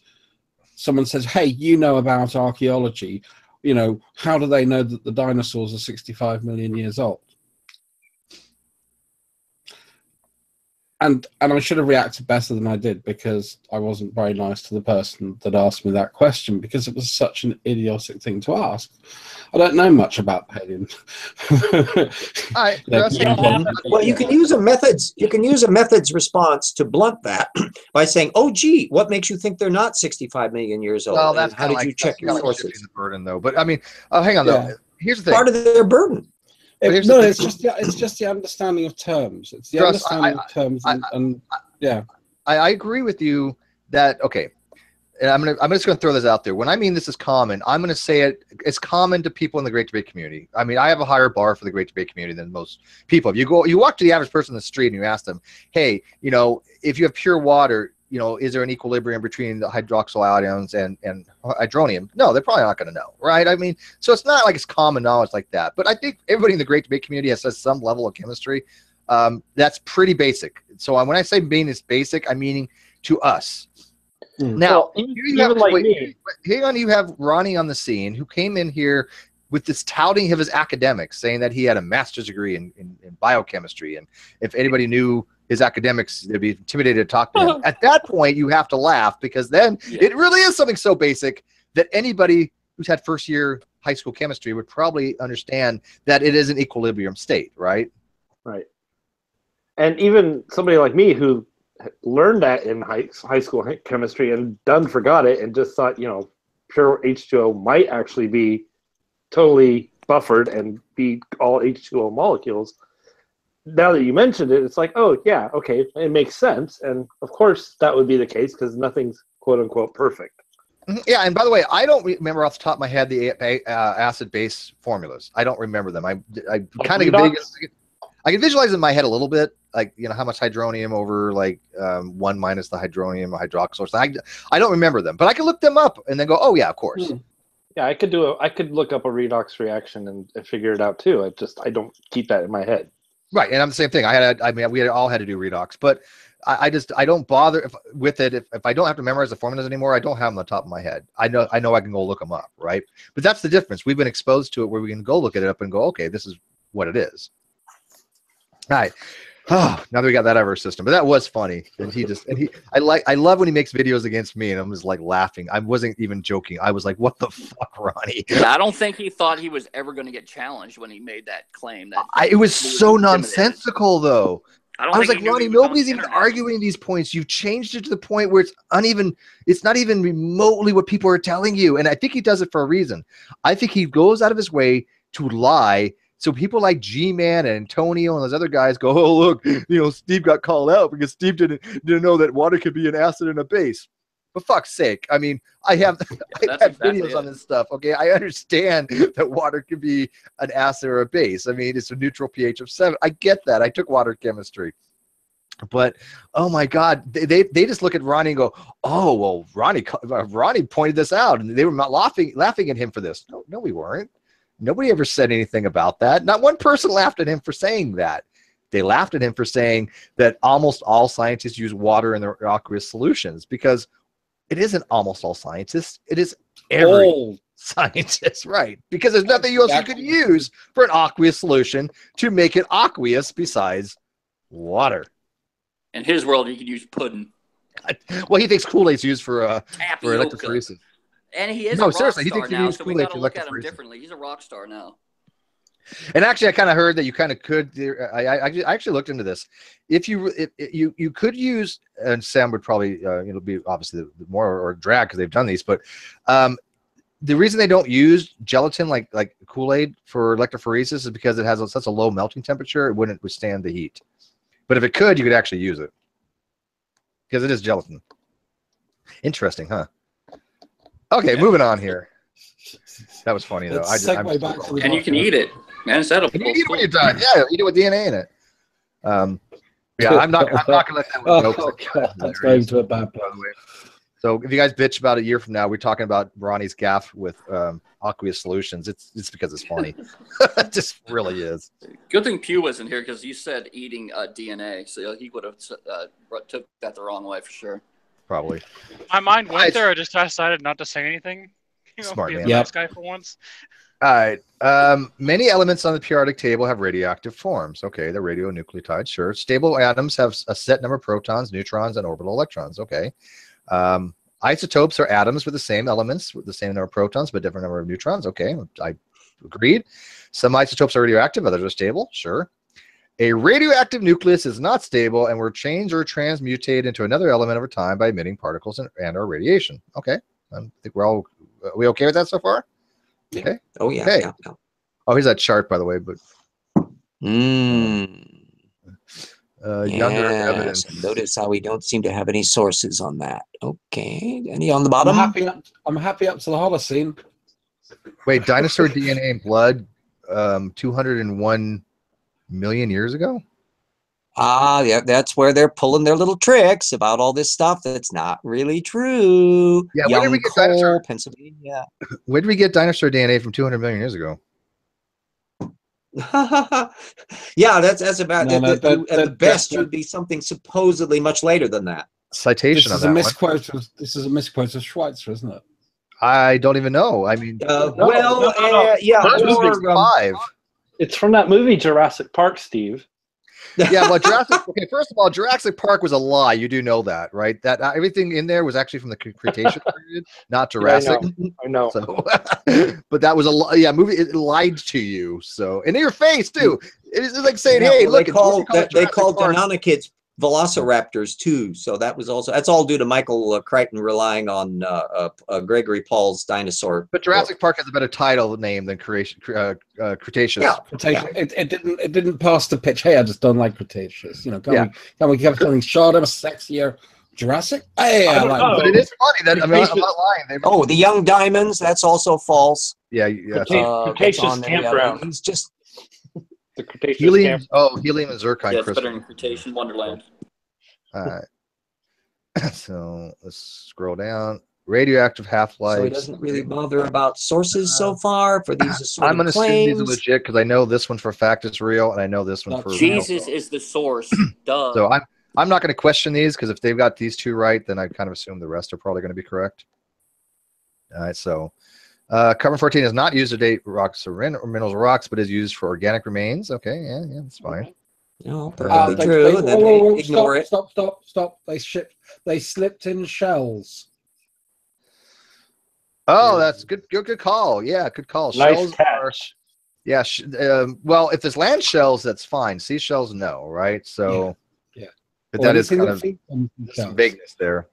someone says, hey, you know about archaeology. You know, how do they know that the dinosaurs are 65 million years old? And I should have reacted better than I did because I wasn't very nice to the person that asked me that question because it was such an idiotic thing to ask. I don't know much about Palladium. Well, you can use a methods response to blunt that by saying, "Oh, gee, what makes you think they're not 65 million years old? Well, that's how did you check your sources?" The burden, though. But I mean, hang on though. Here's the thing. Part of their burden. It's just the understanding of terms. It's the understanding of terms, I agree with you that and I'm just going to throw this out there. When I mean this is common, I'm going to say it's common to people in the Great Debate community. I mean, I have a higher bar for the Great Debate community than most people. If you walk to the average person in the street and you ask them, hey, if you have pure water, is there an equilibrium between the hydroxyl ions and hydronium? No, they're probably not going to know, right? I mean, so it's not like it's common knowledge like that. But I think everybody in the Great Debate community has some level of chemistry. That's pretty basic. So when I say being this basic, I'm meaning to us. Now, you have Ronnie on the scene who came in here with this touting of his academics, saying that he had a master's degree in biochemistry, and if anybody knew his academics, they'd be intimidated to talk to him. At that point, you have to laugh because then it really is something so basic that anybody who's had first year high school chemistry would probably understand that it is an equilibrium state, right? Right. And even somebody like me who learned that in high school chemistry and forgot it and just thought, pure H2O might actually be totally buffered and be all H2O molecules. Now that you mentioned it, it's like, oh, yeah, okay, it makes sense. And, of course, that would be the case because nothing's quote-unquote perfect. Yeah, and by the way, I don't remember off the top of my head the acid-base formulas. I don't remember them. I kind of I can visualize it in my head a little bit, like, how much hydronium over, like, 1 minus the hydronium or hydroxyl. I don't remember them, but I can look them up and then go, oh, yeah, of course. Yeah, I could look up a redox reaction and figure it out, too. I don't keep that in my head. Right, and I'm the same thing. We all had to do redox, but I don't bother with it if I don't have to memorize the formulas anymore. I don't have them on the top of my head. I know I can go look them up, right? But that's the difference. We've been exposed to it where we can go look it up and go, okay, this is what it is. All right. Oh, now that we got that out of our system, but that was funny. And I love when he makes videos against me, and I'm just like laughing. I wasn't even joking. I was like, "What the fuck, Ronnie?" Yeah, I don't think he thought he was ever going to get challenged when he made that claim. It was so nonsensical, though. I was like, Ronnie, nobody's even arguing these points. You've changed it to the point where it's uneven. It's not even remotely what people are telling you, and I think he does it for a reason. I think he goes out of his way to lie. So people like G-Man and Antonio and those other guys go, oh, look, Steve got called out because Steve didn't know that water could be an acid and a base. For fuck's sake. I mean, I have videos on this stuff. Okay, I understand that water can be an acid or a base. I mean, it's a neutral pH of 7. I get that. I took water chemistry. But, oh, my God, they just look at Ronnie and go, oh, well, Ronnie pointed this out, and they were not laughing at him for this. No, we weren't. Nobody ever said anything about that. Not one person laughed at him for saying that. They laughed at him for saying that almost all scientists use water in their aqueous solutions, because it isn't almost all scientists. It is every scientist, right? Because there's nothing else you could use for an aqueous solution to make it aqueous besides water. In his world, you could use pudding. Well, he thinks Kool-Aid's used for Tapioca. electrophoresis. And he is no, a rock seriously, he star thinks he now, used so we Kool-Aid got to for look at him electrophoresis. differently. He's a rock star now. And actually, I kind of heard that you kind of could. I actually looked into this. If you could use, and Sam would probably it'll be obviously the more or drag because they've done these, but the reason they don't use gelatin like Kool-Aid for electrophoresis is because it has such a low melting temperature, it wouldn't withstand the heat. But if it could, you could actually use it because it is gelatin. Interesting, huh? Okay, moving on here. That was funny though. And you can eat it, man. It's edible. And you eat it when you're done. Yeah, eat it with DNA in it. Yeah, I'm not gonna let that one go. That's going to a bad place. So if you guys bitch about a year from now, we're talking about Ronnie's gaffe with Aqueous Solutions. It's because it's funny. It just really is. Good thing Pew wasn't here because you said eating DNA, so he would have took that the wrong way for sure. Probably. My mind went there. I just decided not to say anything. Smart be a man. nice guy for once. All right. Many elements on the periodic table have radioactive forms. Okay, they're radionucleotides. Sure. Stable atoms have a set number of protons, neutrons, and orbital electrons. Okay. Isotopes are atoms with the same elements, with the same number of protons, but different number of neutrons. Okay, I agreed. Some isotopes are radioactive, others are stable. Sure. A radioactive nucleus is not stable and will change or transmutate into another element over time by emitting particles and or radiation. Okay, I think are we okay with that so far? Okay. Oh yeah. Okay. Yeah. Oh, here's that chart, by the way. But younger evidence. Notice how we don't seem to have any sources on that. Okay. Any on the bottom? I'm happy up to the Holocene. Wait, dinosaur DNA and blood 201 million years ago? Yeah, that's where they're pulling their little tricks about all this stuff that's not really true. Yeah, where did we get dinosaur? Pennsylvania. Where did we get dinosaur DNA from 200 million years ago? Yeah, that's about at the best. Would be something supposedly much later than that. Citation this on is that a misquote. This is a misquote of Schweitzer, isn't it? I don't even know. I mean, yeah, five. It's from that movie Jurassic Park, Steve. Yeah, well, okay, first of all, Jurassic Park was a lie. You do know that, right? That everything in there was actually from the Cretaceous period, not Jurassic. I know. So, but that was a movie. It lied to you. So, in your face too. It's like saying, "Hey, look." They called Deinonychids velociraptors too. So that's all due to Michael Crichton relying on Gregory Paul's dinosaur. But Jurassic Park has a better title name than Cretaceous. Yeah, it didn't pass the pitch. Hey, I just don't like Cretaceous. Can we have something shorter, sexier? Jurassic? Hey, but it is funny that I'm not lying. The young diamonds. That's also false. Yeah. Cretaceous campground. He's just. The Cretaceous helium. Helium and zircon. Yeah, it's better than Cretaceous Wonderland. All right. So let's scroll down. Radioactive half-life. So he doesn't really bother about sources so far for these. I'm going to assume these are legit because I know this one for a fact is real, and I know this one for Jesus is the source. Duh. So I'm not going to question these because if they've got these two right, then I kind of assume the rest are probably going to be correct. All right. So. Carbon-14 is not used to date rocks or minerals or rocks, but is used for organic remains. Okay, yeah, that's fine. No, perfectly true. They ignore it. Stop. They slipped in shells. Oh, that's good call. Yeah, good call. Nice shells catch. Well, if there's land shells, that's fine. Seashells, no, right? So, yeah. But that is kind of some vagueness there.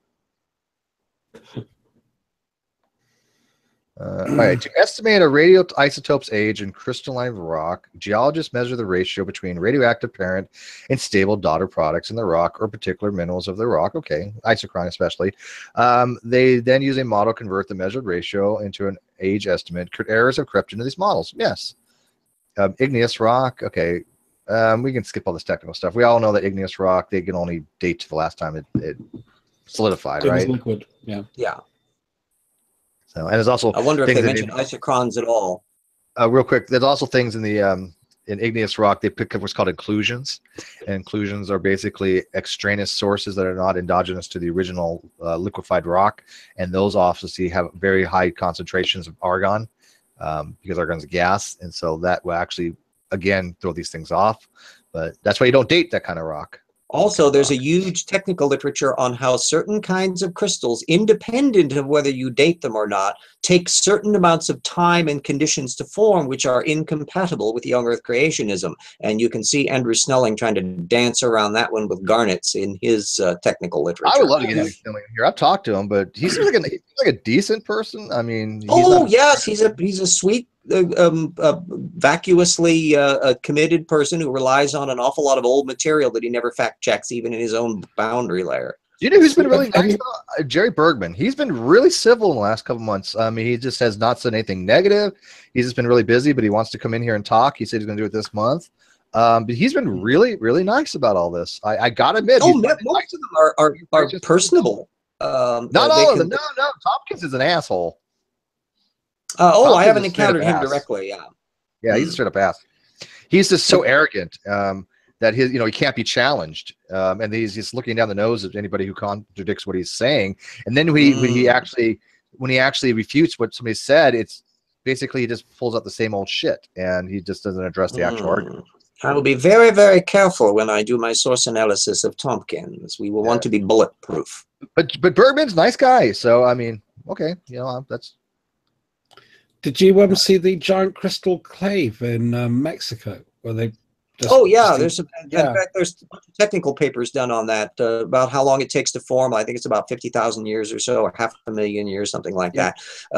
All right. To estimate a radioisotope's age in crystalline rock, geologists measure the ratio between radioactive parent and stable daughter products in the rock or particular minerals of the rock. Okay, isochron especially. They then use a model to convert the measured ratio into an age estimate. Could errors have crept into these models? Yes. Igneous rock. Okay. We can skip all this technical stuff. We all know that igneous rock, they can only date to the last time it solidified, right? Liquid. Yeah. Yeah. So, and there's also I wonder if they mentioned isochrons at all. Real quick, there's also things in the in igneous rock they pick up what's called inclusions, and inclusions are basically extraneous sources that are not endogenous to the original liquefied rock, and those obviously have very high concentrations of argon because argon's a gas, and so that will actually again throw these things off. But that's why you don't date that kind of rock. Also, there's a huge technical literature on how certain kinds of crystals, independent of whether you date them or not, take certain amounts of time and conditions to form, which are incompatible with young Earth creationism. And you can see Andrew Snelling trying to dance around that one with garnets in his technical literature. I would love to get Andrew Snelling here. I've talked to him, but he seems like a decent person. I mean, yes, he's a sweet, vacuously committed person who relies on an awful lot of old material that he never fact checks, even in his own boundary layer. Do you know who's been really nice? Jerry Bergman. He's been really civil in the last couple months. I mean, he just has not said anything negative. He's just been really busy, but he wants to come in here and talk. He said he's going to do it this month. But he's been really, really nice about all this. I got to admit. Most of them are personable. Not all of them. No. Tompkins is an asshole. I haven't encountered him directly. Yeah, he's a straight up ass. He's just so arrogant that he can't be challenged, and he's just looking down the nose of anybody who contradicts what he's saying. And then when he actually refutes what somebody said, it's basically he just pulls out the same old shit, and he just doesn't address the actual argument. I will be very, very careful when I do my source analysis of Tompkins. We will want to be bulletproof. But Bergman's a nice guy, so I mean, okay, that's. Did you see the giant crystal cave in Mexico where they? There's in fact there's technical papers done on that about how long it takes to form. I think it's about 50,000 years or so, or 500,000 years, something like that.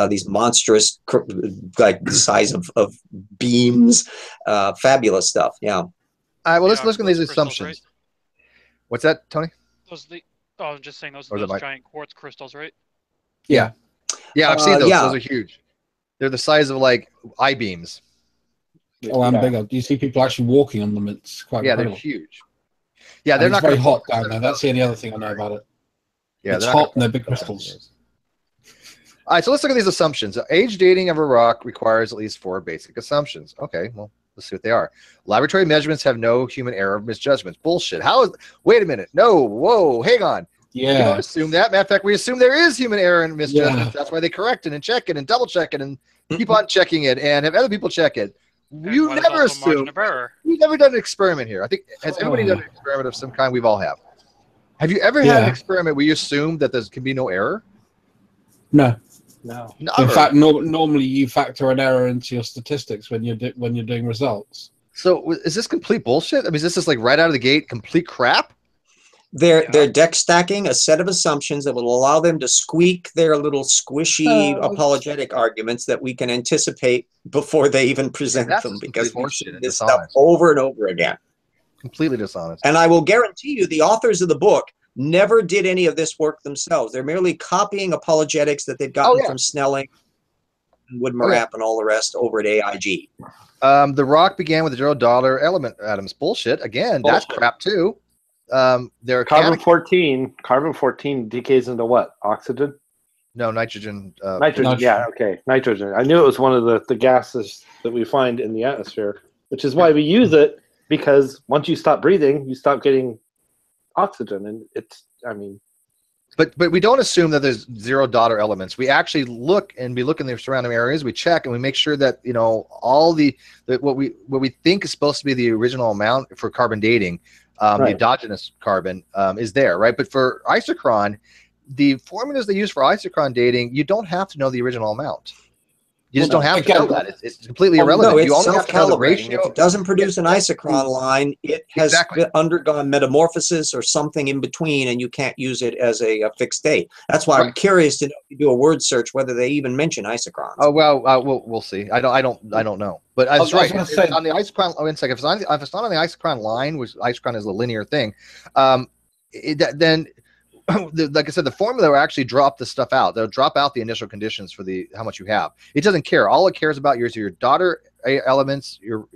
These monstrous, like the size of beams, fabulous stuff. Yeah. All right. Well, let's look at these assumptions. Right? What's that, Tony? I'm just saying those are those giant quartz crystals, right? Yeah. Yeah, I've seen those. Those are huge. They're the size of like I-beams. Oh, and bigger. Do you see people actually walking on them? It's quite incredible. They're huge. Yeah, they're not very hot down there. That's the only other thing I know about it. Yeah, it's hot and they're big crystals. All right, so let's look at these assumptions. Age dating of a rock requires at least 4 basic assumptions. Okay, well, let's see what they are. Laboratory measurements have no human error of misjudgments. Bullshit. Wait a minute. No, whoa, hang on. Yeah. We don't assume that. Matter of fact, we assume there is human error and misjudgment. Yeah. That's why they correct it and check it and double check it and keep on checking it and have other people check it. You never assume. We've never done an experiment here. I think, has everybody done an experiment of some kind? We've all have. Have you ever had an experiment where you assume that there can be no error? No. In fact, normally you factor an error into your statistics when you're doing results. So is this complete bullshit? I mean, is this just like right out of the gate complete crap? They're deck stacking a set of assumptions that will allow them to squeak their little squishy apologetic arguments that we can anticipate before they even present them, because we've seen this stuff over and over again. Completely dishonest. And I will guarantee you the authors of the book never did any of this work themselves. They're merely copying apologetics that they've gotten from Snelling, Wood-Marap, and all the rest over at AIG. The rock began with $0 element atoms. Bullshit. Again, that's crap too. They're carbon 14 decays into what? Oxygen? No, nitrogen. Nitrogen. Yeah, okay. Nitrogen. I knew it was one of the gases that we find in the atmosphere, which is why we use it, because once you stop breathing, you stop getting oxygen, and But we don't assume that there's $0 elements. We actually look in the surrounding areas. We check and we make sure that all what we think is supposed to be the original amount for carbon dating. The endogenous carbon is there, right? But for isochron, the formulas they use for isochron dating, you don't have to know the original amount. You just don't have to know that. It's completely irrelevant. No, it's self-calibrating. If it doesn't produce an isochron line, it has undergone metamorphosis or something in between, and you can't use it as a fixed date. That's why I'm curious to know, if you do a word search, whether they even mention isochrons. Oh well, we'll see. I don't know. But that's right. On the isochron, if it's not on the isochron line, which isochron is a linear thing, then. Like I said, the formula will actually drop the stuff out. They'll drop out the initial conditions for how much you have. It doesn't care. All it cares about is your daughter elements, your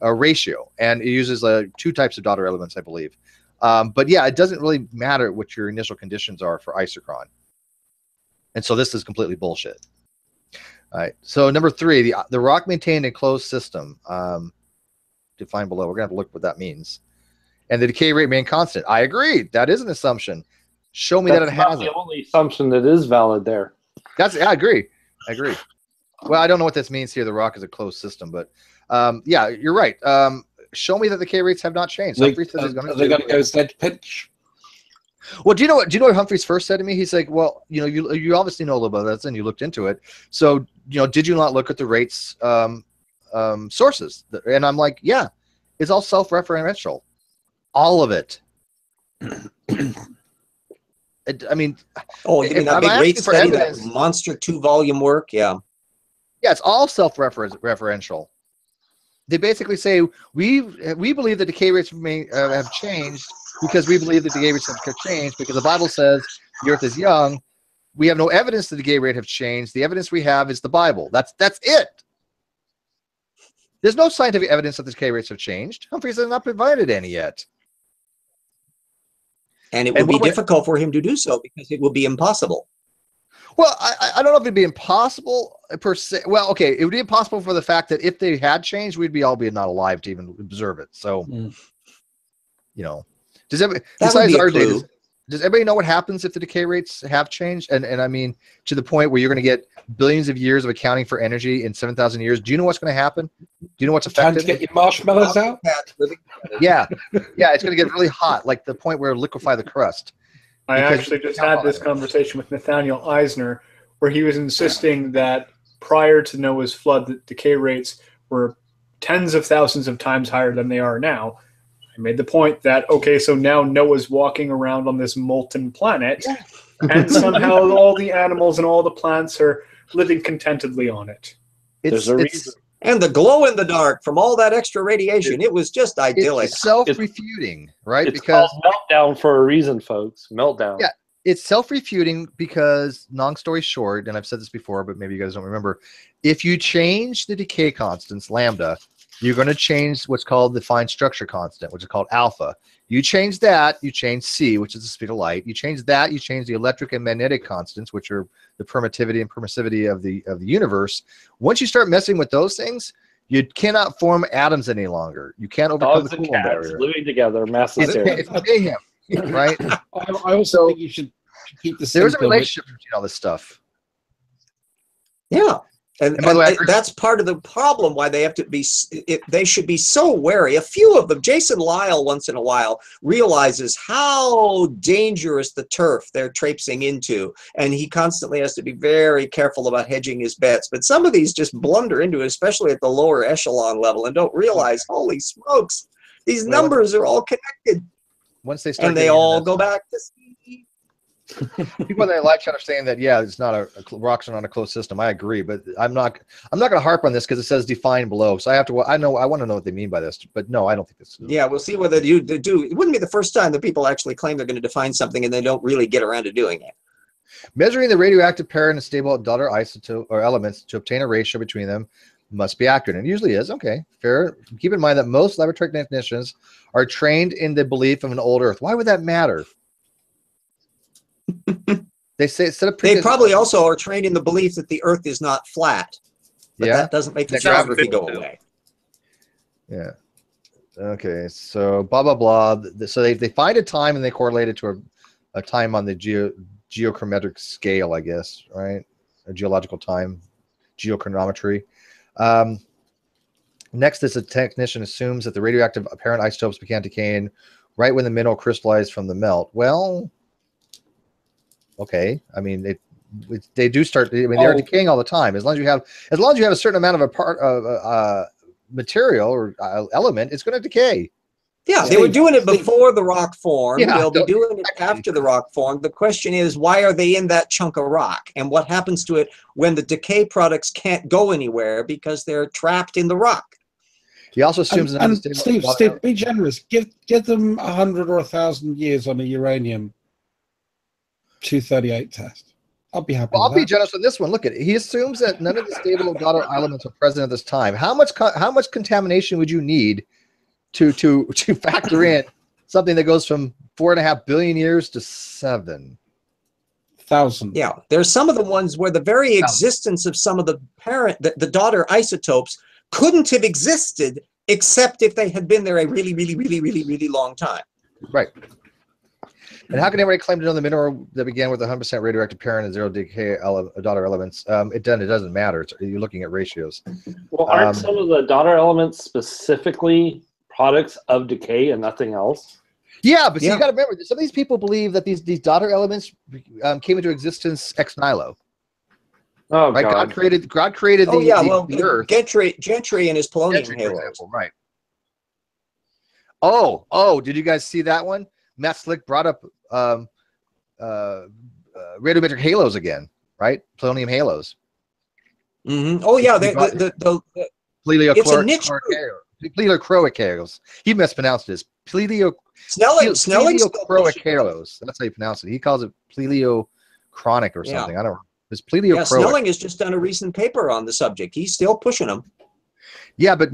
ratio, and it uses 2 types of daughter elements, I believe. But yeah, it doesn't really matter what your initial conditions are for isochron. And so this is completely bullshit. All right. So number 3, the rock maintained a closed system. Defined below. We're gonna have to look what that means. And the decay rate remained constant. I agree. That is an assumption. Show me that it hasn't. That's the only assumption that is valid there. I agree. Well, I don't know what this means here. The rock is a closed system, but yeah, you're right. show me that the decay rates have not changed. Are Humphrey says he's going they going to go Z pitch? Well, do you know what Humphrey's first said to me? He's like, well, you obviously know a little bit about this and you looked into it. So, did you not look at the rates sources? And I'm like, yeah, it's all self-referential. All of it. I mean, you mean that big rate study, that monster 2-volume work? Yeah. Yeah, it's all self-referential. They basically say we believe that decay rates have changed because we believe that the decay rates have changed because the Bible says the earth is young. We have no evidence that the decay rate have changed. The evidence we have is the Bible. That's it. There's no scientific evidence that the decay rates have changed. Humphreys has not provided any yet. And it would be difficult for him to do so because it would be impossible. Well, I don't know if it'd be impossible per se. Well, okay, it would be impossible for the fact that if they had changed, we'd all be not alive to even observe it. So, does everybody know what happens if the decay rates have changed? And I mean, to the point where you're going to get billions of years of accounting for energy in 7,000 years. Do you know what's going to happen? Do you know what's affected? Time to get your marshmallows out? Yeah, it's going to get really hot, like the point where liquefy the crust. I actually just had this conversation with Nathaniel Eisner, where he was insisting that prior to Noah's flood, the decay rates were tens of thousands of times higher than they are now. I made the point that, okay, so now Noah's walking around on this molten planet, and somehow all the animals and all the plants are living contentedly on it. There's a reason. And the glow in the dark from all that extra radiation, it was just idyllic. It's self-refuting, right? It's called meltdown for a reason, folks. Meltdown. Yeah, it's self-refuting because, long story short, and I've said this before, but maybe you guys don't remember, if you change the decay constants, lambda, you're going to change what's called the fine structure constant, which is called alpha. You change that, you change C, which is the speed of light. You change that, you change the electric and magnetic constants, which are the permittivity and permissivity of the universe. Once you start messing with those things, you cannot form atoms any longer. You can't overcome the Coulomb barrier. Living together, massive. It's mayhem, right? I also think you should keep the. There's a relationship between all this stuff. Yeah. And by the way, that's part of the problem why they have to be, they should be so wary. A few of them, Jason Lyle once in a while realizes how dangerous the turf they're traipsing into. And he constantly has to be very careful about hedging his bets. But some of these just blunder into it, especially at the lower echelon level, and don't realize, holy smokes, these numbers are all connected. Once they start, and they all go back to people in the live chat are saying that it's not rocks are not a closed system. I agree, but I'm not going to harp on this because it says define below. So I want to know what they mean by this, but no, I don't think this. Yeah, we'll see whether you do. It wouldn't be the first time that people actually claim they're going to define something and they don't really get around to doing it. Measuring the radioactive parent and stable daughter isotope or elements to obtain a ratio between them must be accurate, and it usually is. Okay, fair. Keep in mind that most laboratory technicians are trained in the belief of an old Earth. Why would that matter? They say they probably also are trained in the belief that the Earth is not flat, but that doesn't make the geography go away. Yeah. Okay. So blah blah blah. So they find a time and they correlate it to a time on the geochrometric scale, I guess, right? A geological time, geochronometry. Next, a technician assumes that the radioactive apparent isotopes began decaying right when the mineral crystallized from the melt. Well. Okay, I mean they do start. I mean they're decaying all the time. As long as you have a certain amount of a part of material or element, it's going to decay. Yeah, they were doing it before the rock formed. Yeah, they'll be doing it after the rock formed. The question is, why are they in that chunk of rock? And what happens to it when the decay products can't go anywhere because they're trapped in the rock? He also assumes. Steve, be generous. Give them 100 or 1,000 years on a uranium 238 test. I'll be happy. Well, I'll be generous on this one. Look at it. He assumes that none of the stable daughter elements are present at this time. How much contamination would you need to factor in something that goes from 4.5 billion years to 7,000? Yeah, there's some of the ones where the very existence of some of the the daughter isotopes couldn't have existed except if they had been there a really, really, really, really, really long time. Right. And how can anybody claim to know the mineral that began with 100% radioactive parent and zero decay daughter elements? It doesn't matter. You're looking at ratios. Well, aren't some of the daughter elements specifically products of decay and nothing else. Yeah, but see, you got to remember, some of these people believe that these daughter elements came into existence ex nihilo. Oh, right? God. God created the Earth. Gentry and his polonium halos. For example, right. Oh, did you guys see that one? Matt Slick brought up radiometric halos again, right? Polonium halos. Mm-hmm. Oh, yeah. It's a niche. Pleiocroic halos. He mispronounced this. Pleiocroic halos. That's how you pronounce it. He calls it pleiochronic or something. I don't know. It's pleiocroic. Yeah, Snelling has just done a recent paper on the subject. He's still pushing them. Yeah, but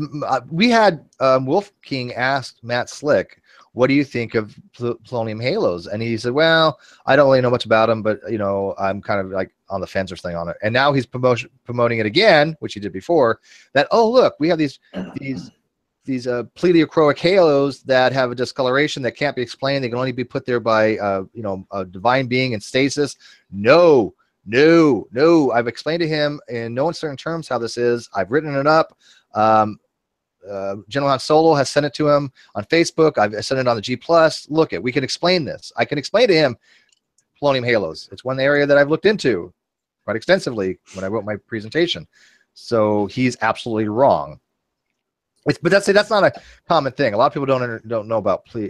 we had Wolf King asked Matt Slick, what do you think of polonium halos? And he said, well, I don't really know much about them, but, you know, I'm kind of like on the fence or something on it. And now he's promoting it again, which he did before, that, oh, look, we have these pleiocroic halos that have a discoloration that can't be explained. They can only be put there by, a divine being in stasis. No. I've explained to him in no uncertain terms how this is. I've written it up. General Han Solo has sent it to him on Facebook. I've sent it on the G+. Look, we can explain this. I can explain to him polonium halos. It's one area that I've looked into quite extensively when I wrote my presentation. So he's absolutely wrong. But that's not a common thing. A lot of people don't know about the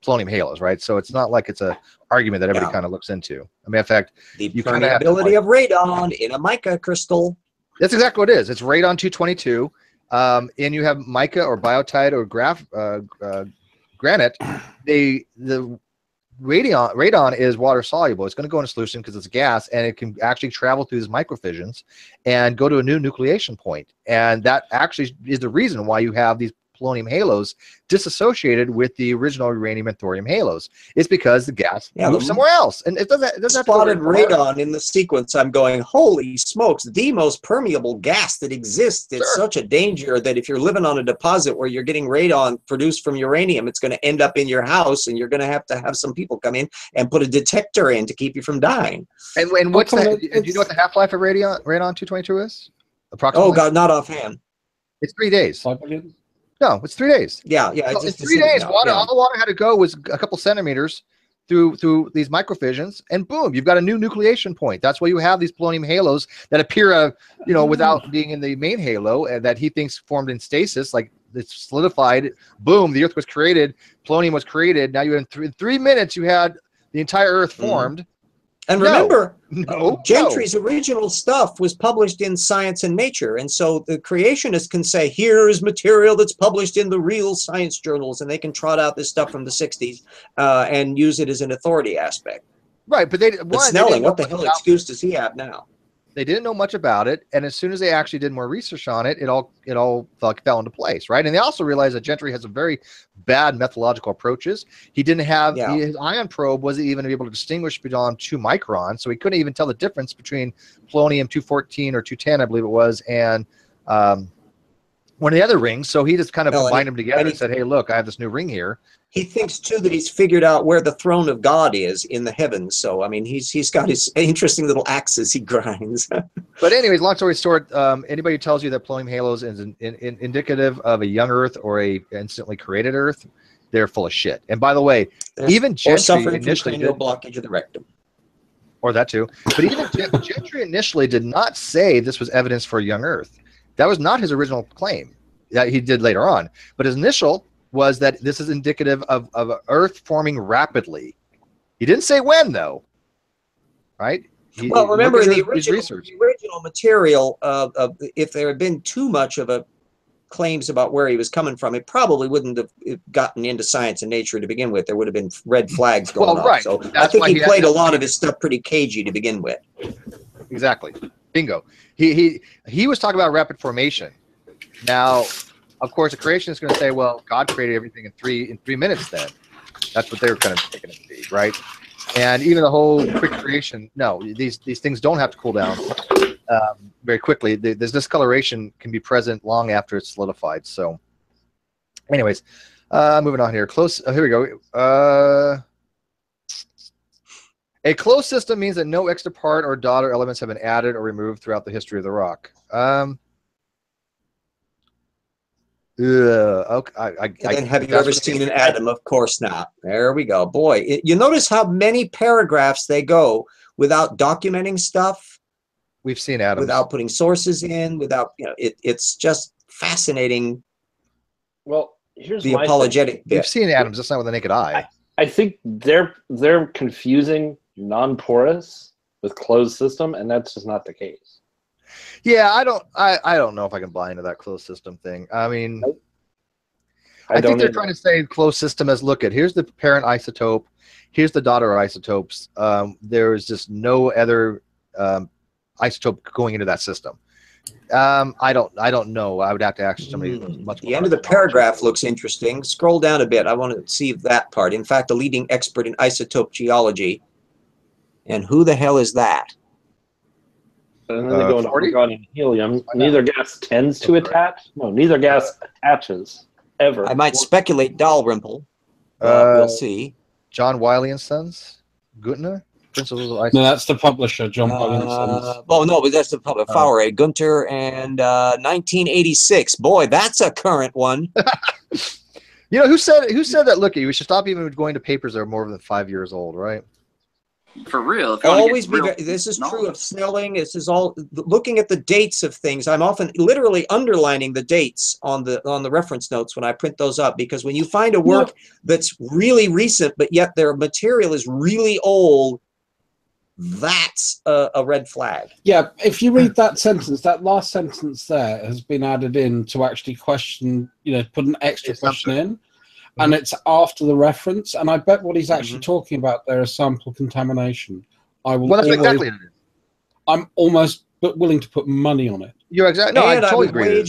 polonium halos, right? So it's not like it's a argument that everybody kind of looks into. I mean, in fact, the permeability of radon in a mica crystal. That's exactly what it is. It's radon 222, and you have mica or biotite or granite. The radon is water soluble. It's going to go in a solution because it's a gas, and it can actually travel through these microfissions and go to a new nucleation point. And that actually is the reason why you have these polonium halos disassociated with the original uranium and thorium halos. It's because the gas moves somewhere else, and it doesn't spotted radon in the sequence. I'm going, holy smokes, the most permeable gas that exists. It's such a danger that if you're living on a deposit where you're getting radon produced from uranium, it's going to end up in your house, and you're going to have some people come in and put a detector in to keep you from dying. And what's do you know what the half-life of radon 222 is? Approximately? Oh God, not offhand. It's 3 days. No, it's 3 days. Yeah. It's 3 days. All the water had to go was a couple centimeters through these microfissions, and boom, you've got a new nucleation point. That's why you have these polonium halos that appear, without being in the main halo, and that he thinks formed in stasis, like it's solidified. Boom, the Earth was created. Polonium was created. Now you in 3 minutes, you had the entire Earth formed. And remember, Gentry's original stuff was published in Science and Nature. And so the creationists can say, here is material that's published in the real science journals. And they can trot out this stuff from the 60s and use it as an authority aspect. Right. But Snelling, what the hell excuse does he have now? They didn't know much about it. And as soon as they actually did more research on it, it all fell into place. Right. And they also realized that Gentry has a very bad methodological approaches. He didn't have his ion probe wasn't even able to distinguish beyond 2 microns. So he couldn't even tell the difference between polonium 214 or 210, I believe it was, and one of the other rings. So he just kind of combined them together and said, hey, look, I have this new ring here. He thinks too that he's figured out where the throne of God is in the heavens. So I mean, he's got his interesting little axes he grinds. But anyways, long story short, anybody who tells you that polonium halos is indicative of a young Earth or a instantly created Earth, they're full of shit. And by the way, even Gentry initially did blockage of the rectum, or that too. But even Gentry initially did not say this was evidence for a young Earth. That was not his original claim. That he did later on, but his initial was that this is indicative of Earth forming rapidly. He didn't say when, though. Right? Well, remember the original material. If there had been too much of a claims about where he was coming from, it probably wouldn't have gotten into Science and Nature to begin with. There would have been red flags going on. So I think he played a lot of his stuff pretty cagey to begin with. Exactly. Bingo. He was talking about rapid formation. Now, of course, a creationist is going to say, well, God created everything in three minutes then. That's what they were kind of taking it to be, right? And even the whole quick creation, no, these things don't have to cool down very quickly. This discoloration can be present long after it's solidified. So anyways, moving on here. Here we go. A closed system means that no extra part or daughter elements have been added or removed throughout the history of the rock. Okay. And then have you ever seen an atom? Of course not. There we go. Boy, you notice how many paragraphs they go without documenting stuff. We've seen atoms. Without putting sources in, without, it's just fascinating. Well, here's the apologetic bit. We've seen atoms, just not with the naked eye. I think they're confusing non-porous with closed system, and that's just not the case. Yeah, I don't know if I can buy into that closed system thing. I mean, nope. I think they're trying to say closed system as, look at, here's the parent isotope, here's the daughter isotopes. There is just no other isotope going into that system. I don't know. I would have to ask somebody much more. The end of the paragraph looks interesting. Scroll down a bit. I want to see that part. In fact, a leading expert in isotope geology. And who the hell is that? And then they go into argon and helium. Neither gas tends to attach. No, neither gas attaches ever. I might speculate Dalrymple. We'll see. John Wiley and Sons, Guntner. No, that's the publisher, John Wiley and Sons. Oh no, but that's the publisher. Faure, Gunter, and 1986. Boy, that's a current one. You know who said that? Look, we should stop even going to papers that are more than 5 years old, right? For real. Always be. This is true of Snelling. This is all looking at the dates of things. I'm often literally underlining the dates on the reference notes when I print those up, because when you find a work that's really recent but yet their material is really old, that's a red flag. Yeah, if you read that sentence, that last sentence there has been added in to actually question, put an extra question in. And it's after the reference, and I bet what he's actually talking about there is sample contamination. That's exactly it. I'm almost willing to put money on it. You're exactly. No, I totally agree.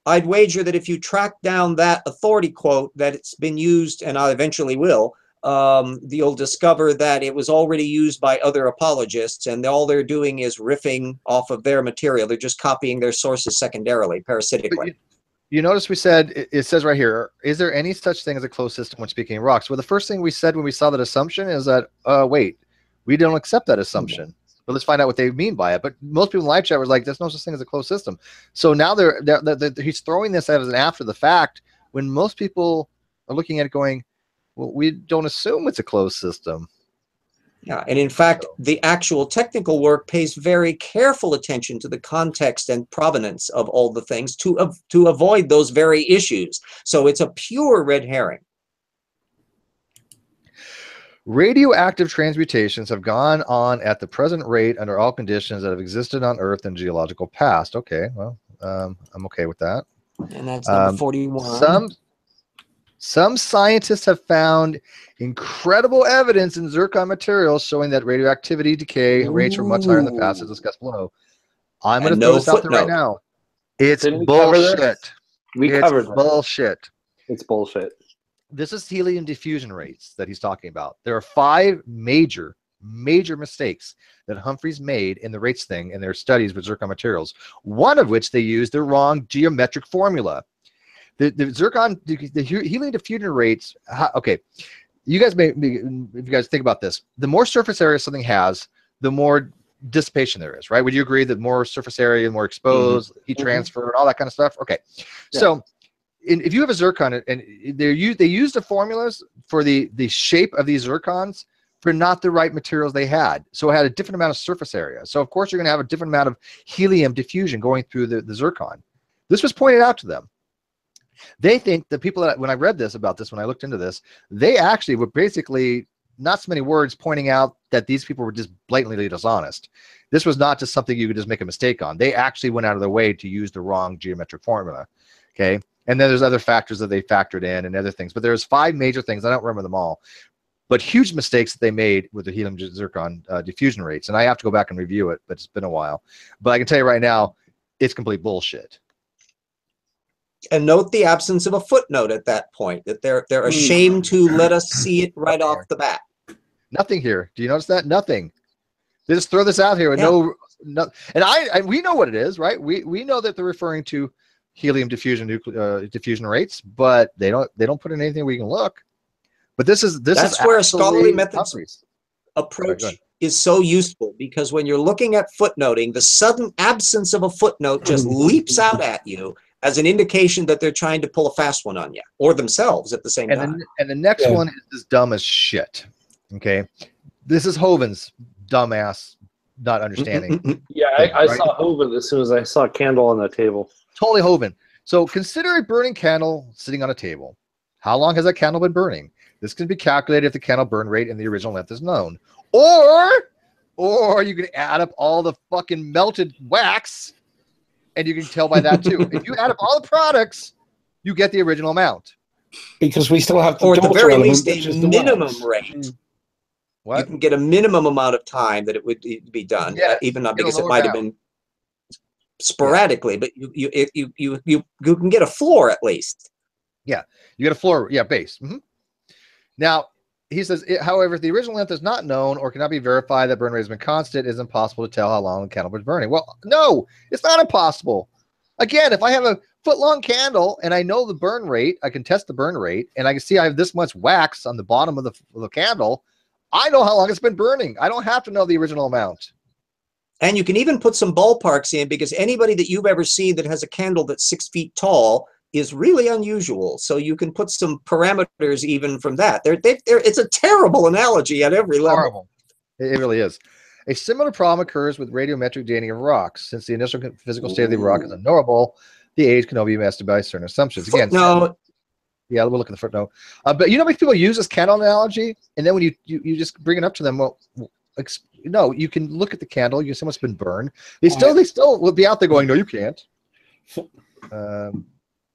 I'd wager that if you track down that authority quote, that it's been used, and I eventually will, you'll discover that it was already used by other apologists, and all they're doing is riffing off of their material. They're just copying their sources secondarily, parasitically. You notice we said, it says right here, is there any such thing as a closed system when speaking of rocks? Well, the first thing we said when we saw that assumption is that, wait, we don't accept that assumption. But let's find out what they mean by it. But most people in live chat were like, there's no such thing as a closed system. So now he's throwing this as an after the fact, when most people are looking at it going, well, we don't assume it's a closed system. Yeah, and in fact, the actual technical work pays very careful attention to the context and provenance of all the things to avoid those very issues. So it's a pure red herring. Radioactive transmutations have gone on at the present rate under all conditions that have existed on Earth in geological past. Okay, well, I'm okay with that. And that's number 41. Some scientists have found incredible evidence in zircon materials showing that radioactivity decay rates from much higher in the past, as discussed below. I'm going to throw this out there right now. It's bullshit. It's bullshit. It's bullshit. This is helium diffusion rates that he's talking about. There are 5 major mistakes that Humphreys made in the rates thing in their studies with zircon materials, one of which they used the wrong geometric formula. The zircon, the helium diffusion rates, okay, you guys if you guys think about this, the more surface area something has, the more dissipation there is, right? Would you agree that more surface area, more exposed, heat transfer, and all that kind of stuff? Okay, so if you have a zircon, and they use the formulas for the shape of these zircons for not the right materials they had. So it had a different amount of surface area. So of course you're going to have a different amount of helium diffusion going through the zircon. This was pointed out to them. They think the people that, when I read about this, when I looked into this, they actually were basically not so many words pointing out that these people were just blatantly dishonest. This was not just something you could just make a mistake on. They actually went out of their way to use the wrong geometric formula. Okay. And then there's other factors that they factored in and other things, but there's 5 major things. I don't remember them all, but huge mistakes that they made with the helium zircon diffusion rates. And I have to go back and review it, but it's been a while. But I can tell you right now, it's complete bullshit. And note the absence of a footnote at that point, that they're ashamed to let us see it right off the bat. Nothing here. Do you notice that? Nothing. They just throw this out here with no, and we know what it is, right? We know that they're referring to helium diffusion rates, but they don't put in anything we can look. But that's where a scholarly methods approach is so useful, because when you're looking at footnoting, the sudden absence of a footnote just leaps out at you, as an indication that they're trying to pull a fast one on you or themselves at the same time. And the next one is dumb as shit. Okay, this is Hoven's dumbass not understanding. Yeah, I saw Hoven as soon as I saw a candle on the table. Totally Hoven. So consider a burning candle sitting on a table. How long has that candle been burning? This can be calculated if the candle burn rate and the original length is known. Or you can add up all the fucking melted wax, and you can tell by that too. If you add up all the products, you get the original amount. Because we still have the or at the daughter very element, least which a is the minimum wax. rate. What? You can get a minimum amount of time that it would be done, even not because it might have been sporadically, but you can get a floor at least. Yeah, you get a floor, base. Now, he says, however, if the original length is not known or cannot be verified that burn rate has been constant, it is impossible to tell how long the candle was burning. Well, no, it's not impossible. Again, if I have a foot-long candle and I know the burn rate, I can test the burn rate, and I can see I have this much wax on the bottom of the candle, I know how long it's been burning. I don't have to know the original amount. And you can even put some ballparks in, because anybody that you've ever seen that has a candle that's 6 feet tall is really unusual. So you can put some parameters even from that. It's a terrible analogy at every level. Horrible. It really is. A similar problem occurs with radiometric dating of rocks. Since the initial physical state of the rock is unknowable, the age can only be estimated by certain assumptions. Again, no. Yeah, we'll look at the footnote. But you know how many people use this candle analogy, and then when you just bring it up to them, well, no, you can look at the candle. You see what's been burned. They still will be out there going, no, you can't.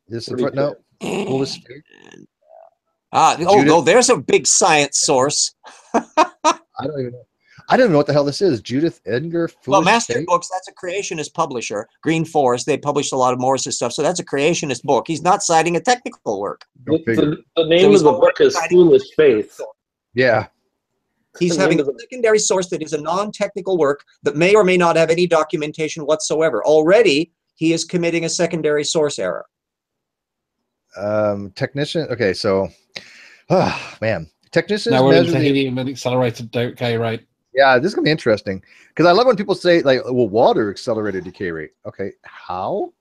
This is a footnote. There's a big science source. I don't even know. I don't even know what the hell this is. Judith Edgar. Well, Master Books, that's a creationist publisher. Green Forest, they published a lot of Morris's stuff, so that's a creationist book. He's not citing a technical work. The name of the book is Foolish Faith. Yeah. He's having a secondary source that is a non-technical work that may or may not have any documentation whatsoever. Already, he is committing a secondary source error. Technician. Okay, so, man, technicians. Now we're into helium and accelerated decay rate. Yeah, this is gonna be interesting because I love when people say like, "Well, water accelerated decay rate." Okay, how?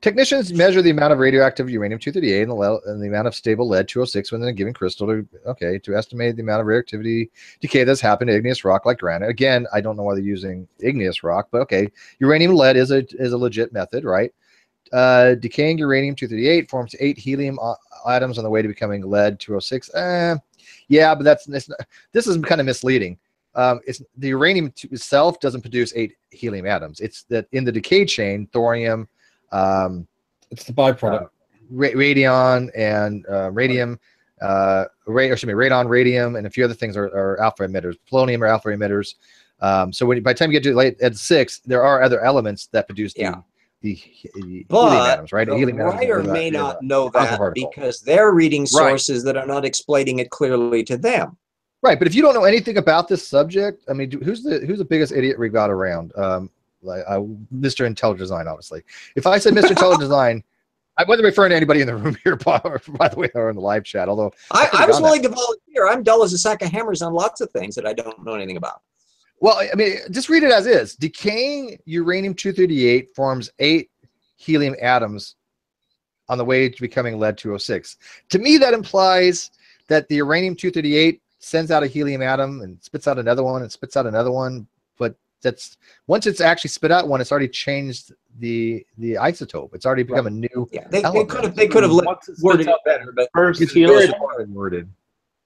Technicians measure the amount of radioactive uranium-238 and the amount of stable lead-206 within a given crystal to estimate the amount of radioactivity decay that's happened to igneous rock like granite. Again, I don't know why they're using igneous rock, but okay, uranium-lead is a legit method, right? Decaying uranium-238 forms 8 helium atoms on the way to becoming lead-206. Yeah, but this is kind of misleading. It's the uranium itself doesn't produce 8 helium atoms. It's that in the decay chain, thorium, it's the byproduct, radion and radium, radon, radium, and a few other things are alpha emitters. Polonium are alpha emitters. So by the time you get to at 6, there are other elements that produce the helium atoms, right? The writer may not know that because they're reading sources that are not explaining it clearly to them. Right, but if you don't know anything about this subject, I mean, who's the biggest idiot we got around? Mr. Intelligent Design, obviously. If I said Mr. Intelligent Design, I wasn't referring to anybody in the room here, by the way, or in the live chat. Although I was willing to volunteer. I'm dull as a sack of hammers on lots of things that I don't know anything about. Well, I mean, just read it as is. Decaying uranium-238 forms 8 helium atoms on the way to becoming lead-206. To me, that implies that the uranium-238 sends out a helium atom and spits out another one and spits out another one. But that's once it's actually spit out one, it's already changed the isotope. It's already become a new. Yeah, they could have worded it better, but it's very worded.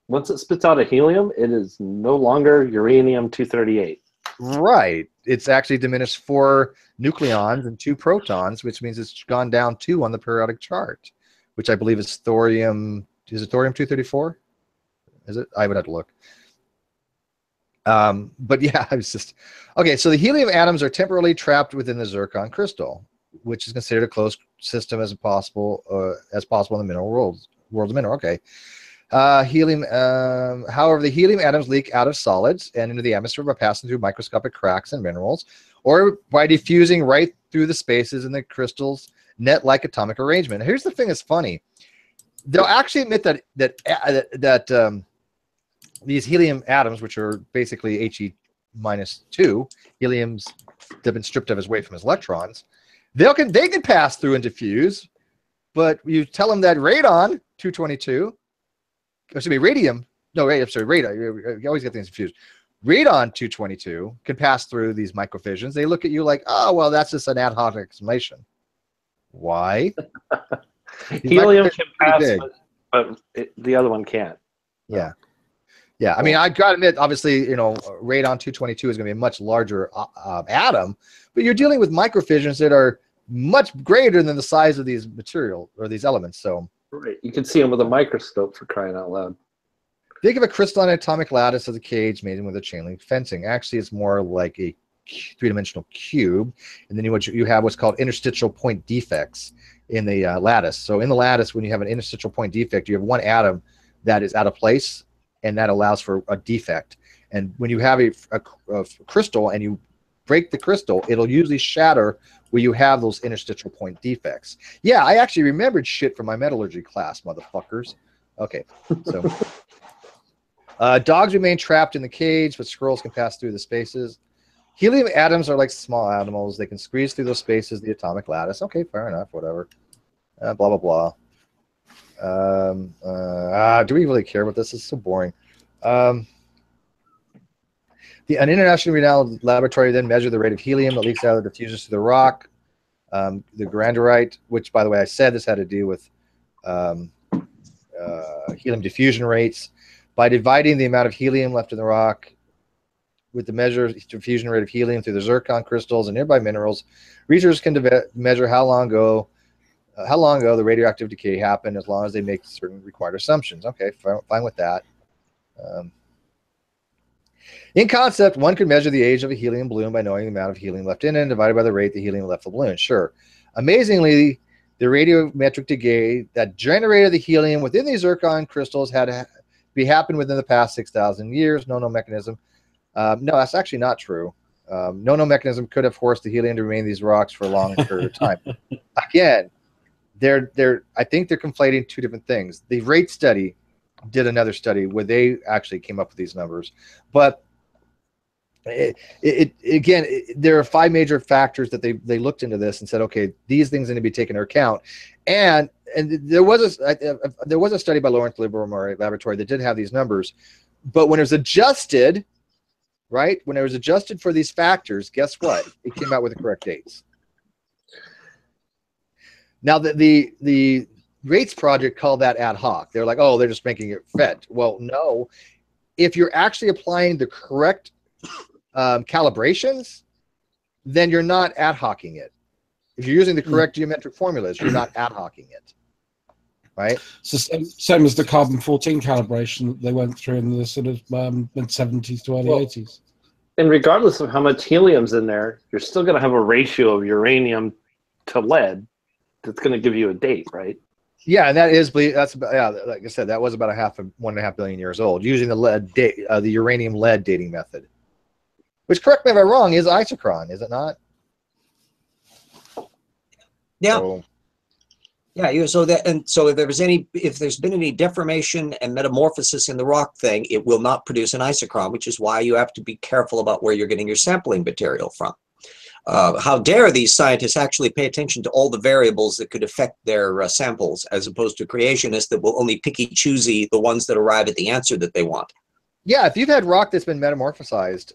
Once it spits out a helium, it is no longer uranium-238. Right. It's actually diminished 4 nucleons and 2 protons, which means it's gone down 2 on the periodic chart, which I believe is thorium. Is it thorium-234? Is it? I would have to look. But yeah, I was just okay. So the helium atoms are temporarily trapped within the zircon crystal, which is considered a closed system as possible in the mineral world of mineral. Okay. However, the helium atoms leak out of solids and into the atmosphere by passing through microscopic cracks in minerals, or by diffusing right through the spaces in the crystal's net-like atomic arrangement. Here's the thing that's funny. They'll actually admit that these helium atoms, which are basically He-2, helium's that have been stripped of his weight from his electrons, They can pass through and diffuse, but you tell them that radon 222, excuse me, radium. No, I'm sorry, radon. You always get things confused. Radon 222 can pass through these microfissions. They look at you like, oh, well, that's just an ad hoc explanation. Why? Helium can pass, but the other one can't. Yeah. Yeah. I mean, I got to admit, obviously, radon 222 is going to be a much larger atom, but you're dealing with microfissions that are much greater than the size of these material or these elements. So, right. You can see them with a microscope, for crying out loud. Think of a crystalline atomic lattice as a cage made with a chain link fencing. Actually, it's more like a three-dimensional cube, and then you have what's called interstitial point defects in the lattice. So in the lattice, when you have an interstitial point defect, you have one atom that is out of place, and that allows for a defect. And when you have a crystal and you break the crystal, it'll usually shatter where you have those interstitial point defects. Yeah, I actually remembered shit from my metallurgy class, motherfuckers. Okay, so dogs remain trapped in the cage, but squirrels can pass through the spaces. Helium atoms are like small animals. They can squeeze through those spaces, the atomic lattice. Okay, fair enough, whatever. Blah, blah, blah. Do we really care about this? It's so boring. An internationally renowned laboratory then measured the rate of helium that leaks out of the diffusers to the rock. The granderite, which, by the way, I said this had to do with helium diffusion rates. By dividing the amount of helium left in the rock with the measured diffusion rate of helium through the zircon crystals and nearby minerals, researchers can measure how long ago the radioactive decay happened, as long as they make certain required assumptions. Okay, fine with that. In concept, one could measure the age of a helium balloon by knowing the amount of helium left in it and divided by the rate the helium left the balloon. Sure. Amazingly, the radiometric decay that generated the helium within these zircon crystals had to be happened within the past 6,000 years. No mechanism. No, that's actually not true. No mechanism could have forced the helium to remain in these rocks for a long period of time. Again, I think they're conflating two different things. The rate study did another study where they actually came up with these numbers, but again, there are 5 major factors that they looked into this and said, okay, these things need to be taken into account. And there was a study by Lawrence Livermore Laboratory that did have these numbers, but when it was adjusted, right, when it was adjusted for these factors, guess what? It came out with the correct dates. Now, the rates project called that ad hoc. They're like, oh, they're just making it fit. Well, no. If you're actually applying the correct calibrations, then you're not ad hocing it. If you're using the correct geometric formulas, you're not ad hocing it. Right? So same as the carbon-14 calibration that they went through in the sort of mid-70s to early 80s. And regardless of how much helium's in there, you're still going to have a ratio of uranium to lead that's going to give you a date, right? Yeah, and that's about, yeah, like I said, that was about 1.5 billion years old, using the uranium lead dating method. Which, correct me if I'm wrong, is isochron, is it not? Yeah. So, yeah. So if there's been any deformation and metamorphosis in the rock thing, it will not produce an isochron, which is why you have to be careful about where you're getting your sampling material from. How dare these scientists actually pay attention to all the variables that could affect their samples, as opposed to creationists that will only picky-choosy the ones that arrive at the answer that they want. Yeah, if you've had rock that's been metamorphosized,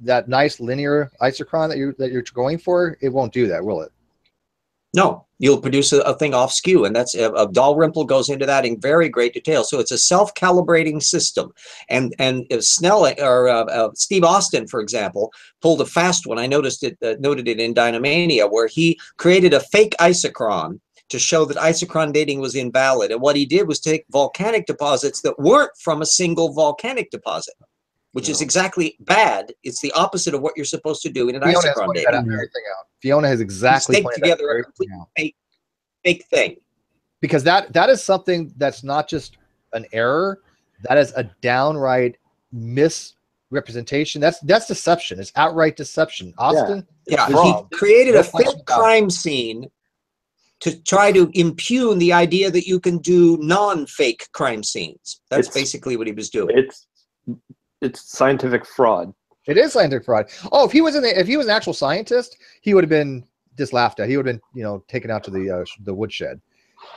that nice linear isochron that you're going for, it won't do that, will it? No, you'll produce a thing off skew, and that's Dalrymple goes into that in very great detail. So it's a self-calibrating system, and if Snelling or Steve Austin, for example, pulled a fast one. I noted it in Dynamania, where he created a fake isochron to show that isochron dating was invalid. And what he did was take volcanic deposits that weren't from a single volcanic deposit, which is exactly bad. It's the opposite of what you're supposed to do in an isochron dating. Fiona has exactly pointed together a complete fake thing. Because that is something that's not just an error, that is a downright misrepresentation. That's deception. It's outright deception. Austin, he created a fake crime scene to try to impugn the idea that you can do non-fake crime scenes. That's basically what he was doing. It's scientific fraud. It is scientific fraud. Oh, if he was an actual scientist, he would have been just laughed at. He would have been, taken out to the woodshed.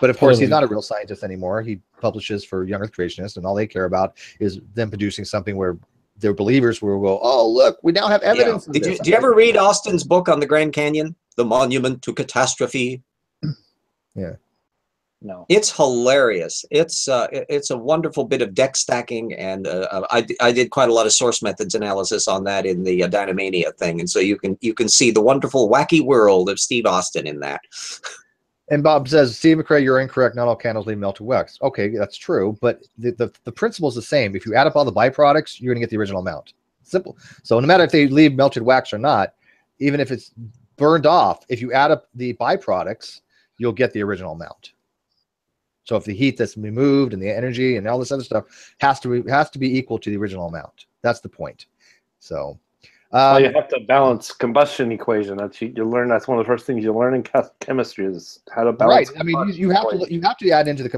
But of course, he's not a real scientist anymore. He publishes for Young Earth Creationists, and all they care about is them producing something where their believers will go, "Oh, look, we now have evidence." Yeah. Did you ever read Austin's book on the Grand Canyon, The Monument to Catastrophe? Yeah. No. It's hilarious. It's a wonderful bit of deck stacking, and I did quite a lot of source methods analysis on that in the Dynamania thing, and so you can see the wonderful wacky world of Steve Austin in that. And Bob says, Steve McCrae, you're incorrect. Not all candles leave melted wax. Okay, that's true, but the principle is the same. If you add up all the byproducts, you're going to get the original amount. Simple. So no matter if they leave melted wax or not, even if it's burned off, if you add up the byproducts, you'll get the original amount. So if the heat that's removed and the energy and all this other stuff has to be equal to the original amount. That's the point. So. Well, you have to balance combustion equation. You learn. That's one of the first things you learn in chemistry is how to balance. Right. I mean, you have to add into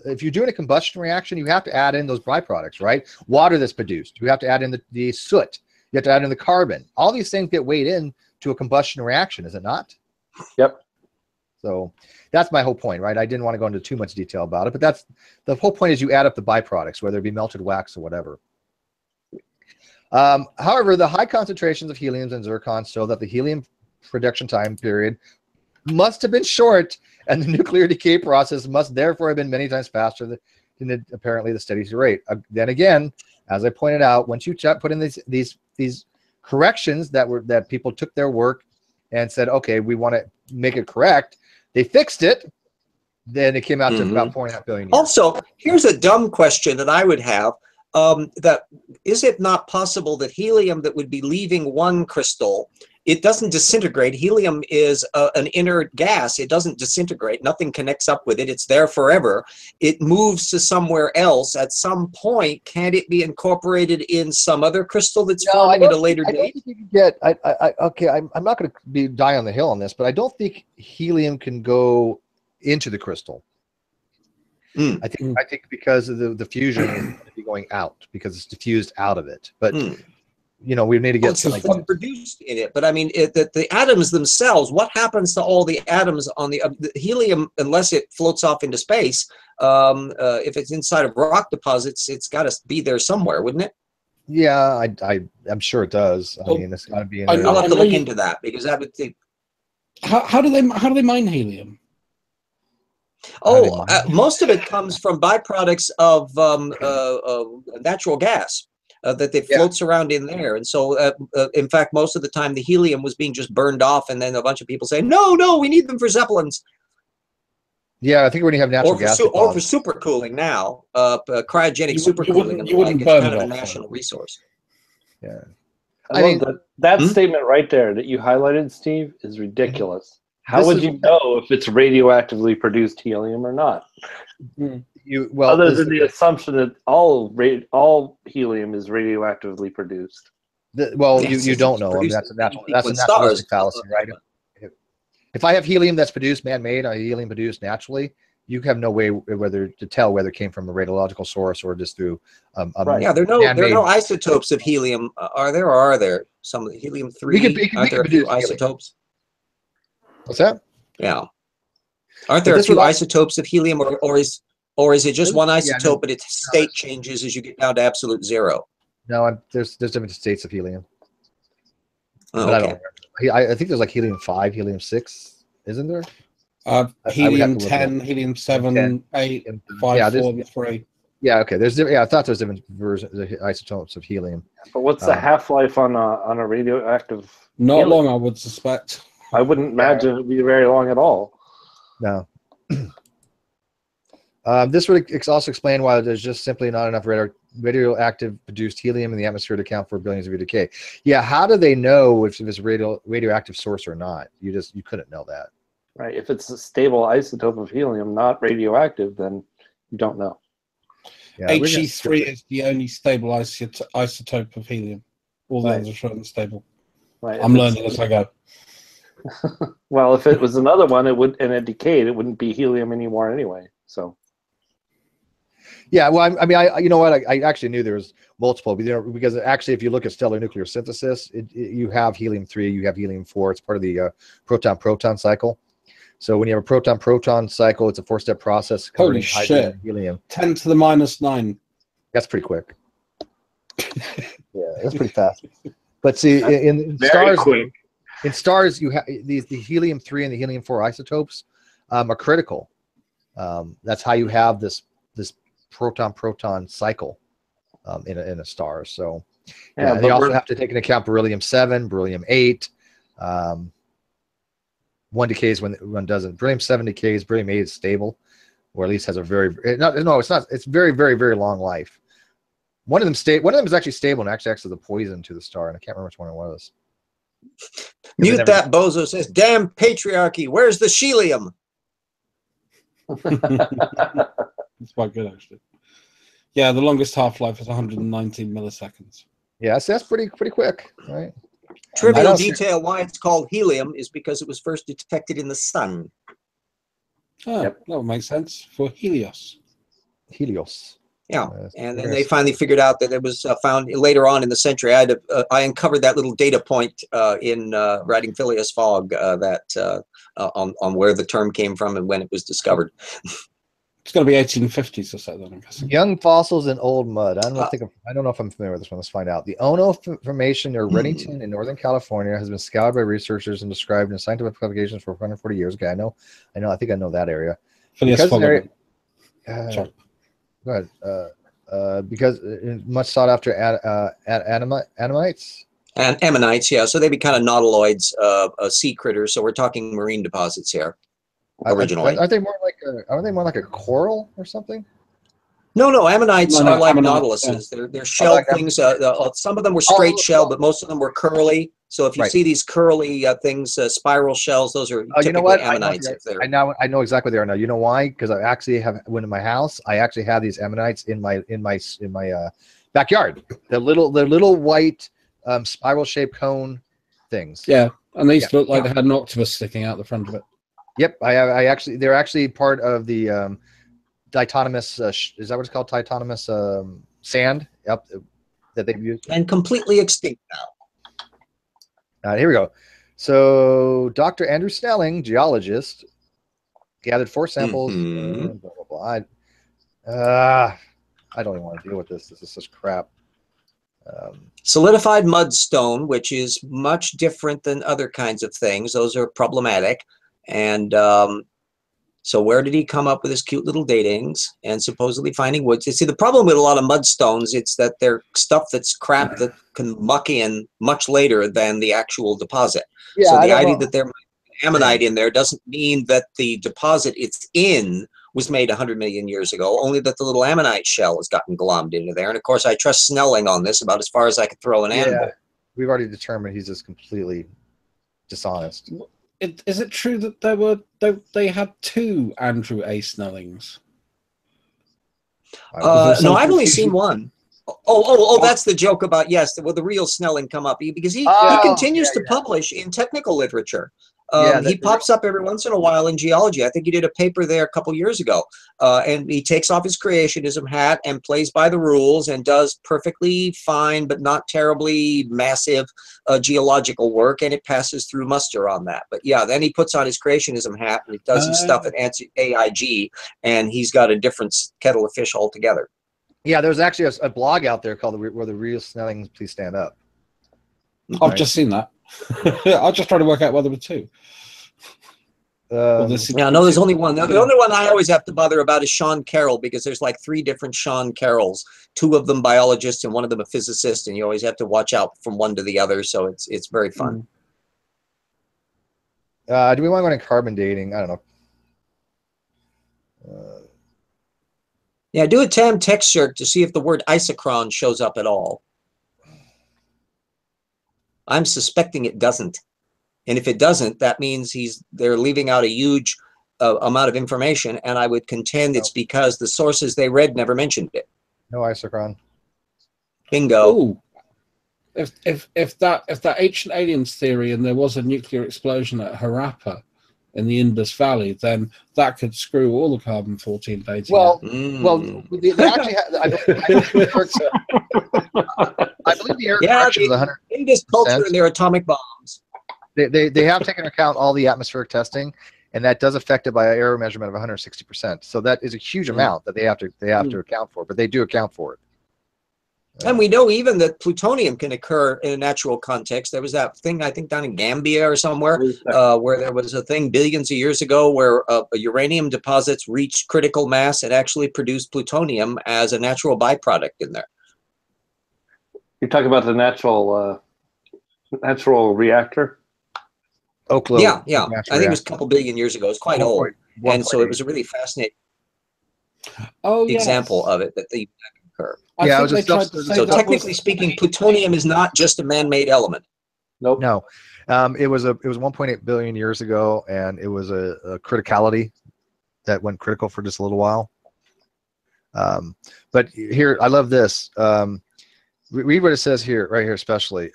if you're doing a combustion reaction, you have to add in those byproducts, right? Water that's produced. You have to add in the soot. You have to add in the carbon. All these things get weighed in to a combustion reaction, is it not? Yep. So that's my whole point, right? I didn't want to go into too much detail about it, but that's the whole point is you add up the byproducts, whether it be melted wax or whatever. However, the high concentrations of heliums and zircons show that the helium production time period must have been short, and the nuclear decay process must therefore have been many times faster than apparently the steady rate. Then again, as I pointed out, once you put in these corrections that people took their work and said, okay, we want to make it correct, they fixed it. Then it came out to about 4.5 billion years. Also, here's a dumb question that I would have. That is it not possible that helium that would be leaving one crystal, it doesn't disintegrate. Helium is an inert gas. It doesn't disintegrate. Nothing connects up with it. It's there forever. It moves to somewhere else. At some point, can't it be incorporated in some other crystal that's forming at a later date? I don't think you can get. Okay, I'm not going to die on the hill on this, but I don't think helium can go into the crystal. I think because of the fusion is going to be going out because it's diffused out of it. But we need to get something produced in it. But I mean, the atoms themselves. What happens to all the atoms on the helium unless it floats off into space? If it's inside of rock deposits, it's got to be there somewhere, wouldn't it? Yeah, I'm sure it does. I mean, it's got to be in there. I'll have to look into that because that would think. How do they mine helium? Oh, most of it comes from byproducts of natural gas that floats around in there. And so, in fact, most of the time the helium was being just burned off, and then a bunch of people say, no, we need them for Zeppelins. Yeah, I think when you have natural gas. Or for supercooling now, cryogenic supercooling. You wouldn't burn kind of a national resource. Yeah. I mean, that statement right there that you highlighted, Steve, is ridiculous. How would you know if it's radioactively produced helium or not? Other than the assumption that all helium is radioactively produced. You don't know. That's a naturalistic fallacy, right? If I have helium that's produced man-made or helium produced naturally, you have no way to tell whether it came from a radiological source or just through. Yeah, there are no isotopes of helium. Are there? Or are there some helium-3? Aren't there a few isotopes? What's that? Yeah. Aren't there a few isotopes of helium, or is it just one isotope, but its state changes as you get down to absolute zero? No, there's different states of helium. Oh, but I don't remember. I think there's like helium-5, helium-6, isn't there? Helium-10, helium-7, 8, 5, 4, 3. Yeah, okay. I thought there's different isotopes of helium. But what's the half-life on a radioactive? Not helium? long, I would suspect. I wouldn't imagine it would be very long at all. No. This would also explain why there's just simply not enough radioactive produced helium in the atmosphere to account for billions of years of decay. Yeah, how do they know if it's a radioactive source or not? You couldn't know that. Right. If it's a stable isotope of helium, not radioactive, then you don't know. Yeah, He3 is the only stable isotope of helium. All the others are shown unstable. Right. I'm learning as I go. Well, if it was another one, and it decayed, it wouldn't be helium anymore anyway. So. Yeah, well, I mean, you know what? I actually knew there was multiple, but, because actually, if you look at stellar nuclear synthesis, you have helium-3, you have helium-4. It's part of the proton-proton cycle. So when you have a proton-proton cycle, it's a 4-step process converting hydrogen and helium. 10 to the -9. That's pretty quick. Yeah, that's pretty fast. But see, in stars, quick. in stars, you have the helium-3 and the helium-4 isotopes are critical. That's how you have this proton-proton cycle in a star. So yeah, they also have to take into account beryllium-7, beryllium-8. One decays when one doesn't. Beryllium-7 decays. Beryllium-8 is stable, or at least has a it's not. It's very, very, very long life. One of them is actually stable and actually acts as a poison to the star, and I can't remember which one it was. Mute that bozo says, "Damn patriarchy! Where's the helium?" It's quite good, actually. Yeah, the longest half-life is 119 milliseconds. Yeah, so that's pretty quick, right? Trivial detail: why it's called helium is because it was first detected in the sun. Oh, that would make sense for Helios. Helios. Yeah, and then they finally figured out that it was found later on in the century. I uncovered that little data point in writing Phileas Fogg on where the term came from and when it was discovered. It's going to be 1850s or so, then, I'm guessing. Young fossils in old mud. I don't know if I'm familiar with this one. Let's find out. The Ono Formation near Reddington in Northern California has been scoured by researchers and described in scientific publications for 140 years. Okay, I think I know that area. Phileas Fogg. Sorry. Go ahead. Because much sought after ammonites. And ammonites, yeah. So they'd be kind of nautiloids, sea critters. So we're talking marine deposits here. Originally, are they more like a coral or something? No, ammonites are like nautiluses. Yeah. They're shell things. Some of them were straight shell, but most of them were curly. So if you see these curly things, spiral shells, those are typically ammonites. I know exactly what they are now. You know why? Because I actually have one in my house. I actually have these ammonites in my backyard. They're little white spiral shaped cone things. Yeah, and they used to look like they had an octopus sticking out the front of it. Yep, they're actually part of the diatonomous. Is that what it's called? Diatonomous sand. Yep, that they've used. And completely extinct now. Here we go. So Dr. Andrew Snelling, geologist, gathered 4 samples. Blah, blah, blah. I don't even want to deal with this. This is such crap. Solidified mudstone, which is much different than other kinds of things. Those are problematic. And so where did he come up with his cute little datings and supposedly finding woods? You see, the problem with a lot of mudstones, it's that they're stuff that's crap that can muck in much later than the actual deposit. Yeah, so the idea that there might be ammonite in there doesn't mean that the deposit it's in was made 100 million years ago, only that the little ammonite shell has gotten glommed into there. And of course, I trust Snelling on this about as far as I could throw an animal. We've already determined he's just completely dishonest. Is it true that they had 2 Andrew A. Snellings? No, I've only seen one. Oh, that's the joke about, yes, will the real Snelling come up? Because he continues to publish in technical literature. He pops up every once in a while in geology. I think he did a paper there a couple years ago. And he takes off his creationism hat and plays by the rules and does perfectly fine, but not terribly massive geological work. And it passes through muster on that. But yeah, then he puts on his creationism hat and he does his stuff at AIG. And he's got a different kettle of fish altogether. Yeah, there's actually a blog out there called Where the Real Snellings Please Stand Up. I've just seen that. I'll just try to work out whether there were 2. No, there's only one. The only one I always have to bother about is Sean Carroll, because there's like 3 different Sean Carrolls, 2 of them biologists and one of them a physicist, and you always have to watch out from one to the other. So it's very fun. Do we want to go into carbon dating? I don't know. Yeah, do a TAM text search to see if the word isochron shows up at all. I'm suspecting it doesn't. And if it doesn't, that means they're leaving out a huge amount of information, and I would contend it's because the sources they read never mentioned it. No isochron. Bingo. Ooh. If that ancient aliens theory and there was a nuclear explosion at Harappa, in the Indus Valley, then that could screw all the carbon-14 dating. Well, they actually I believe the error correction is 100. Indus culture and their atomic bombs. They have taken into account all the atmospheric testing, and that does affect it by an error measurement of 160%. So that is a huge amount that they have to account for, but they do account for it. And we know even that plutonium can occur in a natural context. There was that thing, I think, down in Gambia or somewhere, where there was a thing billions of years ago where uranium deposits reached critical mass and actually produced plutonium as a natural byproduct in there. You're talking about the natural reactor? Yeah. I think it was a couple billion years ago. It's quite old. And so it was a really fascinating example of it that they occur. So technically speaking, plutonium is not just a man-made element. Nope. No. It was 1.8 billion years ago, and it was a criticality that went critical for just a little while. But here, I love this. Read what it says here, right here, especially.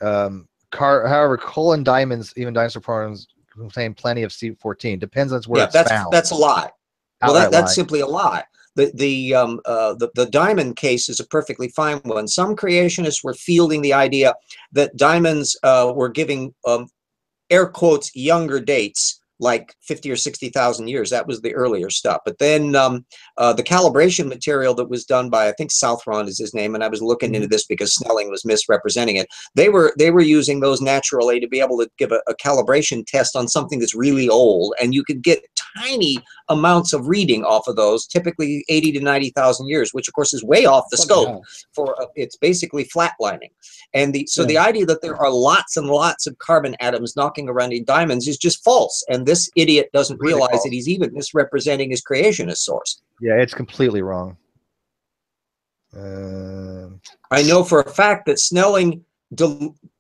However, coal and diamonds, even dinosaur bones, contain plenty of C14. Depends on where it's found. That's a lie. Well, that's simply a lie. The diamond case is a perfectly fine one. Some creationists were fielding the idea that diamonds were giving air quotes younger dates, like 50 or 60,000 years. That was the earlier stuff. But then the calibration material that was done by, I think Southron is his name, and I was looking into this because Snelling was misrepresenting it. They were using those naturally to be able to give a calibration test on something that's really old, and you could get tiny amounts of reading off of those, typically 80 to 90,000 years, which of course is way off the scope for it's basically flatlining. And the idea that there are lots and lots of carbon atoms knocking around in diamonds is just false. And this idiot doesn't realize that he's even misrepresenting his creationist source. Yeah, it's completely wrong. I know for a fact that Snelling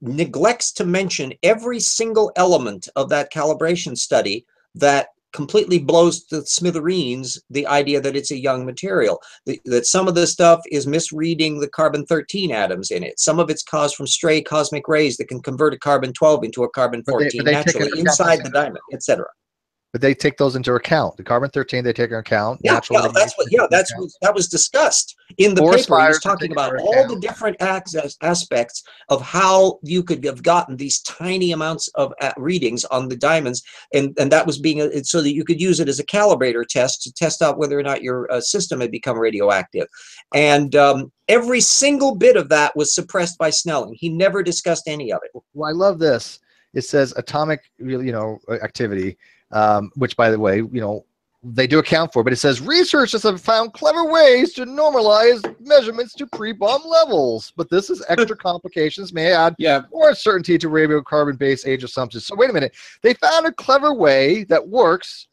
neglects to mention every single element of that calibration study that completely blows to smithereens the idea that it's a young material, that some of the stuff is misreading the carbon-13 atoms in it. Some of it's caused from stray cosmic rays that can convert a carbon-12 into a carbon-14 naturally inside the diamond, etc. But they take those into account. The carbon-13 they take into account. That was discussed in the paper. He was talking about all the different aspects of how you could have gotten these tiny amounts of readings on the diamonds, and that was being so that you could use it as a calibrator test to test out whether or not your system had become radioactive. And every single bit of that was suppressed by Snelling. He never discussed any of it. Well, I love this. It says atomic, activity. Which, by the way, they do account for, but it says researchers have found clever ways to normalize measurements to pre-bomb levels. But this is extra complications may add more uncertainty to radiocarbon-based age assumptions. So wait a minute. They found a clever way that works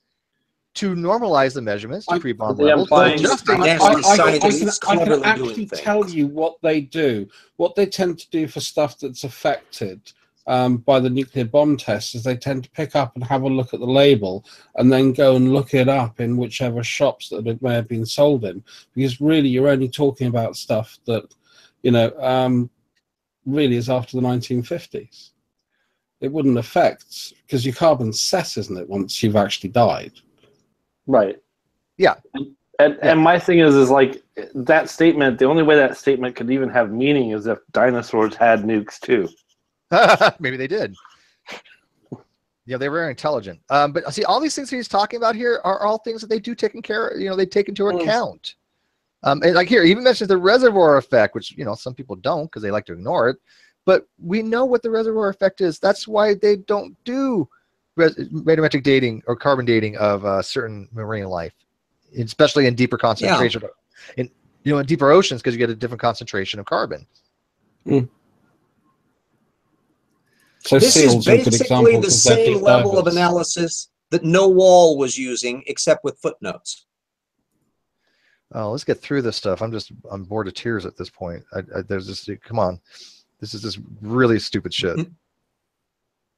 to normalize the measurements to pre-bomb levels. I can actually tell you what they do. What they tend to do for stuff that's affected by the nuclear bomb tests is they tend to pick up and have a look at the label and then go and look it up in whichever shops that it may have been sold in, because really you're only talking about stuff that really is after the 1950s. It wouldn't affect, because your carbon's set, isn't it, once you've actually died? Right. Yeah. And my thing is like that statement, the only way that statement could even have meaning is if dinosaurs had nukes too. Maybe they did. Yeah, they were very intelligent. But see, all these things he's talking about here are all things that they do take they take into account. And like here, he even mentions the reservoir effect, which some people don't because they like to ignore it. But we know what the reservoir effect is. That's why they don't do radiometric dating or carbon dating of certain marine life, especially in deeper concentration. In deeper oceans, because you get a different concentration of carbon. So this is basically the same level of analysis that No Wall was using, except with footnotes. Oh, let's get through this stuff. I'm bored of tears at this point. There's this. Come on, this is really stupid shit.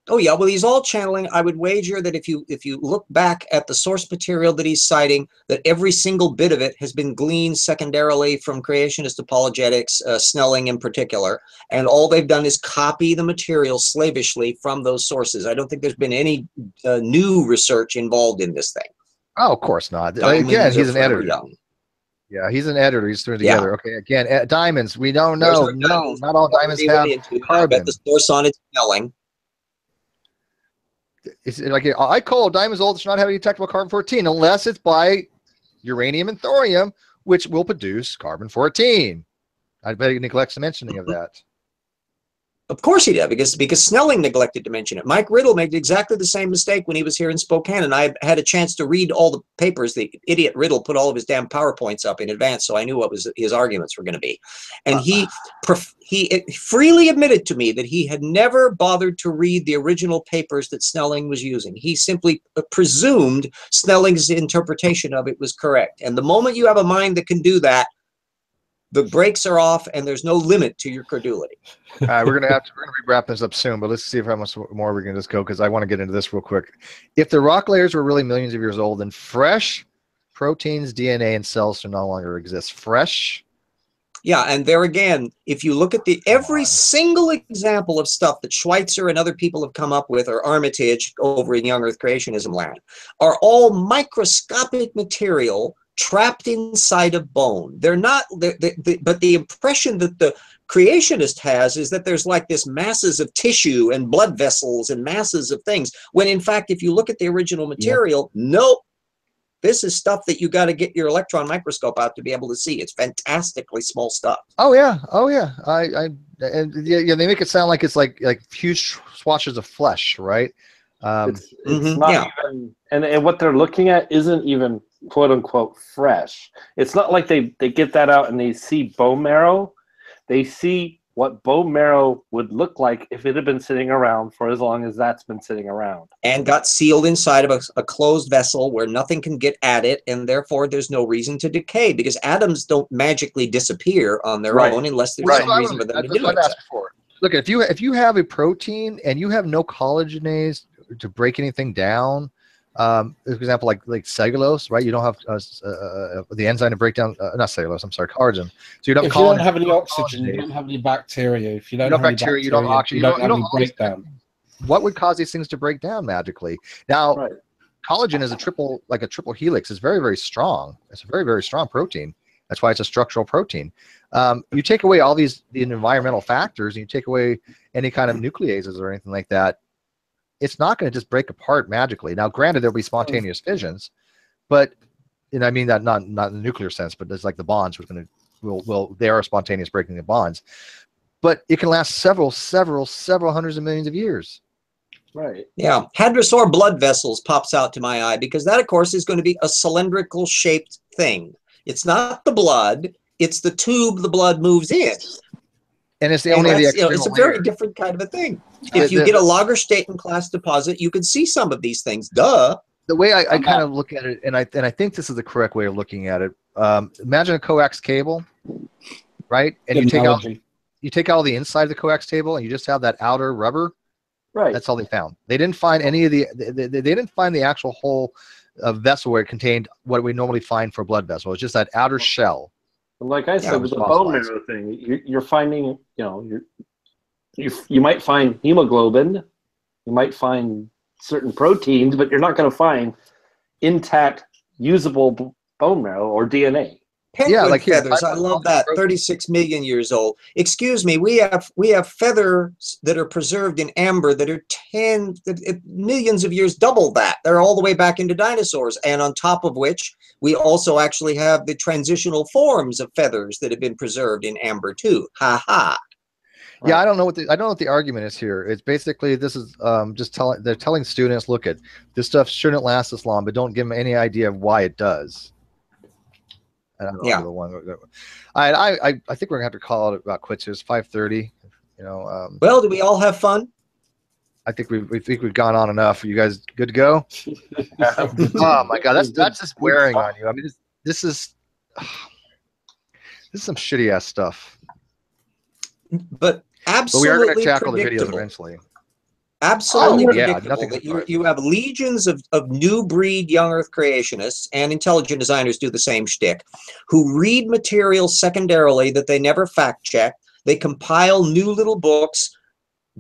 Oh yeah, well he's all channeling. I would wager that if you look back at the source material that he's citing, that every single bit of it has been gleaned secondarily from creationist apologetics, Snelling in particular, and all they've done is copy the material slavishly from those sources. I don't think there's been any new research involved in this thing. Oh, of course not. Diamonds Again, he's an are forever editor. young. Yeah, he's an editor. He's thrown Yeah. together. Okay, again, diamonds. We don't There's know. no No, diamonds. not all diamonds have I carbon. bet the source on it's Snelling. It's like I call diamonds old. It should not have any detectable carbon-14 unless it's by uranium and thorium, which will produce carbon-14. I bet he neglects the mentioning of that. Of course he did, because Snelling neglected to mention it. Mike Riddle made exactly the same mistake when he was here in Spokane, and I had a chance to read all the papers. The idiot Riddle put all of his damn PowerPoints up in advance, so I knew what his arguments were going to be. And he freely admitted to me that he had never bothered to read the original papers that Snelling was using. He simply presumed Snelling's interpretation of it was correct. And the moment you have a mind that can do that, the brakes are off, and there's no limit to your credulity. All right, we're gonna be wrapping this up soon, but let's see how much more we can just go, because I want to get into this real quick. If the rock layers were really millions of years old, then fresh proteins, DNA, and cells should no longer exist. Fresh. Yeah, and there again, if you look at every single example of stuff that Schweitzer and other people have come up with, or Armitage over in Young Earth Creationism land, are all microscopic material trapped inside of bone. They're not, but the impression that the creationist has is that there's like this masses of tissue and blood vessels and masses of things, when in fact, if you look at the original material, nope, this is stuff that you got to get your electron microscope out to be able to see. It's fantastically small stuff. Oh yeah, oh yeah. Yeah, they make it sound like it's like huge swatches of flesh, right? It's not even, and what they're looking at isn't even quote unquote fresh. It's not like they get that out and they see bone marrow. They see what bone marrow would look like if it had been sitting around for as long as that's been sitting around. And got sealed inside of a closed vessel where nothing can get at it, and therefore there's no reason to decay, because atoms don't magically disappear on their own unless there's some reason for them to do it. Look, if you have a protein and you have no collagenase to break anything down, for example, like cellulose, right? You don't have the enzyme to break down, not cellulose, I'm sorry, collagen. So you don't. If you don't have any oxygen, you don't have any bacteria. If you don't have bacteria, you don't have oxygen, you don't have any breakdown. What would cause these things to break down magically? Now, collagen is a triple helix. It's very, very strong. It's a very, very strong protein. That's why it's a structural protein. You take away all the environmental factors, and you take away any kind of nucleases or anything like that, it's not going to just break apart magically. Now, granted, there'll be spontaneous fissions, but I mean that not in the nuclear sense, but it's like the bonds they are spontaneous breaking of bonds, but it can last several hundreds of millions of years. Right. Yeah. Hadrosaur blood vessels pops out to my eye, because that, of course, is going to be a cylindrical shaped thing. It's not the blood; it's the tube the blood moves in. And it's it's a very different kind of a thing. If you get a Lagerstätten class deposit, you can see some of these things. Duh. The way I kind of look at it, and I think this is the correct way of looking at it. Imagine a coax cable, right? And you take out all the inside of the coax cable, and you just have that outer rubber. Right. That's all they found. They didn't find any of the. They didn't find the actual whole vessel where it contained what we normally find for a blood vessel. It's just that outer shell. Like I said, with the bone marrow thing, you're finding, you might find hemoglobin, you might find certain proteins, but you're not going to find intact, usable bone marrow or DNA. Penguin feathers, I love that. 36 million years old. Excuse me, we have feathers that are preserved in amber that are millions of years, double that. They're all the way back into dinosaurs, and on top of which we also actually have the transitional forms of feathers that have been preserved in amber too. Ha ha. Yeah, I don't know what the argument is here. It's basically this is they're telling students, look, at this stuff shouldn't last this long, but don't give them any idea of why it does. I don't know the one. I think we're gonna have to call it about quits. It's 5:30. Well, do we all have fun? I think we've gone on enough. Are you guys good to go? Oh my God, that's just wearing on you. I mean, this is some shitty ass stuff. But absolutely. But we are going to tackle the videos eventually. Absolutely yeah, predictable that you have legions of new breed young Earth creationists, and intelligent designers do the same shtick, who read material secondarily that they never fact check. They compile new little books,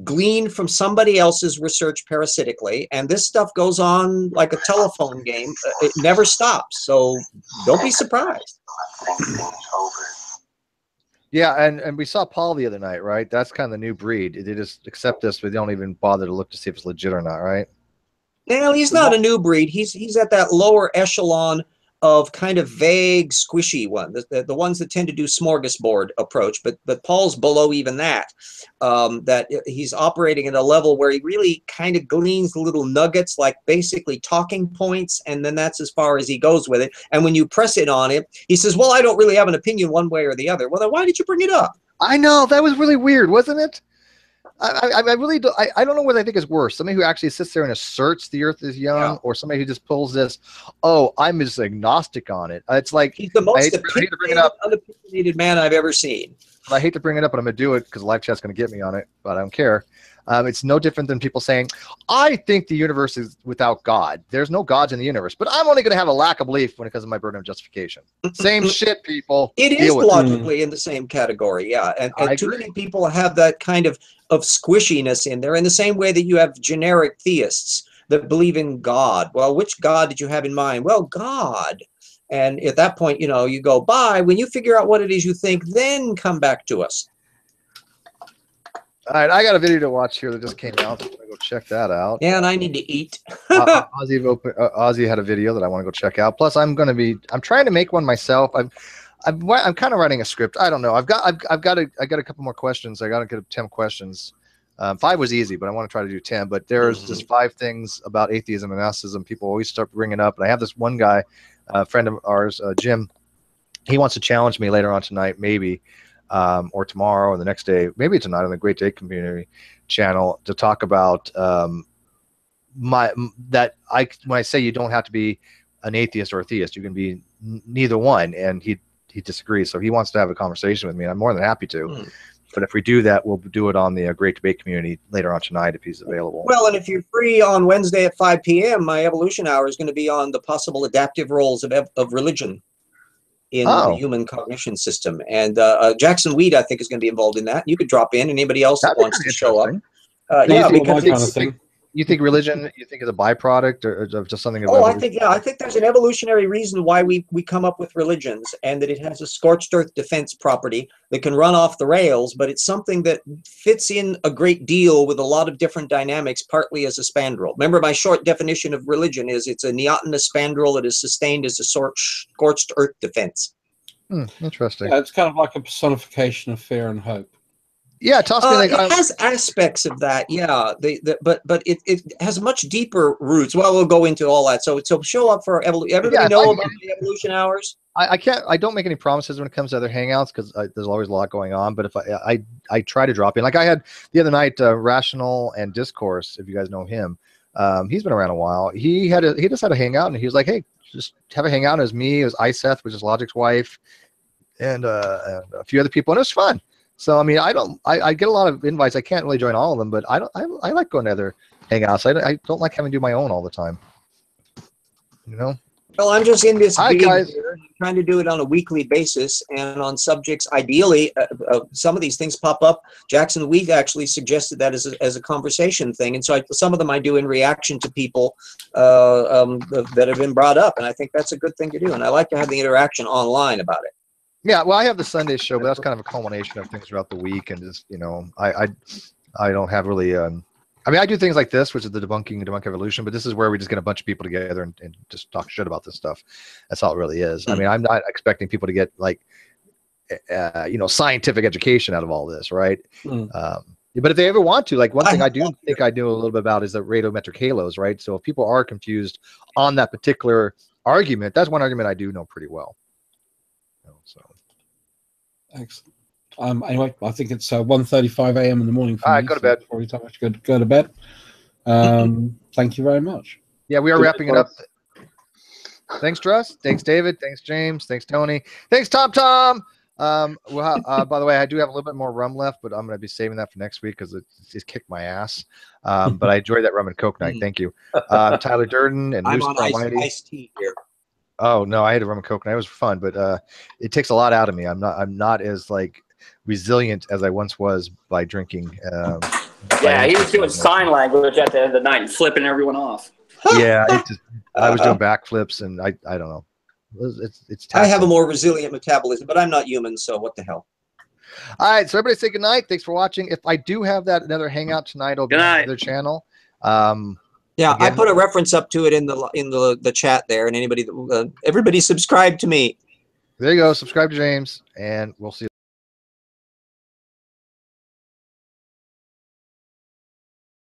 gleaned from somebody else's research parasitically, and this stuff goes on like a telephone game. It never stops, so don't be surprised. Yeah, and we saw Paul the other night, right? That's kind of the new breed. They just accept this, but they don't even bother to look to see if it's legit or not, right? Well, he's not a new breed. He's at that lower echelon of kind of vague, squishy one, the ones that tend to do smorgasbord approach. But Paul's below even that. That he's operating at a level where he really kind of gleans little nuggets, like basically talking points, and then that's as far as he goes with it. And when you press it on him, he says, "Well, I don't really have an opinion one way or the other." Well, then why did you bring it up? I know, that was really weird, wasn't it? I really do. I don't know what I think is worse. Somebody who actually sits there and asserts the Earth is young, or somebody who just pulls this, oh, I'm just agnostic on it. It's like, he's the most I hate to bring it up, unopinionated man I've ever seen. I hate to bring it up, but I'm going to do it because live chat's going to get me on it, but I don't care. It's no different than people saying, I think the universe is without God. There's no gods in the universe, but I'm only going to have a lack of belief when it comes to my burden of justification. Same shit, people. It is logically in the same category, yeah. And too many people have that kind of squishiness in there, in the same way that you have generic theists that believe in God. Well, which God did you have in mind? Well, God. And at that point, you know, you go, bye. When you figure out what it is you think, then come back to us. All right, I got a video to watch here that just came out. I'm gonna go check that out. Yeah, and I need to eat. Ozzy had a video that I want to go check out. Plus, I'm trying to make one myself. I'm kind of writing a script. I don't know. I got a couple more questions. I got to get 10 questions. 5 was easy, but I want to try to do 10. But there's just 5 things about atheism and Gnosticism people always start bringing up. And I have this one guy, a friend of ours, Jim. He wants to challenge me later on tonight, maybe. Or tomorrow or the next day, maybe tonight on the Great Day Community channel, to talk about when I say you don't have to be an atheist or a theist, you can be neither one, and he disagrees. So he wants to have a conversation with me, and I'm more than happy to. But if we do that, we'll do it on the Great Debate Community later on tonight if he's available. Well, and if you're free on Wednesday at 5 p.m., my Evolution Hour is going to be on the possible adaptive roles of religion in the human cognition system. And Jackson Weed, I think, is going to be involved in that. You could drop in. Anybody else that wants to show up. Yeah, because kind of thing. You think religion, you think is a byproduct or just something of evolution? I think there's an evolutionary reason why we come up with religions, and that it has a scorched earth defense property that can run off the rails, but it's something that fits in a great deal with a lot of different dynamics, partly as a spandrel. Remember, my short definition of religion is it's a neotenous spandrel that is sustained as a scorched earth defense. Interesting. Yeah, it's kind of like a personification of fear and hope. Yeah, toss me like, it has aspects of that, yeah. But it has much deeper roots. Well, we'll go into all that. So show up for everybody know about the Evolution Hours. I don't make any promises when it comes to other hangouts because there's always a lot going on. But if I try to drop in, like I had the other night, Rational and Discourse. If you guys know him, he's been around a while. He just had a hangout, and he was like, hey, just have a hangout. It was me, it was Iseth, which is Logic's wife, and a few other people, and it was fun. So I mean, I get a lot of invites. I can't really join all of them, but I like going to other hangouts. I don't like having to do my own all the time. You know. Well, I'm just in this gig here, trying to do it on a weekly basis and on subjects. Ideally, some of these things pop up. Jackson Weed actually suggested that as a conversation thing, and so some of them I do in reaction to people that have been brought up, and I think that's a good thing to do. And I like to have the interaction online about it. Yeah, well, I have the Sunday show, but that's kind of a culmination of things throughout the week, and just I don't have really. I mean, I do things like this, which is the Debunking Evolution, but this is where we just get a bunch of people together and just talk shit about this stuff. That's all it really is. I mean, I'm not expecting people to get like, scientific education out of all this, right? But if they ever want to, like one thing I do think I do a little bit about is the radiometric halos, right? So if people are confused on that particular argument, that's one argument I do know pretty well. So. Excellent. Anyway, I think it's 1:35 a.m. in the morning for all right, me, go to bed. Probably time I should go to bed. Thank you very much. Yeah, we are wrapping it up. Thanks, Truss. Thanks, David. Thanks, James. Thanks, Tony. Thanks, Tom. Well, by the way, I do have a little bit more rum left, but I'm going to be saving that for next week because it's kicked my ass. But I enjoyed that rum and Coke night. Thank you. Tyler Durden and I'm Moose on iced tea here. Oh no, I had a rum and Coke night. It was fun, but it takes a lot out of me. I'm not as like resilient as I once was by drinking. Yeah, he was doing sign language at the end of the night and flipping everyone off. Yeah, I was doing backflips, and I don't know. It's I have a more resilient metabolism, but I'm not human, so what the hell? All right, so everybody say good night. Thanks for watching. If I do have that another hangout tonight, it'll be on their channel. Yeah, again, I put a reference up to it in the chat there, and anybody everybody subscribe to me. There you go. Subscribe to James, and we'll see you.